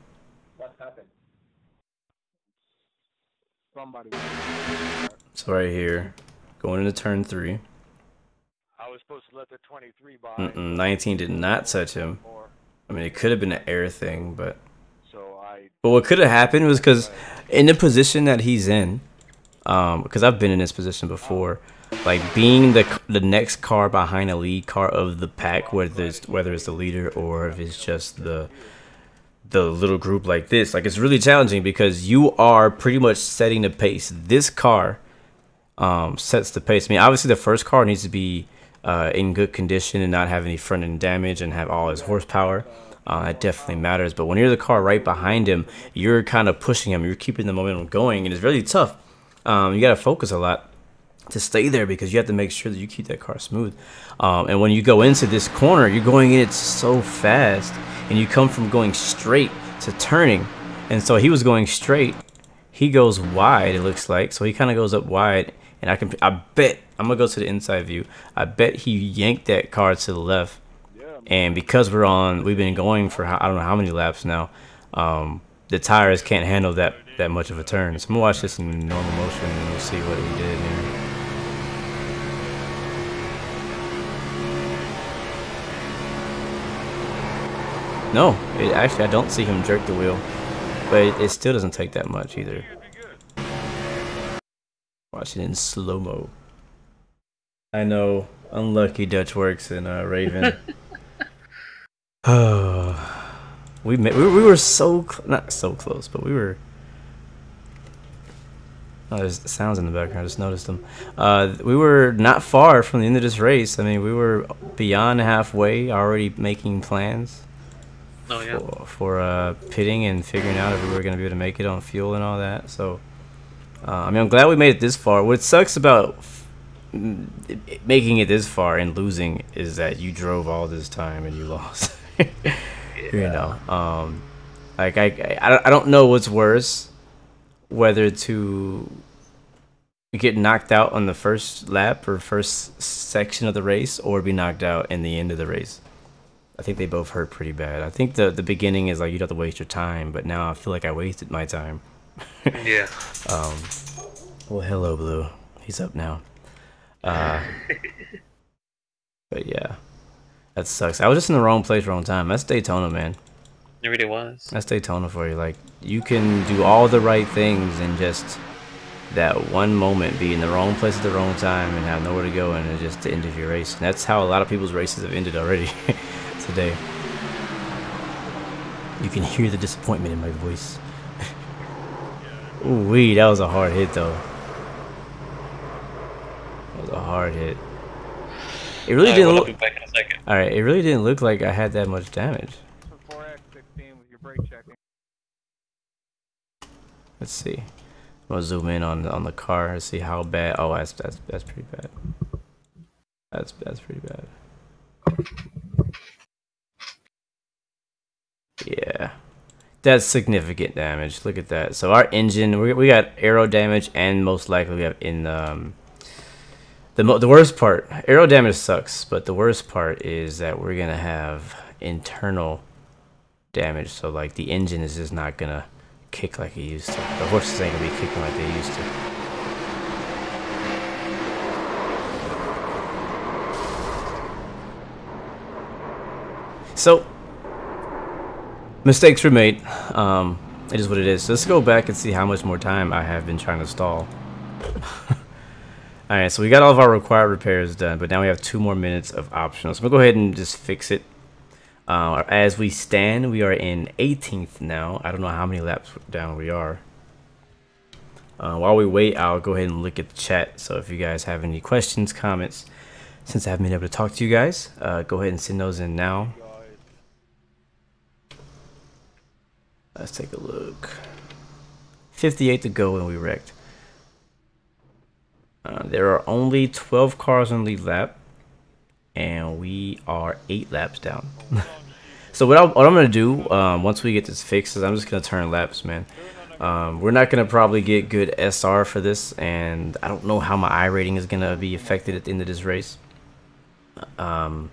What happened? Somebody. So right here, going into turn 3. I was supposed to let the 23 by. 19 did not touch him. I mean, it could have been an air thing, but what could have happened was because in the position that he's in, because I've been in this position before, like being the next car behind a lead car of the pack, whether it's the leader or if it's just the little group like this, like it's really challenging because you are pretty much setting the pace. This car sets the pace. I mean, obviously the first car needs to be in good condition and not have any front end damage and have all his horsepower. That definitely matters. But when you're the car right behind him, you're kind of pushing him. You're keeping the momentum going, and it's really tough. You got to focus a lot to stay there because you have to make sure that you keep that car smooth. And when you go into this corner, you're going in it so fast, and you come from going straight to turning. And so he was going straight. He goes wide, it looks like. So he kind of goes up wide. And I bet, I'm going to go to the inside view. I bet he yanked that car to the left. And because we've been going for I don't know how many laps now, the tires can't handle that much of a turn. So I'm going to watch this in normal motion and we'll see what he did here. No, actually I don't see him jerk the wheel. But it still doesn't take that much either. Watch it in slow-mo. I know, unlucky Dutch works in Raven. Oh, we were not so close, but we were. Oh, there's sounds in the background. I just noticed them. We were not far from the end of this race. I mean, we were beyond halfway, already making plans. Oh, yeah. For pitting and figuring out if we were going to be able to make it on fuel and all that. So, I mean, I'm glad we made it this far. What sucks about making it this far and losing is that you drove all this time and you lost. Yeah. You know, like I don't know what's worse, whether to get knocked out on the first lap or first section of the race or be knocked out in the end of the race. I think they both hurt pretty bad. I think the beginning is like you don't have to waste your time, but now I feel like I wasted my time. Yeah. Well, hello, Blue. He's up now. But yeah, that sucks. I was just in the wrong place, wrong time. That's Daytona, man. It really was. That's Daytona for you. Like, you can do all the right things and just that one moment be in the wrong place at the wrong time and have nowhere to go, and it's just the end of your race. And that's how a lot of people's races have ended already today. You can hear the disappointment in my voice. Ooh wee, that was a hard hit though. That was a hard hit. It really didn't look. All right, it really didn't look like I had that much damage. Let's see. I'm gonna zoom in on the car and see how bad. Oh, that's pretty bad. That's pretty bad. Yeah, that's significant damage. Look at that. So our engine, we got aero damage, and most likely we have in the worst part. Aero damage sucks, but the worst part is that we're gonna have internal damage. So like the engine is just not gonna kick like it used to. The horses ain't gonna be kicking like they used to. So mistakes were made. It is what it is. So let's go back and see how much more time I have been trying to stall. Alright, so we got all of our required repairs done, but now we have 2 more minutes of optional. So I'm gonna go ahead and just fix it. As we stand, we are in 18th now. I don't know how many laps down we are. While we wait, I'll go ahead and look at the chat. So if you guys have any questions, comments, since I haven't been able to talk to you guys, go ahead and send those in now. Let's take a look. 58 to go and we wrecked. There are only 12 cars on the lead lap, and we are 8 laps down. So what I'm gonna do once we get this fixed is I'm just gonna turn laps, man. We're not gonna probably get good SR for this, and I don't know how my I rating is gonna be affected at the end of this race. I'm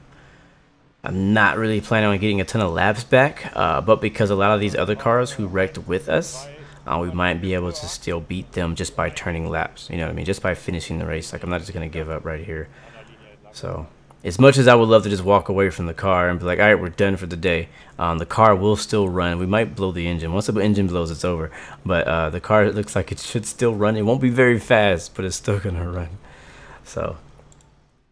not really planning on getting a ton of laps back, but because a lot of these other cars who wrecked with us we might be able to still beat them just by turning laps. You know what I mean? Just by finishing the race. Like, I'm not just gonna give up right here. So, as much as I would love to just walk away from the car and be like, all right, we're done for the day, the car will still run. We might blow the engine. Once the engine blows, it's over. But the car looks like it should still run. It won't be very fast, but it's still gonna run. So,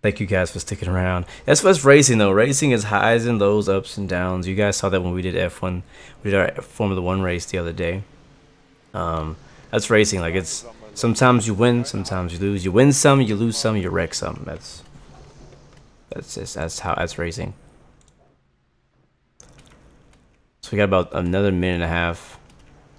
thank you guys for sticking around. That's what's racing though. Racing is highs and lows, ups and downs. You guys saw that when we did F1. We did our Formula 1 race the other day. That's racing. Like, it's sometimes you win, sometimes you lose. You win some, you lose some, you wreck some. That's racing. So we got about another minute and a half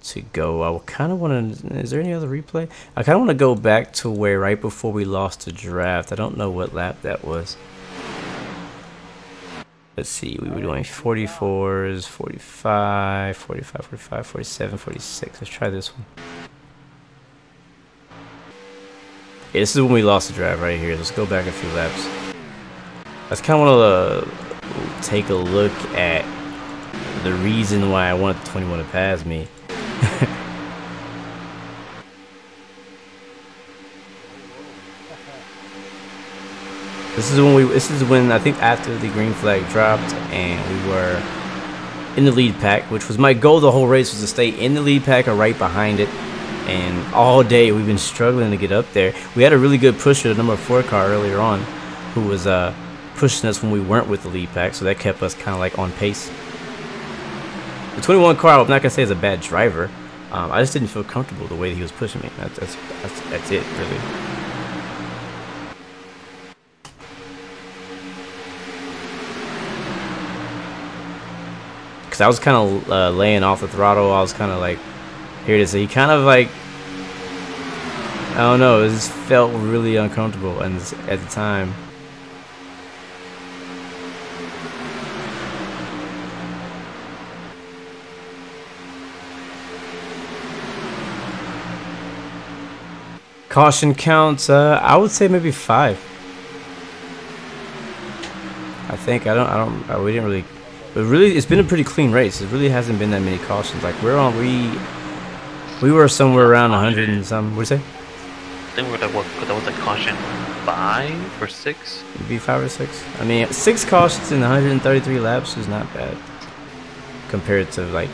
to go. I kind of want to. Is there any other replay? I kind of want to go back to where right before we lost the draft. I don't know what lap that was. Let's see. We were doing 44s, 45, 45, 45, 47, 46. Let's try this one. Yeah, this is when we lost the draft right here. Let's go back a few laps. I just kind of want to take a look at the reason why I wanted the 21 to pass me. This is when I think after the green flag dropped and we were in the lead pack, which was my goal the whole race, was to stay in the lead pack or right behind it. And all day we've been struggling to get up there. We had a really good pusher, the number 4 car earlier on, who was pushing us when we weren't with the lead pack, so that kept us kind of like on pace. The 21 car, I'm not gonna say is a bad driver. I just didn't feel comfortable the way that he was pushing me. That's it, really. Because I was kind of laying off the throttle. I was kind of like, here it is. So he kind of like, I don't know, it just felt really uncomfortable and at the time. Caution counts, I would say maybe 5. I think we didn't really, but really it's been a pretty clean race. It really hasn't been that many cautions. Like we were somewhere around 100 and some. What do you say? I think that was like caution 5 or 6. Maybe 5 or 6. I mean, 6 cautions in 133 laps is not bad compared to like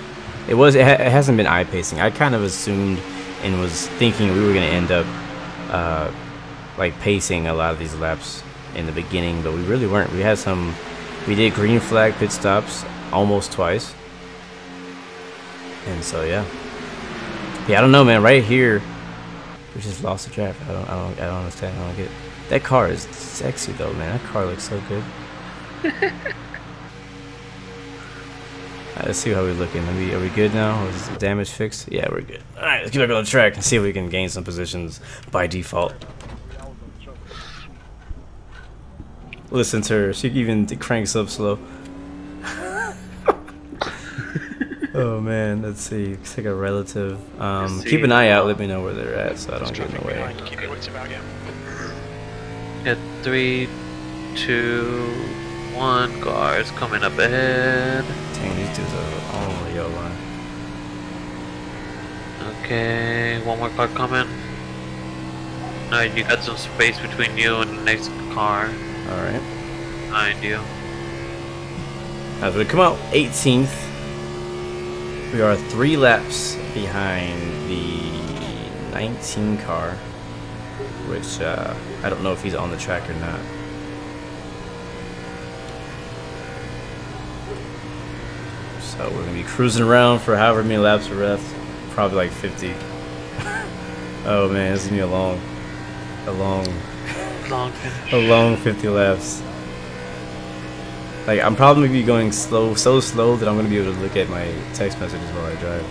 it hasn't been eye pacing. I kind of assumed and was thinking we were gonna end up like pacing a lot of these laps in the beginning, but we really weren't. We did green flag pit stops almost twice, and so yeah, I don't know, man. Right here, we just lost the draft. I don't understand. I don't get it. That car is sexy though, man. That car looks so good. Let's see how we're looking. Are we good now? Is the damage fixed? Yeah, we're good. Alright, let's get back on the track and see if we can gain some positions by default. Listen to her. She even cranks up slow. Oh man, let's see. Let's take a relative. Keep an eye out. Let me know where they're at so I don't get in the way. Yeah, 3, 2, 1. Cars coming up ahead. Dang, these dudes are all on the yellow line. Okay, one more car coming. Alright, you got some space between you and the next car. Alright. Behind you. As we come out 18th, we are 3 laps behind the 19 car, which I don't know if he's on the track or not. So we're gonna be cruising around for however many laps are left, probably like 50. Oh man, this is gonna be a long 50 laps. Like I'm probably gonna be going slow, so slow that I'm gonna be able to look at my text messages while I drive.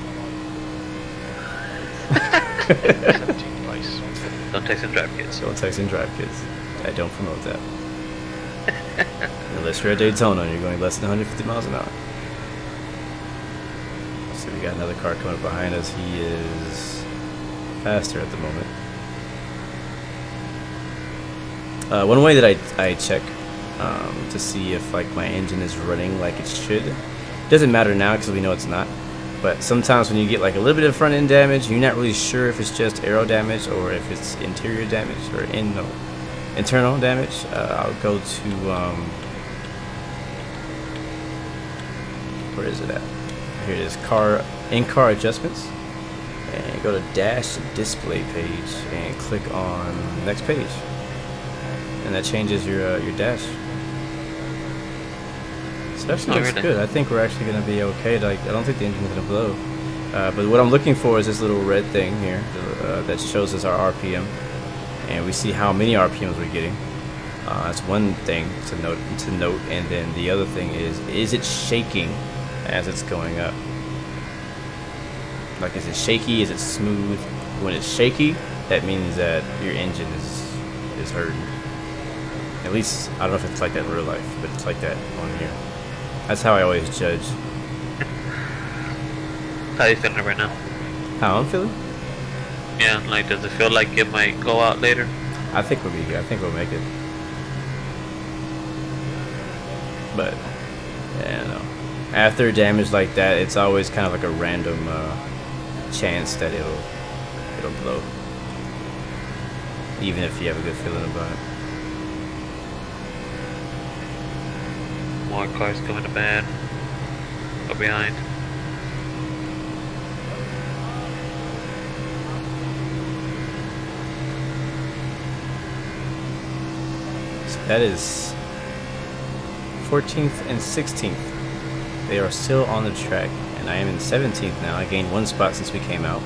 17th place. Don't text and drive, kids. Don't text and drive, kids. I don't promote that. Unless you're at Daytona and you're going less than 150 miles an hour. So we got another car coming up behind us. He is faster at the moment. One way that I check to see if like my engine is running like it should. Doesn't matter now because we know it's not. But sometimes when you get like a little bit of front end damage, you're not really sure if it's just aero damage or if it's interior damage or internal damage. I'll go to where is it at? Here it is, in-car adjustments, and go to dash display page and click on next page, and that changes your dash. So that looks good. I think we're actually going to be okay. Like, I don't think the engine's going to blow. But what I'm looking for is this little red thing here that shows us our RPM, and we see how many RPMs we're getting. That's one thing to note. And then the other thing is it shaking as it's going up? Like, is it shaky? Is it smooth? When it's shaky, that means that your engine is hurting. At least, I don't know if it's like that in real life, but it's like that on here. That's how I always judge. How are you feeling right now? How I'm feeling? Yeah, like, does it feel like it might go out later? I think we'll be good. I think we'll make it. But, yeah, no. After damage like that, it's always kind of like a random chance that it'll blow. Even if you have a good feeling about it. More cars going to bad. Go behind. So that is 14th and 16th. They are still on the track, and I am in 17th now. I gained 1 spot since we came out.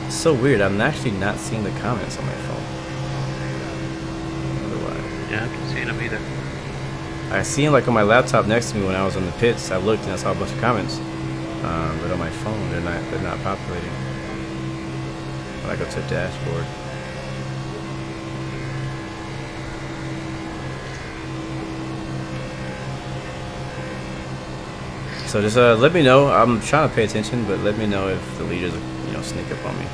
It's so weird. I'm actually not seeing the comments on my phone. Yeah, I haven't seen them either. I seen like on my laptop next to me when I was in the pits. I looked and I saw a bunch of comments, but on my phone they're not populating. When I go to the dashboard. So just let me know. I'm trying to pay attention, but let me know if the leaders, you know, sneak up on me,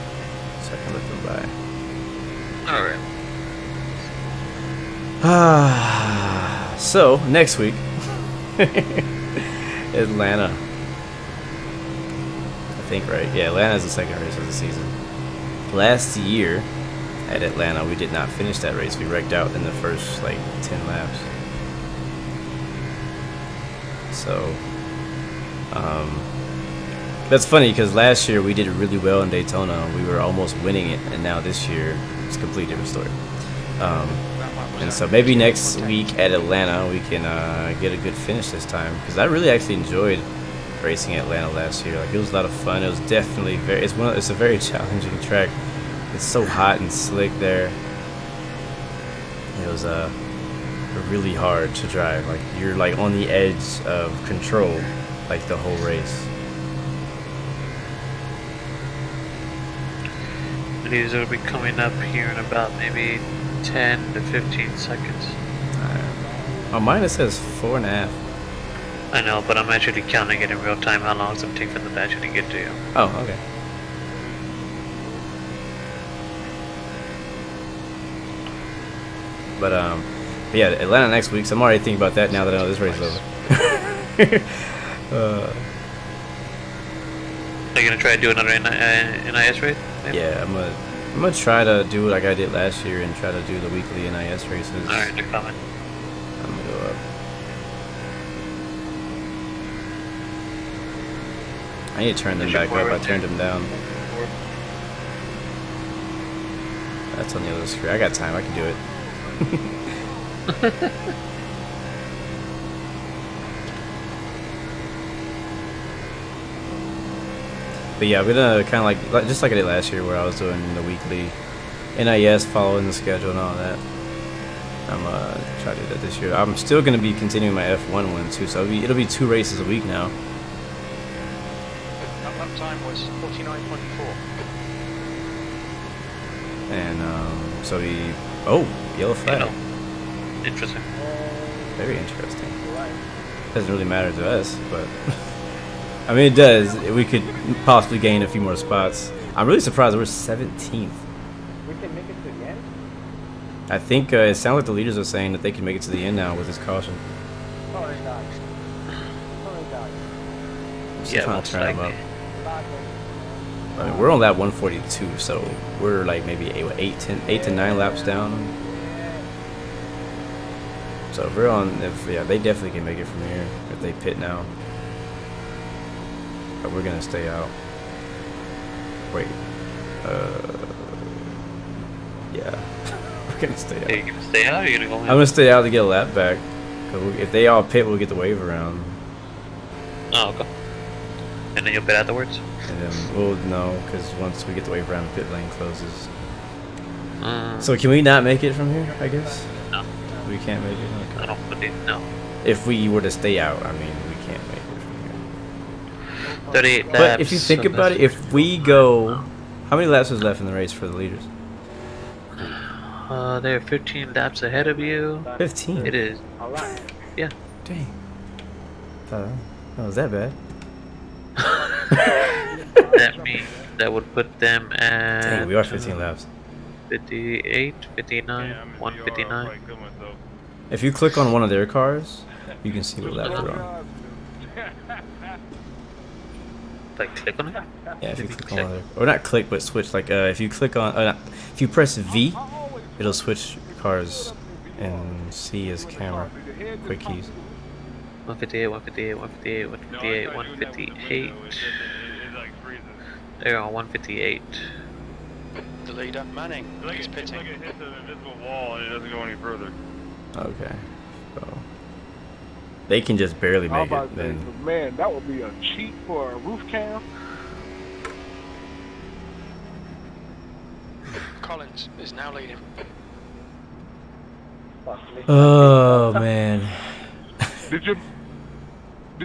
so I can let them by. All right. So next week, Atlanta. I think, right? Yeah, Atlanta's the second race of the season. Last year at Atlanta, we did not finish that race. We wrecked out in the first like 10 laps. So that's funny because last year we did really well in Daytona. We were almost winning it, and now this year it's a completely different story. And so maybe next week at Atlanta we can get a good finish this time, because I really actually enjoyed racing at Atlanta last year. Like, it was a lot of fun. It was definitely it's a very challenging track. It's so hot and slick there. It was really hard to drive. Like, you're like on the edge of control like the whole race. These will be coming up here in about maybe 10 to 15 seconds. On mine it says 4.5. I know, but I'm actually counting it in real time how long it's going to take for them to actually get to you. Oh, okay. But yeah, Atlanta next week, so I'm already thinking about that now that I know this race is over. Are you going to try to do another NIS race? Maybe? Yeah, I'm gonna try to do like I did last year and try to do the weekly NIS races. Alright, they're coming. I'm gonna go up. I need to turn them back up. I turned them down. That's on the other screen. I got time. I can do it. But yeah, I'm gonna kind of like just like I did last year, where I was doing the weekly NIS, following the schedule and all that. I'm gonna try to do that this year. I'm still gonna be continuing my F1 one too, so it'll be 2 races a week now. That lap time was 49.4. And so yellow flag. You know, interesting. Very interesting. Doesn't really matter to us, but. I mean, it does. We could possibly gain a few more spots. I'm really surprised we're 17th. We can make it to the end? I think it sounds like the leaders are saying that they can make it to the end now with this caution. Sorry, guys. Sorry, guys. still trying to turn them up. I mean, we're on lap 142, so we're like maybe 8 to 9 laps down. So if we're on, yeah, they definitely can make it from here if they pit now. But we're gonna stay out. Wait, yeah, we're gonna stay out. Are you gonna stay out or are you gonna go in? I'm gonna stay out to get a lap back. Cause if they all pit, we'll get the wave around. Oh, okay. And then you'll pit afterwards? And then we'll know, because once we get the wave around, the pit lane closes. So can we not make it from here, I guess? No. We can't make it? Okay. I don't believe, no. If we were to stay out, I mean, we can't make it from here. 38 laps. But if you think about it, if we go... How many laps is left in the race for the leaders? They're 15 laps ahead of you. 15? It is. Yeah. Dang. Oh, was that bad? That means that would put them at... Dang, we are 15 laps. 58, 59, 159. If you click on one of their cars, you can see what lap they're on. Like click on it? Yeah, if you click on it. Or not click, but switch. Like if you click on... if you press V, it'll switch cars and see his camera. Quick keys. 158, 158, 158, 158, 158. They're on 158. The leader, Manning, is pitting. It hits an invisible wall and it doesn't go any further. Okay. So they can just barely make it then. Man, that would be a cheat for a roof cam. Collins is now leading. Oh man. Did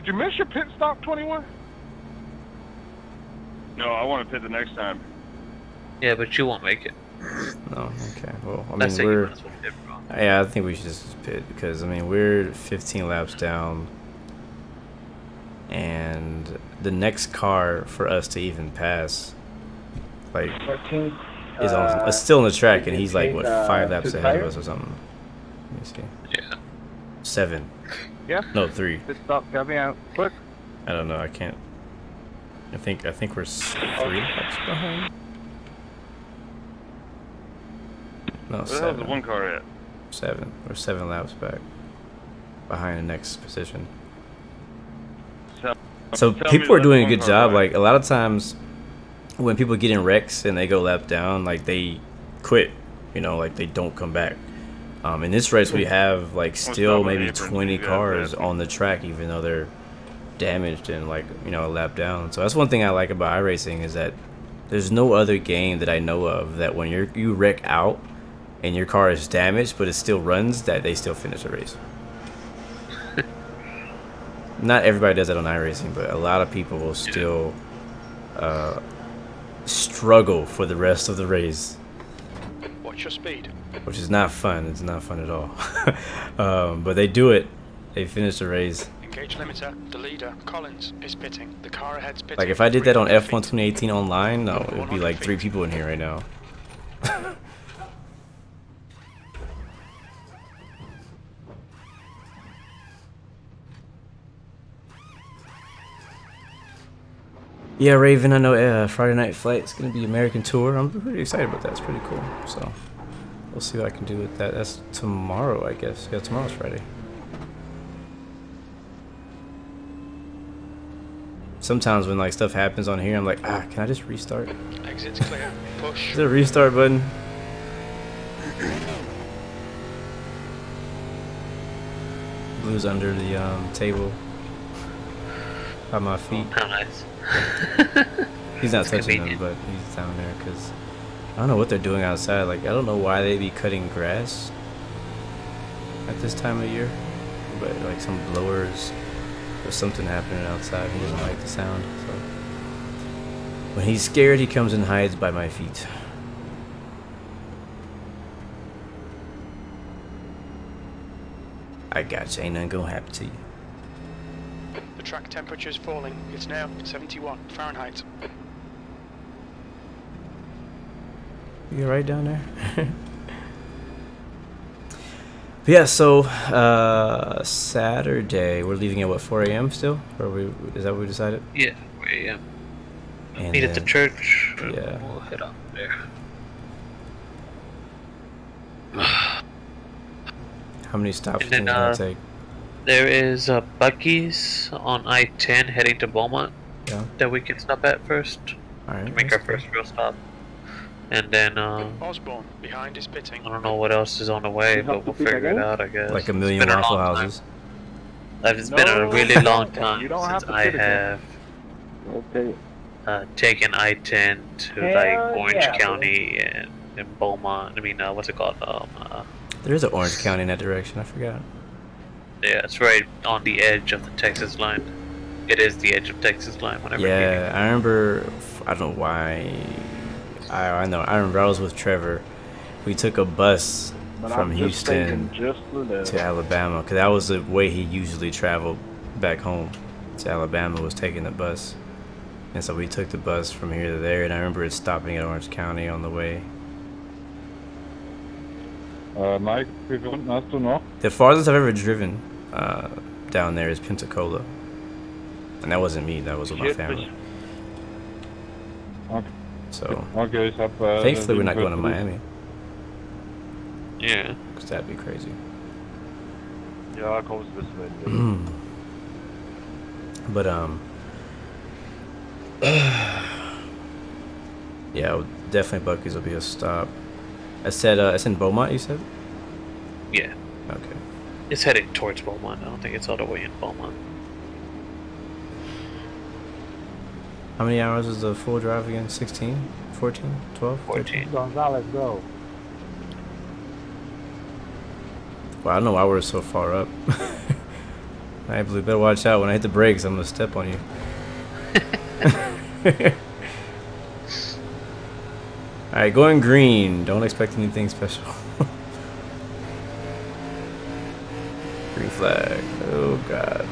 you miss your pit stop, 21? No, I want to pit the next time. Yeah, but you won't make it. No, okay. Well, I Let's mean, say we're... you might as well pit, Yeah, I think we should just pit because, I mean, we're 15 laps down. And the next car for us to even pass, like, is on, still on the track, and he's like, what, 5 laps ahead of us or something. Let me see. Yeah. 7. Yeah. No, 3. Pit stop, got me out. Quick. I don't know. I can't. I think we're 3 laps behind. No, Where the hell is 7. the one car at? 7. We're 7 laps back behind the next position. So people are doing a good job. Like a lot of times, when people get in wrecks and they go lap down, like they quit. You know, like they don't come back. In this race, we have like still maybe 20 cars on the track, even though they're damaged and like, you know, a lap down. So that's one thing I like about iRacing is that there's no other game that I know of that when you wreck out and your car is damaged but it still runs, that they still finish the race. Not everybody does that on iRacing, but a lot of people will still struggle for the rest of the race. Watch your speed. Which is not fun. It's not fun at all. But they do it. They finish the race. Engage limiter. The leader, Collins, is pitting. The car ahead's pitting. Like if I did that on F1 2018 online, no, it would be like 3 people in here right now. Yeah, Raven, I know Friday Night Flight's going to be American Tour. I'm pretty excited about that. It's pretty cool. So we'll see what I can do with that. That's tomorrow, I guess. Yeah, tomorrow's Friday. Sometimes when like stuff happens on here, I'm like, can I just restart? Exit's clear. Push. Is there a restart button? Blue's under the table by my feet. How nice. He's not touching them, but he's down there because I don't know what they're doing outside. Like I don't know why they'd be cutting grass at this time of year, but like some blowers or something happening outside. He doesn't like the sound, so when he's scared, he comes and hides by my feet. I got you. Ain't nothing gonna happen to you. The track temperature is falling. It's now 71 Fahrenheit. You right down there? But yeah, so Saturday we're leaving at what, 4 a.m. still? Or is that what we decided? Yeah, 4 a.m. And meet at the church. Yeah. We'll head up there. How many stops And do you then, gonna take? There is Bucky's on I-10 heading to Beaumont. Yeah. That we can stop at first. Alright. To make our first real stop. And then Osborne behind is pitting. I don't know what else is on the way, but we'll figure it out, I guess. Like a million Waffle Houses. It's been a really long time since I have taken I-10 to like Orange County and Beaumont. I mean, what's it called? There is an Orange County in that direction. I forgot. Yeah, it's right on the edge of the Texas line. It is the edge of Texas line. Whenever. Yeah, I remember. I don't know why. I know. I remember I was with Trevor. We took a bus from Houston to Alabama because that was the way he usually traveled back home to Alabama, was taking the bus. And so we took the bus from here to there, and I remember it stopping at Orange County on the way. Mike, the farthest I've ever driven down there is Pensacola. And that wasn't me, that was with my family. So, thankfully we're not going to Miami. Yeah. Because that'd be crazy. Yeah, I goes this way. But, yeah, definitely Bucky's will be a stop. I said, it's in Beaumont, you said? Yeah. Okay. It's heading towards Beaumont. I don't think it's all the way in Beaumont. How many hours is the full drive again? 16? 14? 12? 14. Gonzalez, go. Well, I don't know why we're so far up. I believe better watch out. When I hit the brakes, I'm going to step on you. Alright, going green. Don't expect anything special. Green flag. Oh, God.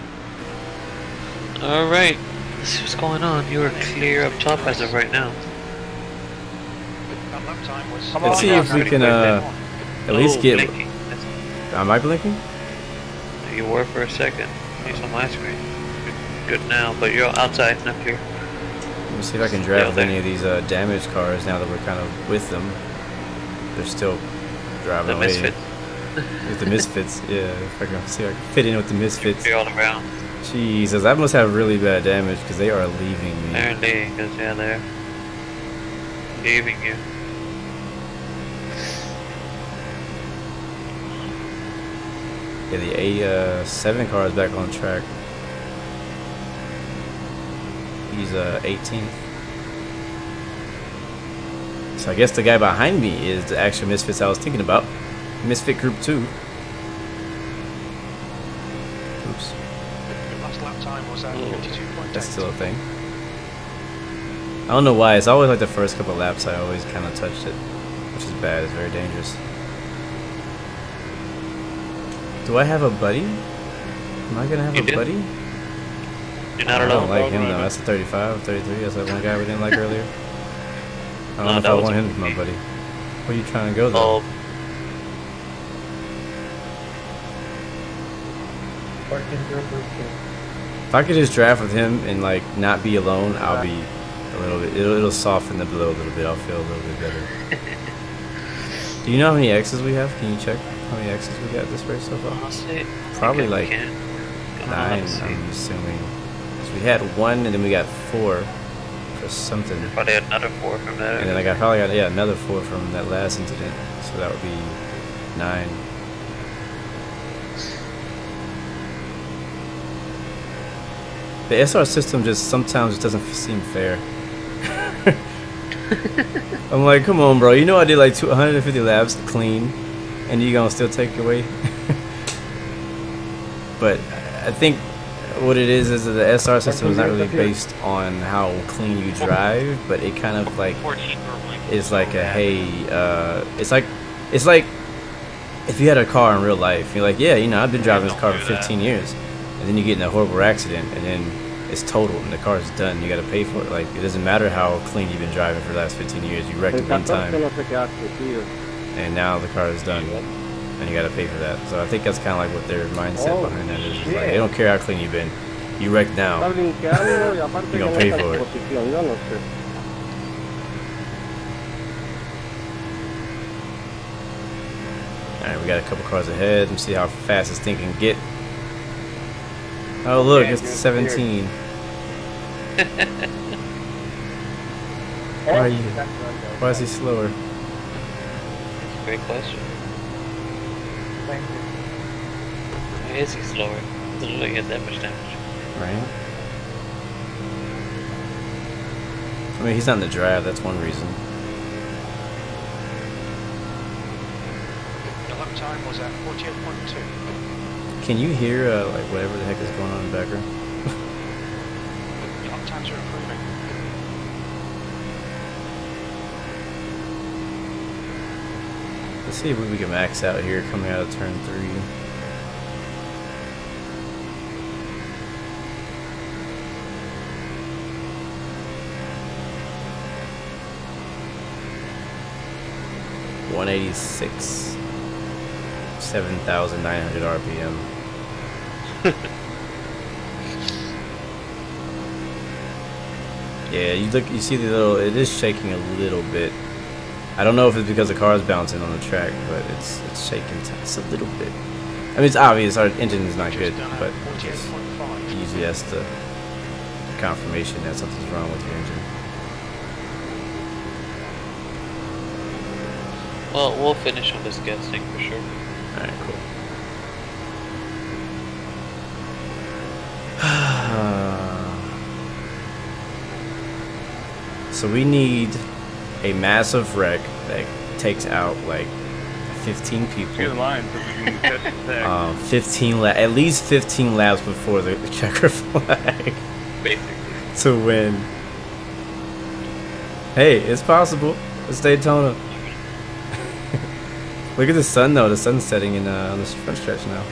Alright. Let's see what's going on. You are clear up top as of right now. Let's see if we can at least get... Blinking. Am I blinking? You were for a second. He's on my screen. Good now, but you're outside, not clear. Let me see if I can drive with any of these damaged cars now that we're kind of with them. They're still driving away. Misfits. With the misfits, yeah. If I can see if I can fit in with the misfits. You're all around. Jesus, I must have really bad damage because they are leaving me. They're leaving, because yeah, they're leaving you. Yeah, the A7 car is back on track. He's 18th. So I guess the guy behind me is the actual misfits I was thinking about. Misfit Group 2. Oops. Last lap time was at 52.8. That's still a thing. I don't know why. It's always like the first couple of laps I always kind of touched it, which is bad. It's very dangerous. Do I have a buddy? Am I gonna have a buddy? You're not I alone. don't like him though. That's a 35, 33. That's that one guy we didn't like earlier. I don't know if I want him as my buddy. Where are you trying to go though? If I could just draft with him and like not be alone, I'll be a little bit. It'll soften the blow a little bit. I'll feel a little bit better. Do you know how many X's we have? Can you check how many X's we got this race so far? Probably like 9. I'm assuming. So we had 1 and then we got 4 for something. Probably had another 4 from that. And then I probably got another 4 from that last incident. So that would be 9. The SR system just sometimes doesn't seem fair. I'm like, come on, bro. You know I did like 150 laps clean, and you gonna still take it away? But I think what it is that the SR system is not really based on how clean you drive, but it kind of like is like a it's like if you had a car in real life, you're like, yeah, you know, I've been driving this car for 15 years. And then you get in a horrible accident, and then it's totaled, and the car is done. You got to pay for it. Like, it doesn't matter how clean you've been driving for the last 15 years. You wrecked it one time, and now the car is done. and you gotta pay for that. So I think that's kind of like what their mindset behind that is. It's like, they don't care how clean you've been. You wrecked now. You're gonna pay for it. Alright, we got a couple cars ahead. Let's see how fast this thing can get. Oh look, it's 17. Why is he slower? That's a great question. Thank you. Why is he slower? Doesn't really get that much damage. Right? I mean, he's not in the drive, that's one reason. The lap time was at 48.2. Can you hear, like, whatever the heck is going on in the background? The lap times are improving. Let's see if we can max out here coming out of turn 3. .186, 7,900 RPM. Yeah, you see the little, it is shaking a little bit. I don't know if it's because the car is bouncing on the track, but it's shaking just a little bit. I mean, it's obvious our engine is not good, but usually that's the confirmation that something's wrong with your engine. Well, we'll finish on this gas tank for sure. Alright, cool. So we need a massive wreck that takes out like 15 people. 15 at least 15 laps before the checker flag. Basically. To win. Hey, it's possible. It's Daytona. Look at the sun though. The sun's setting in on the front stretch now.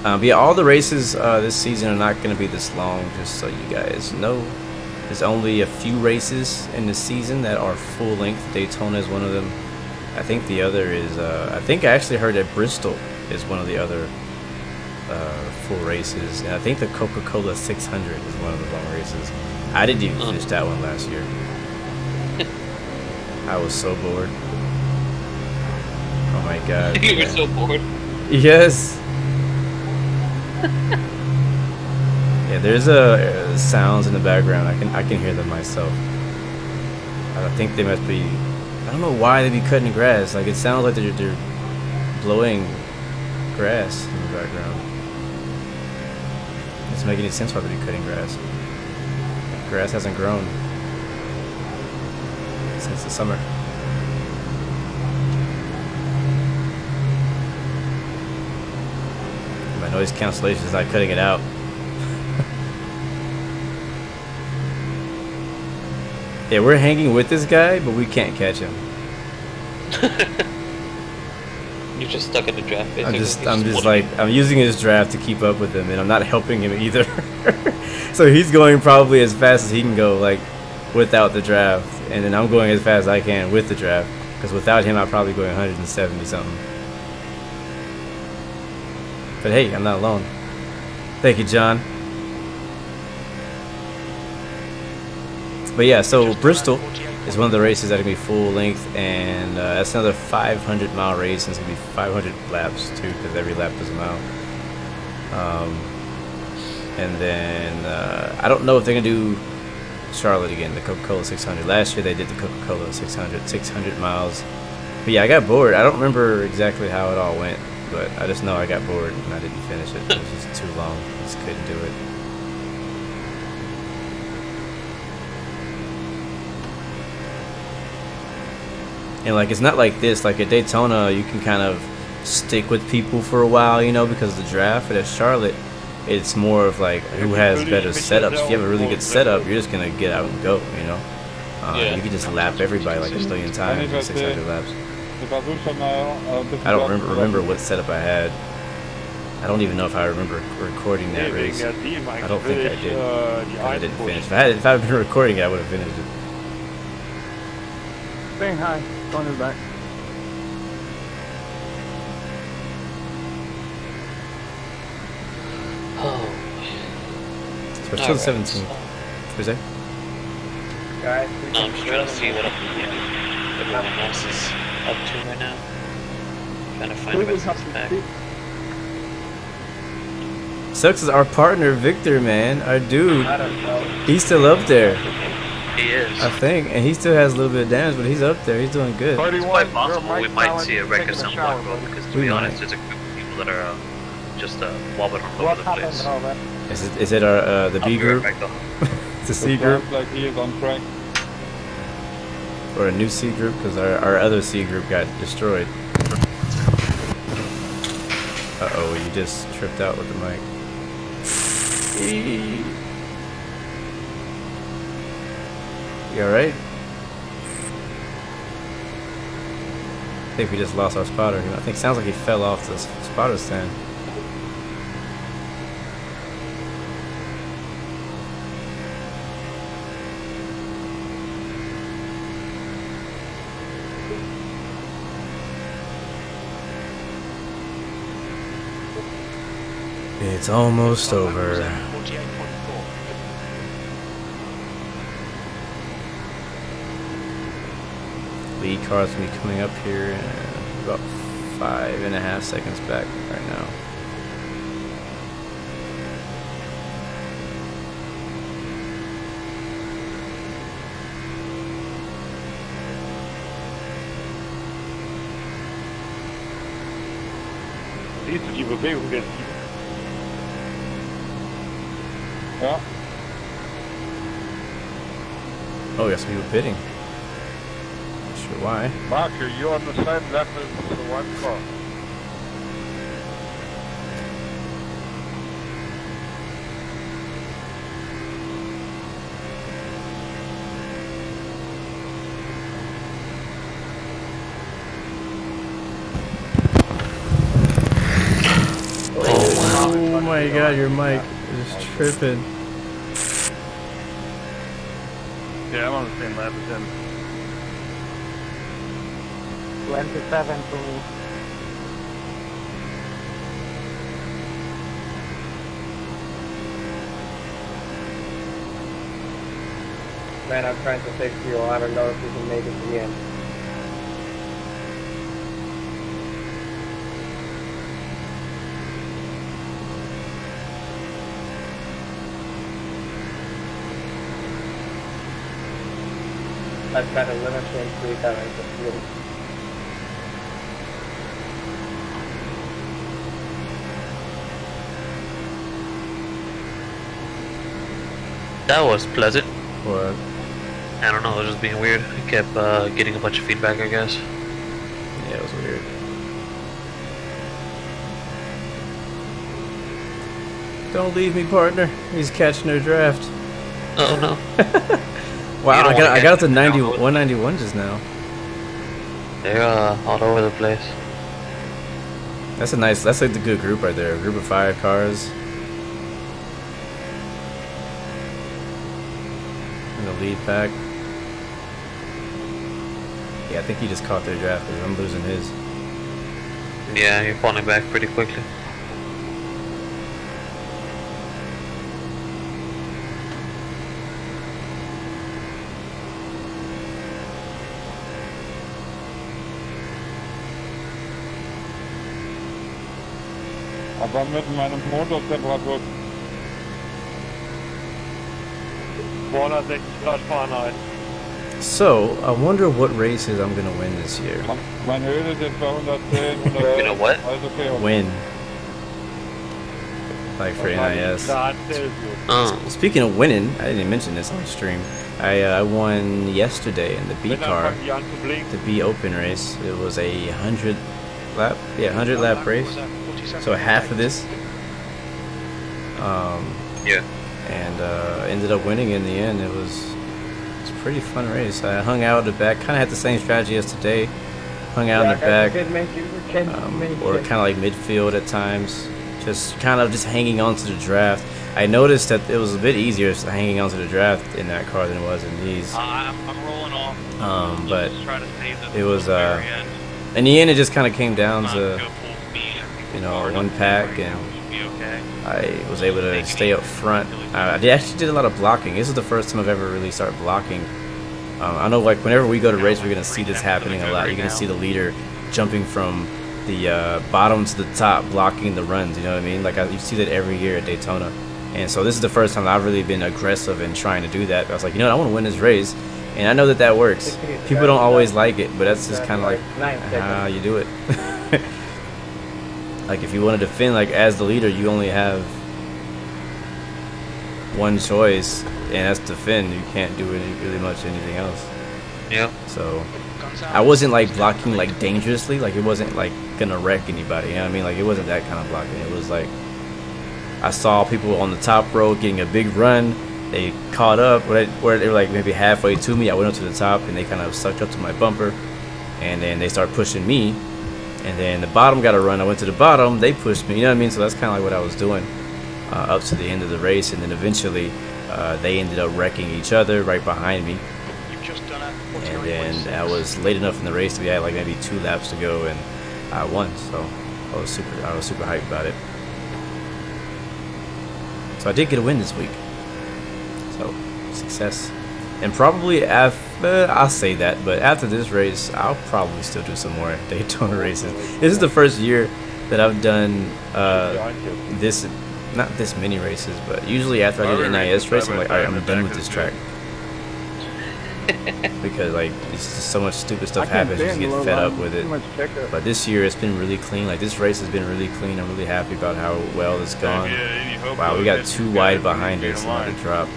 But yeah, all the races this season are not going to be this long, just so you guys know. There's only a few races in the season that are full length. Daytona is one of them. I think the other is, I think I actually heard that Bristol is one of the other full races. And I think the Coca-Cola 600 is one of the long races. I didn't even finish that one last year. I was so bored. Oh my god. You were so bored? Yes. Yeah, there's sounds in the background. I can hear them myself. I think they must be. I don't know why they'd be cutting grass. Like it sounds like they're blowing grass in the background. It doesn't make any sense why they'd be cutting grass. Grass hasn't grown since the summer. My noise cancellation is not cutting it out. Yeah, we're hanging with this guy, but we can't catch him. You're just stuck in the draft, basically. I'm using his draft to keep up with him, and I'm not helping him either. So he's going probably as fast as he can go, like, without the draft. And then I'm going as fast as I can with the draft. Because without him, I'm probably going 170 something. But hey, I'm not alone. Thank you, John. But yeah, so Bristol is one of the races that can be full length, and that's another 500-mile race, and it's going to be 500 laps too, because every lap is a mile. And then I don't know if they're going to do Charlotte again, the Coca-Cola 600. Last year they did the Coca-Cola 600 miles. But yeah, I got bored. I don't remember exactly how it all went, but I just know I got bored and I didn't finish it. It was just too long. I just couldn't do it. And like, it's not like this. Like at Daytona, you can kind of stick with people for a while, you know, because of the draft. But at Charlotte, it's more of like who has better setups. If you have a really good setup, you're just gonna get out and go, you know. You can just lap everybody like a million times in 600 laps. I don't remember what setup I had. I don't even know if I remember recording that race. I don't think I did. I didn't finish. If I had been recording it, I would have finished it. Saying hi. Going to the back. Oh. So we're still the 17th. Who's there? Guys, I'm just trying to see what everyone else is up to right now. Trying to find the rest of this pack. Sucks is our partner Victor, man. Our dude. I don't know. He's still up there. He is. I think, and he still has a little bit of damage, but he's up there. He's doing good. It's quite possible we might see a wreck at some point, bro. Because to be honest, there's a group of people that are just wobbling all over the place. Is it our the B group? The C group? Like he is on track. Or a new C group, because our other C group got destroyed. Uh-oh, you just tripped out with the mic. You alright? I think we just lost our spotter. I think it sounds like he fell off the spotter stand. It's almost over. Lead car's gonna be coming up here in about 5.5 seconds back right now. Ja. Oh, yes, we were bidding. Not sure why. Mark, are you on the same level as the one car? Oh my god, your mic is tripping. Yeah, I'm on the same lap as him. 27 for me. Man, I'm trying to fix you. I don't know if you can make it to the end. I've got a limit change 3 times. That was pleasant. What? I don't know, it was just being weird. I kept getting a bunch of feedback, I guess. Yeah, it was weird. Don't leave me, partner. He's catching their draft. Oh no. Wow, I got up to 191 just now. They're all over the place. That's like the good group right there. A group of 5 cars. In the lead pack. Yeah, I think he just caught their draft because I'm losing his. Yeah, you're falling back pretty quickly. Aber mit meinem Motortemperatur 260 Grad Fahrenheit. So, I wonder what races I'm gonna win this year. Meine Höhe sind bei 110. You know what? Win. Like for NIS. Oh. Speaking of winning, I didn't mention this on stream. I won yesterday in the B car, the B Open race. It was a 100 lap, 100 lap race. So half of this. Yeah. And ended up winning in the end. It was a pretty fun race. I hung out in the back, kind of had the same strategy as today. Hung out in the back, or kind of like midfield at times. just kind of just hanging on to the draft. I noticed that it was a bit easier hanging on to the draft in that car than it was in these. I'm rolling off. But Try to save it was in the end it just kind of came down to, you know, one pack, and I was able to stay up front. I actually did a lot of blocking. This is the first time I've ever really started blocking. I know, like, whenever we go to race, we're gonna see this happening a lot. You're gonna see the leader jumping from the bottom to the top, blocking the runs. You know what I mean? Like, you see that every year at Daytona. And so this is the first time I've really been aggressive in trying to do that. I was like, you know what, I want to win this race, and I know that that works. People don't always like it, but that's just kind of like how you do it. Like, if you want to defend, like, as the leader, you only have one choice, and that's defend. You can't do really much anything else. Yeah. So I wasn't like blocking like dangerously. Like, it wasn't like gonna wreck anybody. You know what I mean? Like, it wasn't that kind of blocking. It was like, I saw people on the top row getting a big run. They caught up where they were like maybe halfway to me. I went up to the top, and they kind of sucked up to my bumper, and then they started pushing me. And then the bottom got a run. I went to the bottom. They pushed me. You know what I mean? So that's kind of like what I was doing up to the end of the race. And then eventually they ended up wrecking each other right behind me. And then I was late enough in the race to be at like maybe 2 laps to go, and I won. So I was super hyped about it. So I did get a win this week. So success. And probably after, I'll say that, but after this race, I'll probably still do some more Daytona races. This is the first year that I've done not this many races, but usually after I do an NIS race, I'm like, alright, I'm done with this track. Because like, it's just so much stupid stuff happens, you just get fed up with it. But this year it's been really clean. Like, this race has been really clean. I'm really happy about how well it's gone. Wow, we got 2 wide behind us, another drop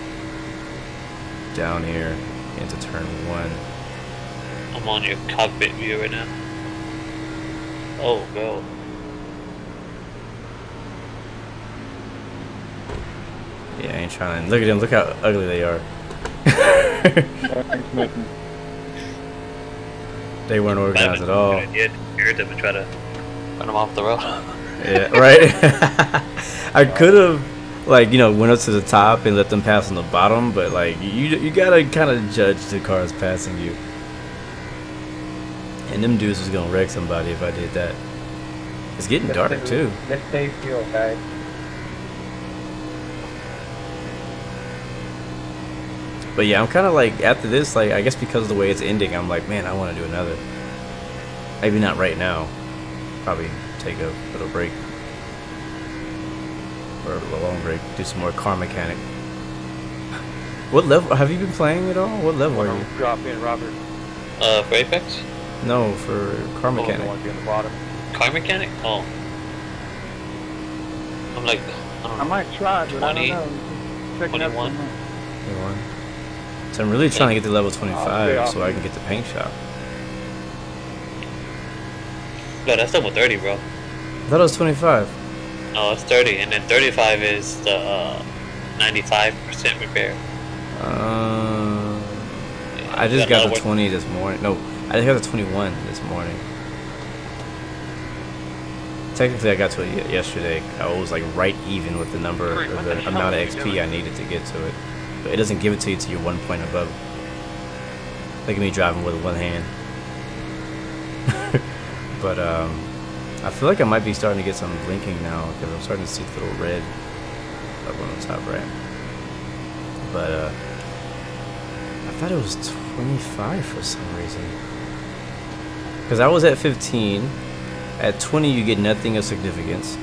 down here into turn 1. I'm on your cockpit view right now. Oh, go. Yeah, I ain't trying to look at them. Look how ugly they are. They weren't organized at all. You had to hear them and try to run them off the road. Yeah, right. I could have, like, you know, went up to the top and let them pass on the bottom, but like, you gotta kind of judge the cars passing you. And them dudes was gonna wreck somebody if I did that. It's getting dark too. Let's stay fuel, guys. But yeah, I'm kind of like, after this, like, I guess because of the way it's ending, I'm like, man, I want to do another. Maybe not right now. Probably take a little break. Or a long break. Do some more car mechanic. What level? Have you been playing at all? What level are you? Drop in, Robert. For Apex? No, for car mechanic. Oh, the bottom. Car mechanic? Oh. I'm like, I might try, but 20, I don't know. Checking 21. So I'm really trying to get to level 25 so I can get the paint shop. No, that's level 30, bro. I thought it was 25. No, it's 30, and then 35 is the 95% repair. I just got the 20 this morning. No, I just got the 21 this morning. Technically, I got to it yesterday. I was like right even with the number, or the amount of XP I needed to get to it. But it doesn't give it to you till you're 1 point above. Look at me driving with one hand. But I feel like I might be starting to get some blinking now, because I'm starting to see the little red up on the top right. But I thought it was 25 for some reason. Because I was at 15. At 20 you get nothing of significance.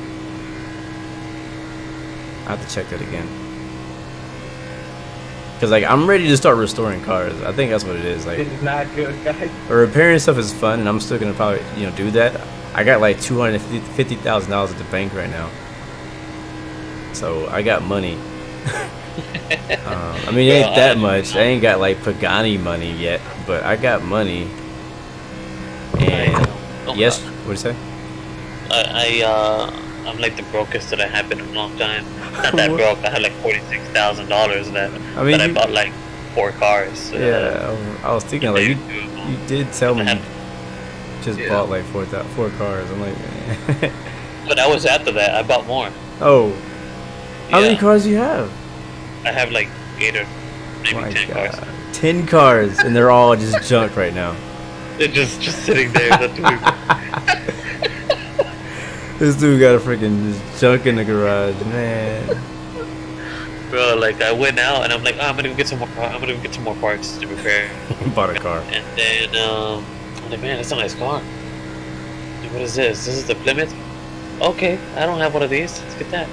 I have to check that again. Because like, I'm ready to start restoring cars. I think that's what it is. Like, This is not good, guys. repairing stuff is fun, and I'm still gonna probably, you know, do that. I got like $250,000 at the bank right now, so I got money. I mean, it ain't that much. I ain't got like Pagani money yet, but I got money. And yes, what'd you say? I'm like the brokest that I have been in a long time. Not that broke. I had like $46,000 that I bought like 4 cars. Yeah, I was thinking like you did tell me you just bought like 4 cars. I'm like, man. But that was after that. I bought more. Oh. How many cars do you have? I have like 8 or maybe 10 cars. 10 cars, and they're all just junk right now. They're just sitting there. This dude got a freaking just junk in the garage, man. Bro, like I went out and I'm like, oh, I'm gonna go get some more. I'm gonna go get some more parts to repair. Bought a car. And then I'm like, man, that's a nice car. Like, what is this? This is the Plymouth. Okay, I don't have one of these. Let's get that.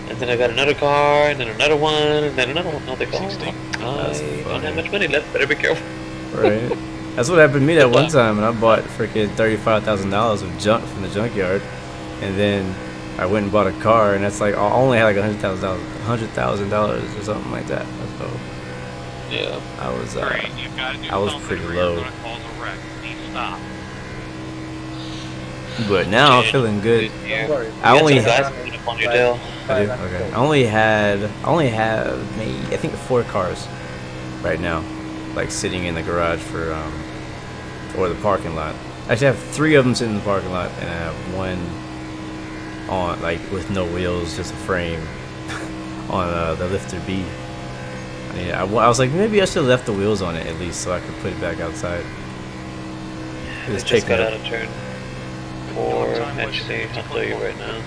And then I got another car, and then another one, and then another one. I was like, oh, I don't have much money left. Better be careful. Right. That's what happened to me that one time, and I bought freaking $35,000 of junk from the junkyard, and then I went and bought a car, and that's like I only had like $100,000 or something like that. So yeah, I was pretty low. But now I'm feeling good. I only had. Okay. I only have maybe I think 4 cars right now, like sitting in the garage for or the parking lot. Actually, I have 3 of them sitting in the parking lot, and I have 1 on like with no wheels, just a frame on the lifter B. I was like, maybe I should have left the wheels on it at least, so I could put it back outside. It's just got out of turn 4. Actually, I'll tell you right now.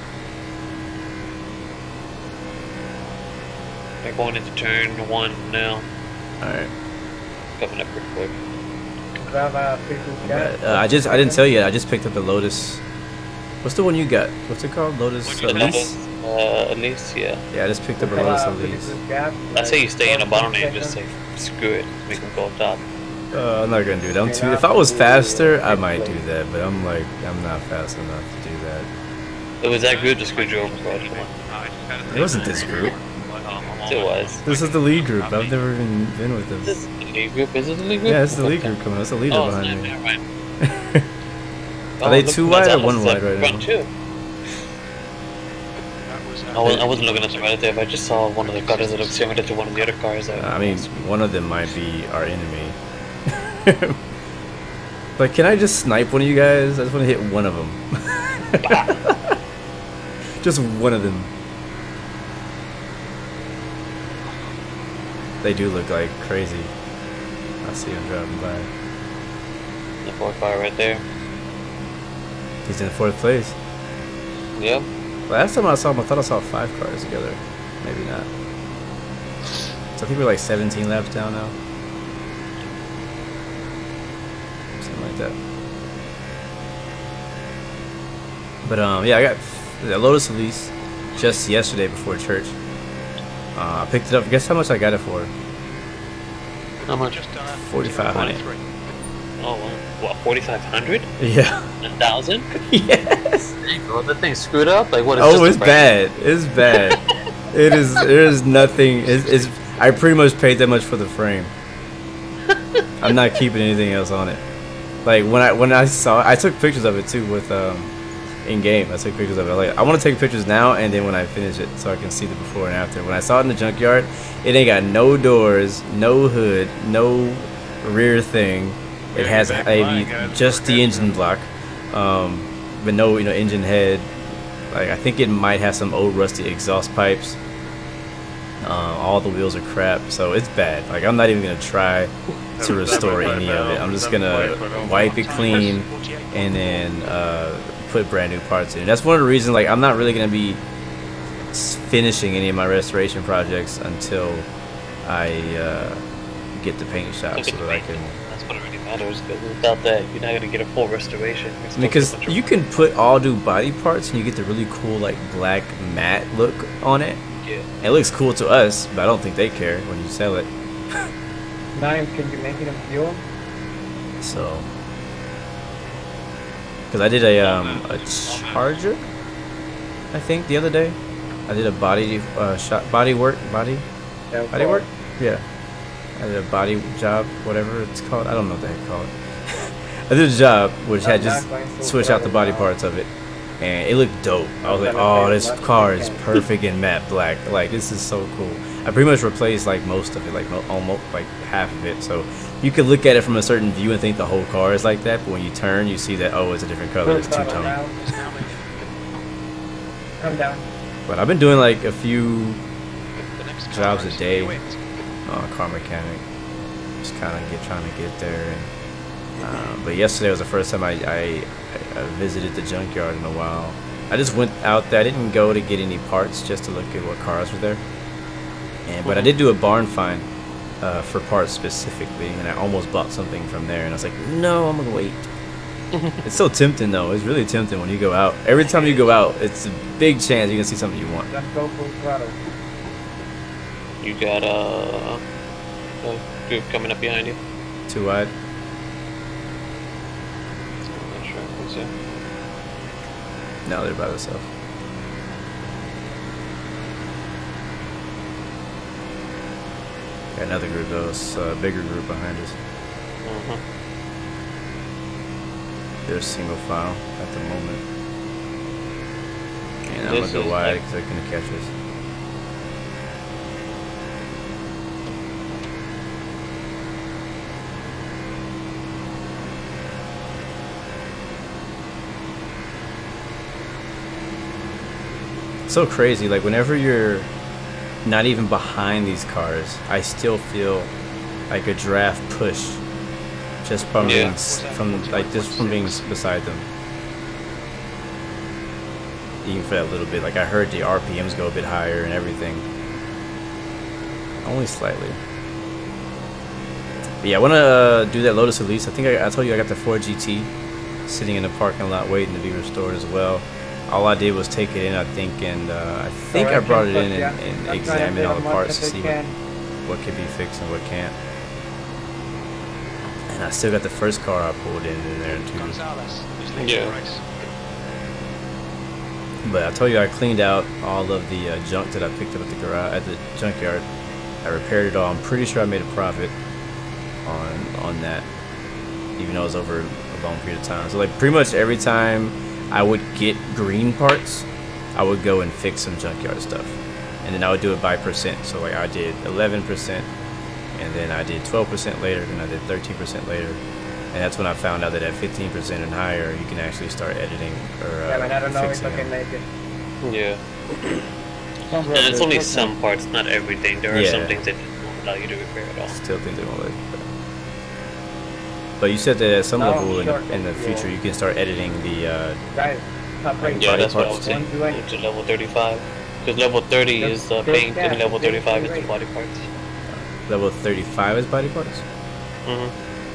They're going into turn 1 now. Alright. Coming up real quick. I didn't tell you yet. I just picked up the Lotus. What's the one you got? What's it called? Lotus Elise? Elise, yeah. Yeah, I just picked up a Lotus Elise. I say you stay in a bottom and just say screw it, make them go up top. I'm not gonna do that. If I was faster, I might do that, but I'm not fast enough to do that. It was that group that screwed you over, bro. Come on. It wasn't this group. It was. This is the lead group. I've never even been with them. This is the lead group? Is it the lead group? Yeah, it's the lead group coming. It's the leader behind me. Right. Are they 2 wide or 1 wide right now? 2. I wasn't looking at them right there. I just saw one of the cars that looked similar to one of the other cars. I mean, one of them might be our enemy. But can I just snipe one of you guys? I just want to hit one of them. Just one of them. They do look like crazy. I see him driving by. The 4th car right there. He's in 4th place. Yep. Last time I saw him, I thought I saw 5 cars together. Maybe not. So I think we're like 17 laps down now. Something like that. But yeah, I got the Lotus Elise just yesterday before church. I picked it up. Guess how much I got it for? How much? 4,500. Oh, what? 4,500? Yeah. 1,000? Yes. Dang, bro, that thing screwed up. Like what? Oh, it's bad. It's bad. It is. There is nothing. It's. I pretty much paid that much for the frame. I'm not keeping anything else on it. Like when I saw it, I took pictures of it too with in game. I took pictures of it. Like I want to take pictures now and then when I finish it so I can see the before and after. When I saw it in the junkyard, it ain't got no doors, no hood, no rear thing. It has maybe just the engine block, but no engine head. Like I think it might have some old rusty exhaust pipes. All the wheels are crap, so it's bad. Like I'm not even gonna try to restore any of it. I'm just gonna wipe it clean and then put brand new parts in. That's one of the reasons. Like I'm not really gonna be finishing any of my restoration projects until I get the paint shop so that I can. That's what really matters. Because without that, you're not gonna get a full restoration. Because you can put all new body parts and you get the really cool like black matte look on it. Yeah. It looks cool to us, but I don't think they care when you sell it. Nice, can you make it in fuel? So, because I did a Charger, I think the other day. I did a body work. Yeah, I did a body job, whatever it's called. I don't know what the heck to call it. I did a job which had just switched out the body parts of it. And it looked dope. I was like, oh, this car is perfect in matte black. Like, this is so cool. I pretty much replaced like most of it, like almost like half of it. So you could look at it from a certain view and think the whole car is like that, but when you turn, you see that, oh, it's a different color. It's two-tone. come down. But I've been doing like a few jobs a day. Car mechanic. Just kind of trying to get there. And, but yesterday was the first time I visited the junkyard in a while. I just went out there. I didn't go to get any parts, just to look at what cars were there. But I did do a barn find for parts specifically, and I almost bought something from there. And I was like, no, I'm gonna wait. It's so tempting though. It's really tempting when you go out. Every time you go out, it's a big chance you're gonna see something you want. Let's go full throttle. You got a group coming up behind you. Too wide. I'm not sure. What's that? No, they're by themselves. Got another group though. It's a bigger group behind us. They're single file at the moment. And I'm gonna go wide because they're gonna catch us. So crazy, like whenever you're not even behind these cars, I still feel like a draft push just from being beside them. Even for that little bit, like I heard the RPMs go a bit higher and everything. Only slightly. But yeah, I want to do that Lotus Elise. I think I told you I got the Ford GT sitting in the parking lot waiting to be restored as well. All I did was take it in, I think, and I brought it in and examined all the parts to see what could be fixed and what can't. And I still got the first car I pulled in there too. Yeah. But I told you I cleaned out all of the junk that I picked up at the garage, at the junkyard. I repaired it all. I'm pretty sure I made a profit on that, even though it was over a long period of time. So like pretty much every time I would get green parts, I would go and fix some junkyard stuff, and then I would do it by percent. So like I did 11%, and then I did 12% later, and I did 13% later, and that's when I found out that at 15% and higher, you can actually start editing or yeah, but I don't know if I can make it. Yeah. And it's only some parts, not everything. There are some things that won't allow you to repair at all. Still things that won't let you repair. But you said that at some level in the future you can start editing the yeah, that's what I was saying. To level 35, because level 30 is the paint and level 35 is the body parts. Level 35 is body parts?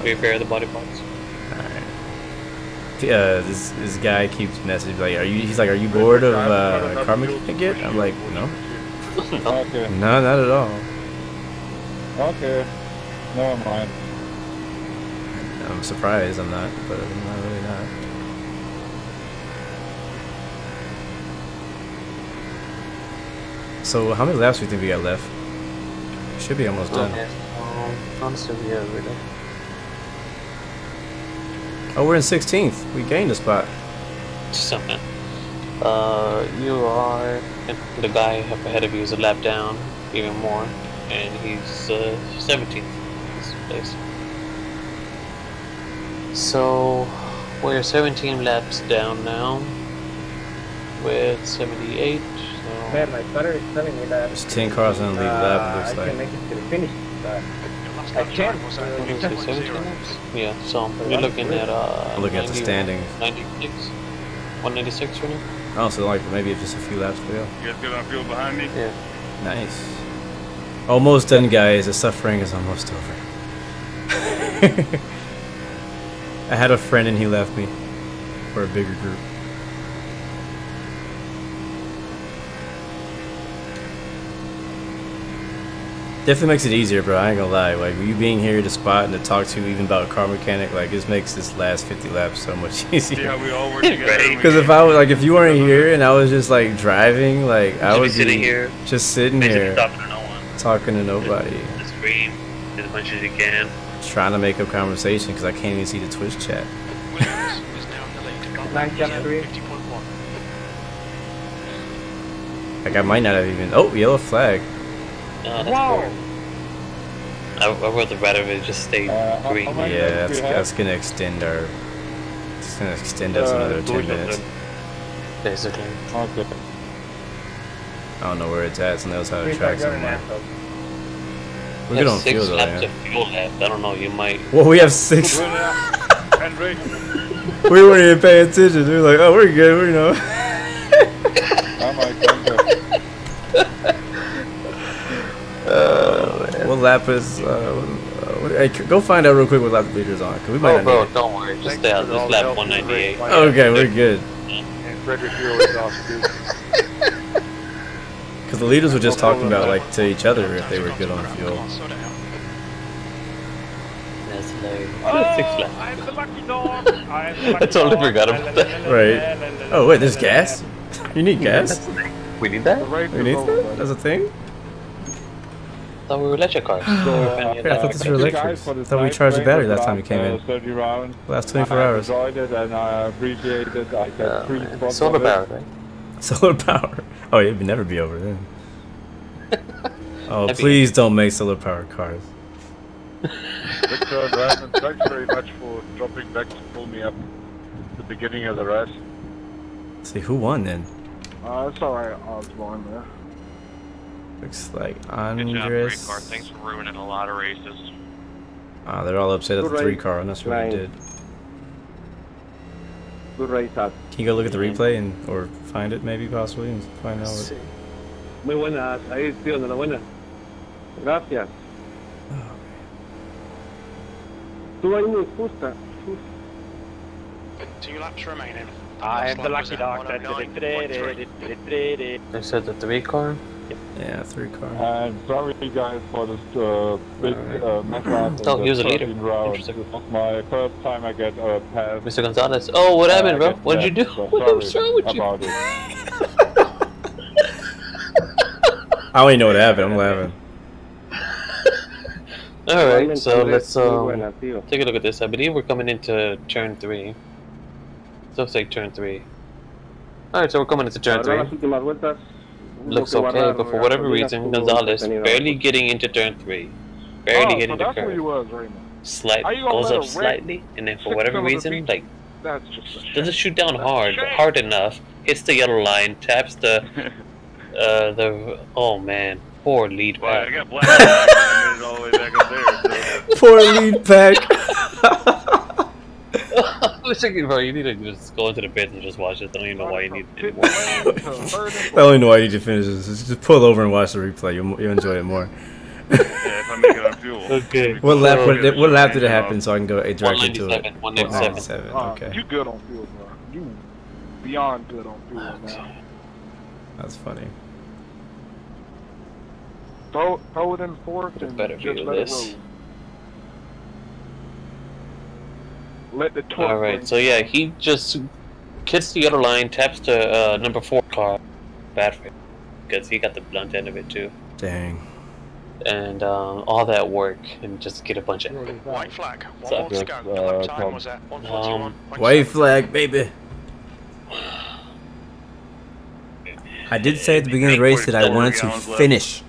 Repair the body parts. Alright. This guy keeps messaging like, he's like, are you bored of car mechanic yet? I'm like, no. Okay. No, not at all. Okay. Never mind. I'm surprised I'm not, but I'm not really not. So how many laps do you think we got left? Should be almost done. Honestly, yeah, we're done. Oh, we're in 16th. We gained a spot. Something. You are the guy up ahead of you is a lap down, even more, and he's 17th in this place. So we're 17 laps down now with 78. So man, my starter is telling me that there's 10 cars on the lead lap, it looks like. I can make it to the finish, but I can't. 17 laps? Yeah, so we're looking at looking at the standings. 96, 196 right now. Oh, so like maybe just a few laps to go. You guys get on field behind me? Yeah. Nice. Almost done, guys. The suffering is almost over. I had a friend and he left me for a bigger group. Definitely makes it easier, bro. I ain't gonna lie. Like you being here to spot and to talk to, even about a car mechanic, like this makes this last 50 laps so much easier. See how we all work together. Because if I was like, if you weren't here and I was just like driving, like I would sitting here, just sitting here, talking to no one, talking to nobody. Just scream as much as you can. Trying to make up conversation because I can't even see the Twitch chat. Like I might not have even. Oh, yellow flag. That's cool. I would rather it just stay green. Yeah, that's gonna extend our. It's gonna extend us another 10 minutes. Basically. Okay. I don't know where it's at. It's on the other side of the track somewhere. We're We good have on 6 fuel though, laps yeah. of fuel left. I don't know, you might... Well, we have 6. Henryk. We weren't even paying attention. We were like, oh, we're good, we know. What lap is... hey, go find out real quick what lap the leader's on. Cause we might Oh, not bro, need it. don't worry. Just stay out. This lap 198. Okay, we're good. And Frederick Hero is off too. Because the leaders were just talking about, like, to each other if they were good on fuel. That's hilarious. Oh, 6 laps. I'm the lucky dog. I'm the lucky I totally dog. forgot about that. Right. Oh, wait, there's gas? You need gas? We need that? We need that? That's a thing? I thought we were electric cars. Yeah, I thought this were electrics. I thought we charged the battery last time you came in. 30 rounds. Last 24 hours. I enjoyed it and I appreciate it. I got 3 spots. Solar power, right? Solar power. Oh, it would never be over then. Oh, please don't make solar power cars. Victor and Brandon, thanks very much for dropping back to pull me up at the beginning of the race. Let's see, who won then? It's alright, I was born there. Looks like Good job, 3 Andres. car. Thanks for ruining a lot of races. Ah, they're all upset at the 3 car. I'm not sure what he did. Good race out. Can you go look at the replay and or find it maybe possibly and find out what... Muy buenas, ahí tío, enhorabuena. Gracias. Tú ahí muy justa. 2 laps remaining. I am the lucky dog. They said the 3 car? Yeah, 3 car. And sorry guys for this big mess up. Oh, he was a leader. This is my first time I get a pass. Mr. Gonzalez. Oh, what happened, bro? What did you do? What was wrong with you? About it. I don't even know what happened. I'm laughing. Alright, so let's take a look at this. I believe we're coming into turn 3. So let's take turn 3. Alright, so we're coming into turn 3. Looks okay, but for whatever reason, Gonzalez barely getting into turn 3. Barely hitting the curve. Goes up slightly, and then for whatever reason, like, doesn't shoot down hard enough, hits the yellow line, taps the oh man, poor lead pack. I got black I made it all the way back up there. So. Poor lead pack. I was thinking, bro, you need to just go into the pits and just watch it. I don't even know why you need it anymore. I don't even know why you need to finish this. Just pull over and watch the replay. You'll enjoy it more. Yeah, if I make it on fuel. Okay. What lap did it happen so I can go directly to it? 197. Okay. You good on fuel, bro. You beyond good on fuel now. That's funny. Throw it in fourth and better just view let this. it roll. Let the torque. Alright, so yeah, he just hits the other line, taps the number 4 car. Bad for him, because he got the blunt end of it too. Dang. And all that work, and just get a bunch of... White flag. 1 more to go. The lap time was at 1:41. White flag, baby. I did say at the beginning of the race that I wanted to finish.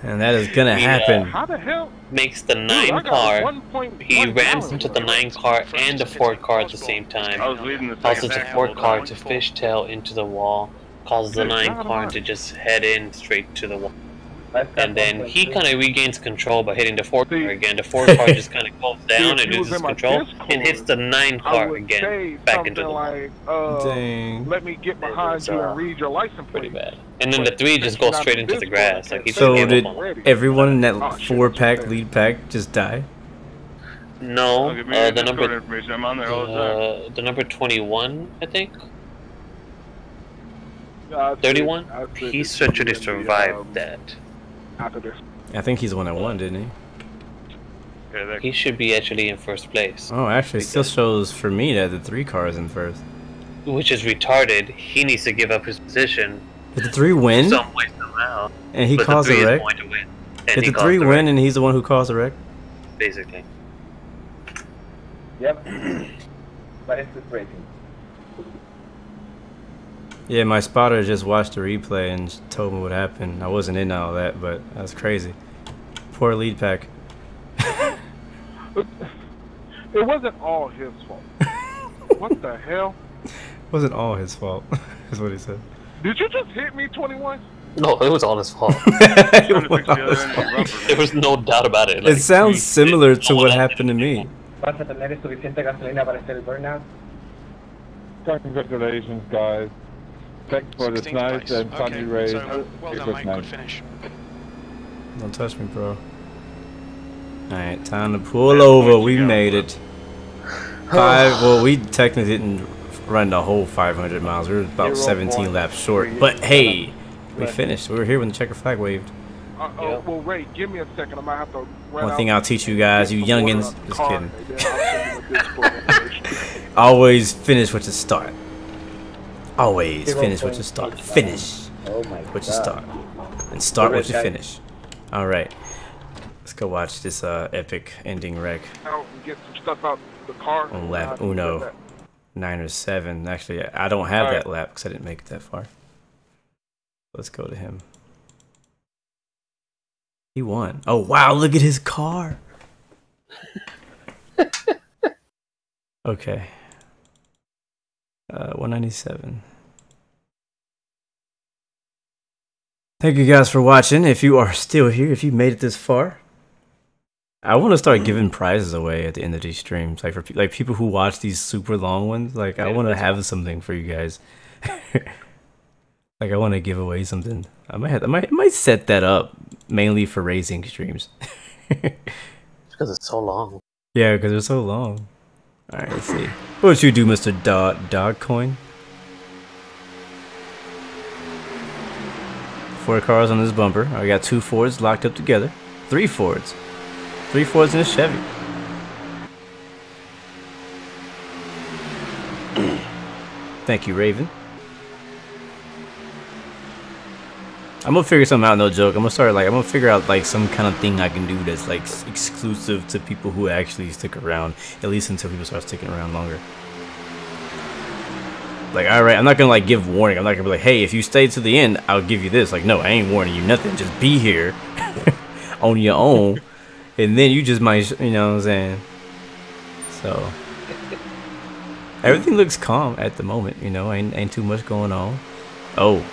And that is gonna happen. How the hell? Makes the 9 car. He rams into the 9 car and the 4 car at the same time. Causes the 4 car to fishtail into the wall. Causes the 9 car to just head in straight to the wall. And then he kind of regains control by hitting the 4 car again. The 4 car just kind of goes down and loses control and hits the 9 car again back into the wall. Dang. Let me get behind you and read your license plate. Pretty bad. And then the 3 just goes straight into the grass. Like he So just did gave up on. everyone in that 4 pack lead pack just die? No, Give me the number information. I'm on there all the time. the number 21, I think. 31. He actually survived that. I think he's the one that won, didn't he? He should be actually in first place. Oh, actually, it still shows for me that the 3 car is in first. Which is retarded. He needs to give up his position. Did the 3 win? Some way, somehow. And he But caused the 3 a is wreck? going to win. Did the 3 win and he's the one who caused the wreck? Basically. Yep. But it's frustrating. Yeah, my spotter just watched the replay and told me what happened. I wasn't in all that, but that's crazy. Poor lead pack. It wasn't all his fault. What the hell? Wasn't all his fault, is what he said. Did you just hit me, 21? No, it was all his fault. There was no doubt about it. Like, it sounds similar to what happened to me. ¿Vas a tener suficiente gasolina para hacer el burnout? Congratulations, guys. Thanks for this nice and funny race. So, well done, mate. Good finish. Don't touch me, bro. Alright, time to pull over. We made it. Well, we technically didn't run the whole 500 miles. We were about 17 laps short. But hey, we finished. We were here when the checker flag waved. Well, Ray, give me a second. I might have to run One thing I'll teach you guys, you youngins. Just kidding. Always finish what you start. Always finish what you start. Finish what you start. And start what you finish. Alright. Let's go watch this epic ending wreck. Out and get some stuff out the car. On lap Uno. 9 or 7. Actually, I don't have that lap because I didn't make it that far. Let's go to him. He won. Oh, wow. Look at his car. Okay. 197. Thank you guys for watching. If you are still here, if you made it this far, I want to start giving prizes away at the end of these streams. Like for people who watch these super long ones, like I want to have something for you guys. Like I want to give away something. I might set that up mainly for racing streams. Because it's so long. Yeah, because they're so long. All right, let's see. What would you do, Mr. Dogcoin? 4 cars on this bumper. I got 2 Fords locked up together. 3 Fords. 3 Fords and a Chevy. Thank you, Raven. I'm gonna figure something out, no joke. I'm gonna figure out like some kind of thing I can do that's like exclusive to people who actually stick around, at least until people start sticking around longer. Like, alright, I'm not gonna like give warning. I'm not gonna be like, hey, if you stay to the end, I'll give you this. Like, no, I ain't warning you nothing. Just be here on your own, and then you just might, you know what I'm saying? So everything looks calm at the moment, you know, ain't too much going on. Oh.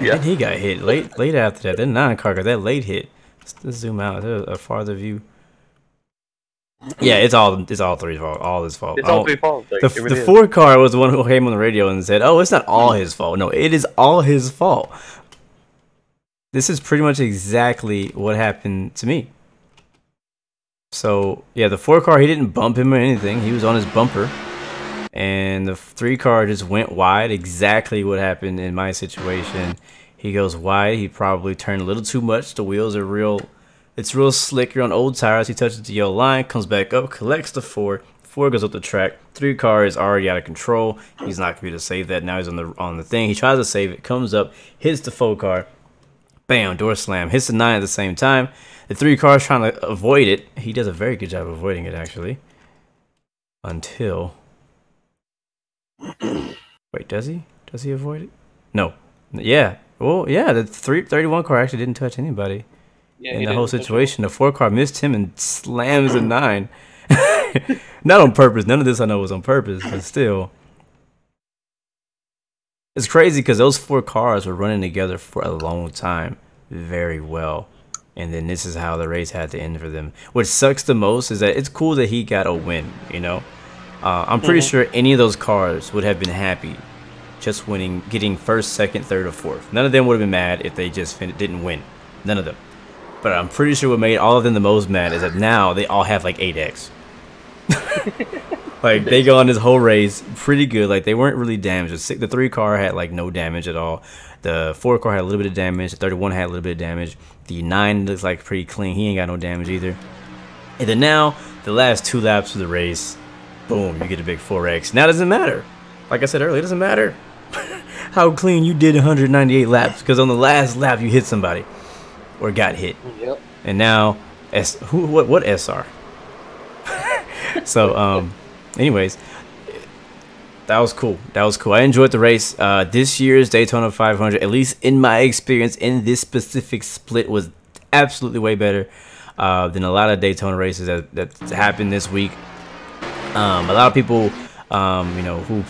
Yeah. And he got hit late after that. That 9 car got that late hit. Let's zoom out. There's a farther view. Yeah, it's all 3's fault. All his fault. It's all 3's fault. Like, the 4 car was the one who came on the radio and said, "Oh, it's not all his fault." No, it is all his fault. This is pretty much exactly what happened to me. So yeah, the 4 car, he didn't bump him or anything. He was on his bumper, and the 3 car just went wide. Exactly what happened in my situation. He goes wide. He probably turned a little too much. The wheels are it's real slick. You're on old tires. He touches the yellow line, comes back up, collects the 4. 4 goes up the track. 3 car is already out of control. He's not gonna be able to save that. Now he's on the thing. He tries to save it, comes up, hits the 4 car. Bam, door slam. Hits the 9 at the same time. The 3 car is trying to avoid it. He does a very good job of avoiding it, actually. Until... Wait, does he? Does he avoid it? No. Yeah. Well, yeah, the 31 car actually didn't touch anybody. Yeah, in the whole situation. The 4 car missed him and slams the 9. Not on purpose. None of this I know was on purpose, but still. It's crazy because those 4 cars were running together for a long time. Very well. And then this is how the race had to end for them. What sucks the most is that it's cool that he got a win, you know? I'm pretty sure any of those cars would have been happy just winning, getting 1st, 2nd, 3rd, or 4th. None of them would have been mad if they just didn't win. None of them. But I'm pretty sure what made all of them the most mad is that now they all have like 8x. Like they go on this whole race pretty good. Like they weren't really damaged. The 3 car had like no damage at all. The 4 car had a little bit of damage. The 31 had a little bit of damage. The 9 looks like pretty clean. He ain't got no damage either. And then now the last 2 laps of the race, boom, you get a big 4x. Now it doesn't matter. Like I said earlier, it doesn't matter how clean you did 198 laps because on the last lap you hit somebody or got hit. Yep. And now what SR? So anyways, that was cool. That was cool. I enjoyed the race. This year's Daytona 500, at least in my experience in this specific split, was absolutely way better. than a lot of Daytona races that happened this week. A lot of people, you know, who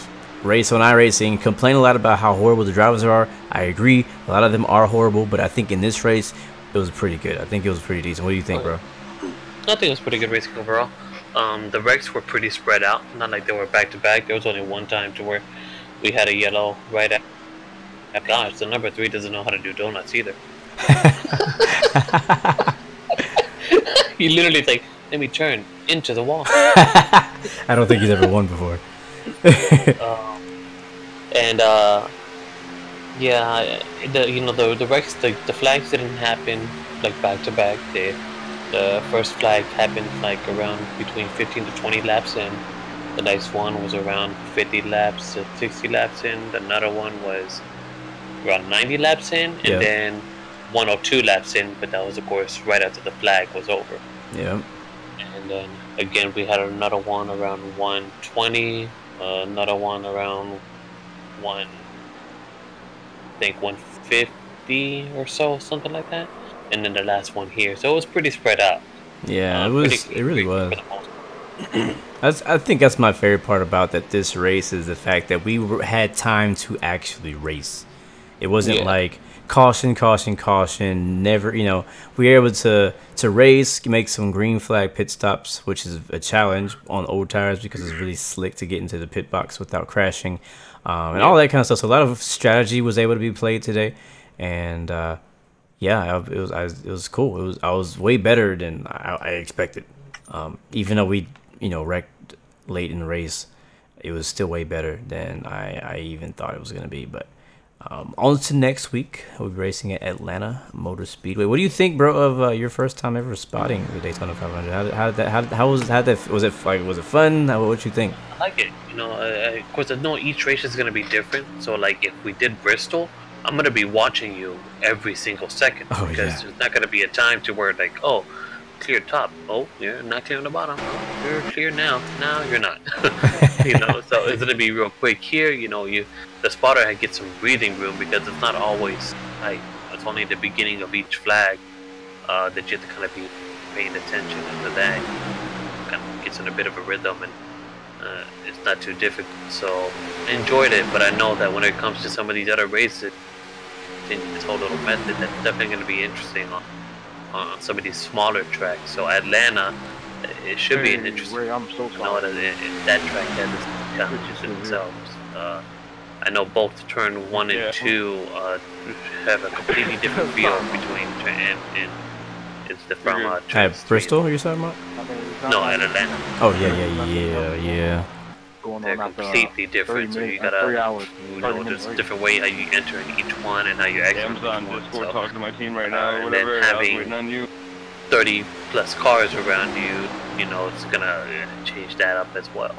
race on iRacing complain a lot about how horrible the drivers are. I agree, a lot of them are horrible, but I think in this race it was pretty good. I think it was pretty decent. What do you think, bro? I think it was pretty good racing overall. The wrecks were pretty spread out, not like they were back to back. There was only one time to where we had a yellow right at. Gosh, the number 3 doesn't know how to do donuts either. He literally like, let me turn into the wall. I don't think he's ever won before. Yeah, you know, the wrecks, the flags didn't happen like back to back. The first flag happened like around between 15 to 20 laps in. The next one was around 50 laps to 60 laps in. Another one was around 90 laps in, and then 102 laps in. But that was, of course, right after the flag was over. Yeah. And then again, we had another one around 120. Another one around 150 or so, something like that. And then the last one here, so it was pretty spread out. Yeah, it was. It really was. I think that's my favorite part about this race is the fact that we had time to actually race. It wasn't like caution, caution, caution. Never, you know, we were able to race, make some green flag pit stops, which is a challenge on old tires because it's really slick to get into the pit box without crashing, and all that kind of stuff. So a lot of strategy was able to be played today, and yeah, it was cool. I was way better than I expected. Even though we, you know, wrecked late in the race, it was still way better than I even thought it was gonna be. But on to next week, we'll be racing at Atlanta Motor Speedway. What do you think, bro, of your first time ever spotting the Daytona 500? How was that? Was it fun? What you think? I like it. You know, of course, I know each race is gonna be different. So like, if we did Bristol, I'm going to be watching you every single second, because there's not going to be a time to where like, oh, clear top, oh, you're not clear on the bottom, oh, you're clear now you're not. You know, so it's going to be real quick here. You know, the spotter gets some breathing room because it's not always like, it's only the beginning of each flag that you have to kind of be paying attention. After that, kind of gets in a bit of a rhythm, and it's not too difficult. So I enjoyed it, but I know that when it comes to some of these other races, this whole little method, that's definitely going to be interesting on some of these smaller tracks. So Atlanta, it should be an interesting. I'm so I know that track has its challenges themselves. I know both turn 1 and 2 have a completely different feel between and it's the from at Bristol. Are you talking about? No, at Atlanta. Oh yeah. They're completely different, so you gotta, you know, there's a different way how you enter in each one and how you exit. I'm on Discord talking to my team right now, and then having 30 plus cars around you, you know, it's gonna change that up as well.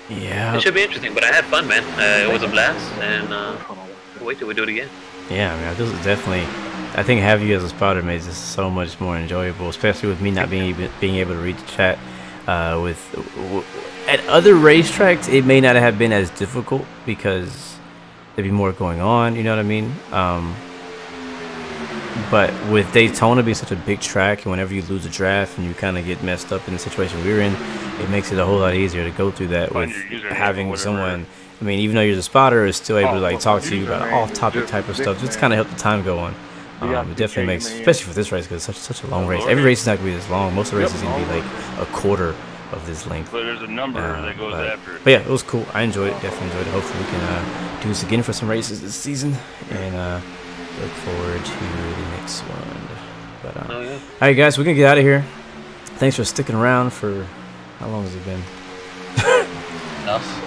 Yeah. It should be interesting, but I had fun, man. It was a blast, and wait till we do it again. Yeah, I mean, this is definitely. I think having you as a spotter makes this so much more enjoyable, especially with me not being able to read the chat. At other racetracks, it may not have been as difficult because there'd be more going on. You know what I mean? But with Daytona being such a big track, and whenever you lose a draft and you kind of get messed up in the situation we're in, it makes it a whole lot easier to go through that with having someone. I mean, even though you're the spotter, is still able to like talk to you about off-topic type of stuff. Just kind of help the time go on. It definitely makes, especially for this race, because it's such a long race. Every race is not going to be this long. Most of the races are going to be like a quarter of this length. So there's a number that goes after. But yeah, it was cool. I enjoyed it. Definitely enjoyed it. Hopefully we can do this again for some races this season, and look forward to the next one. But all right, guys, we're gonna get out of here. Thanks for sticking around for how long has it been?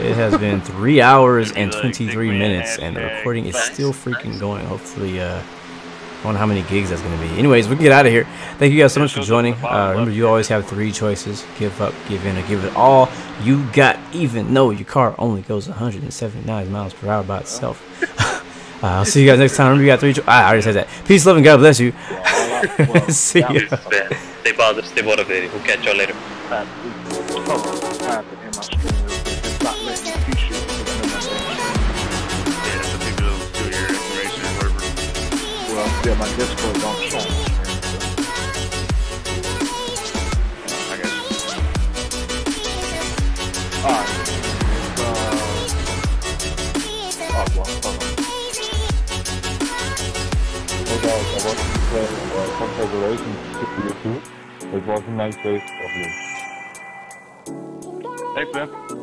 It has been 3 hours and 23 minutes, and the recording is still freaking going. Hopefully, I wonder how many gigs that's going to be. Anyways, we can get out of here. Thank you guys so much for joining. Remember, you always have 3 choices. Give up, give in, or give it all you got, even though your car only goes 179 miles per hour by itself. I'll see you guys next time. Remember, you got 3 choices. I already said that. Peace, love, and God bless you. See you. Stay positive, stay motivated. We'll catch y'all later. Yeah, my Discord don't show. want to say congratulations to you too. It was a nice race of you. Thanks, man.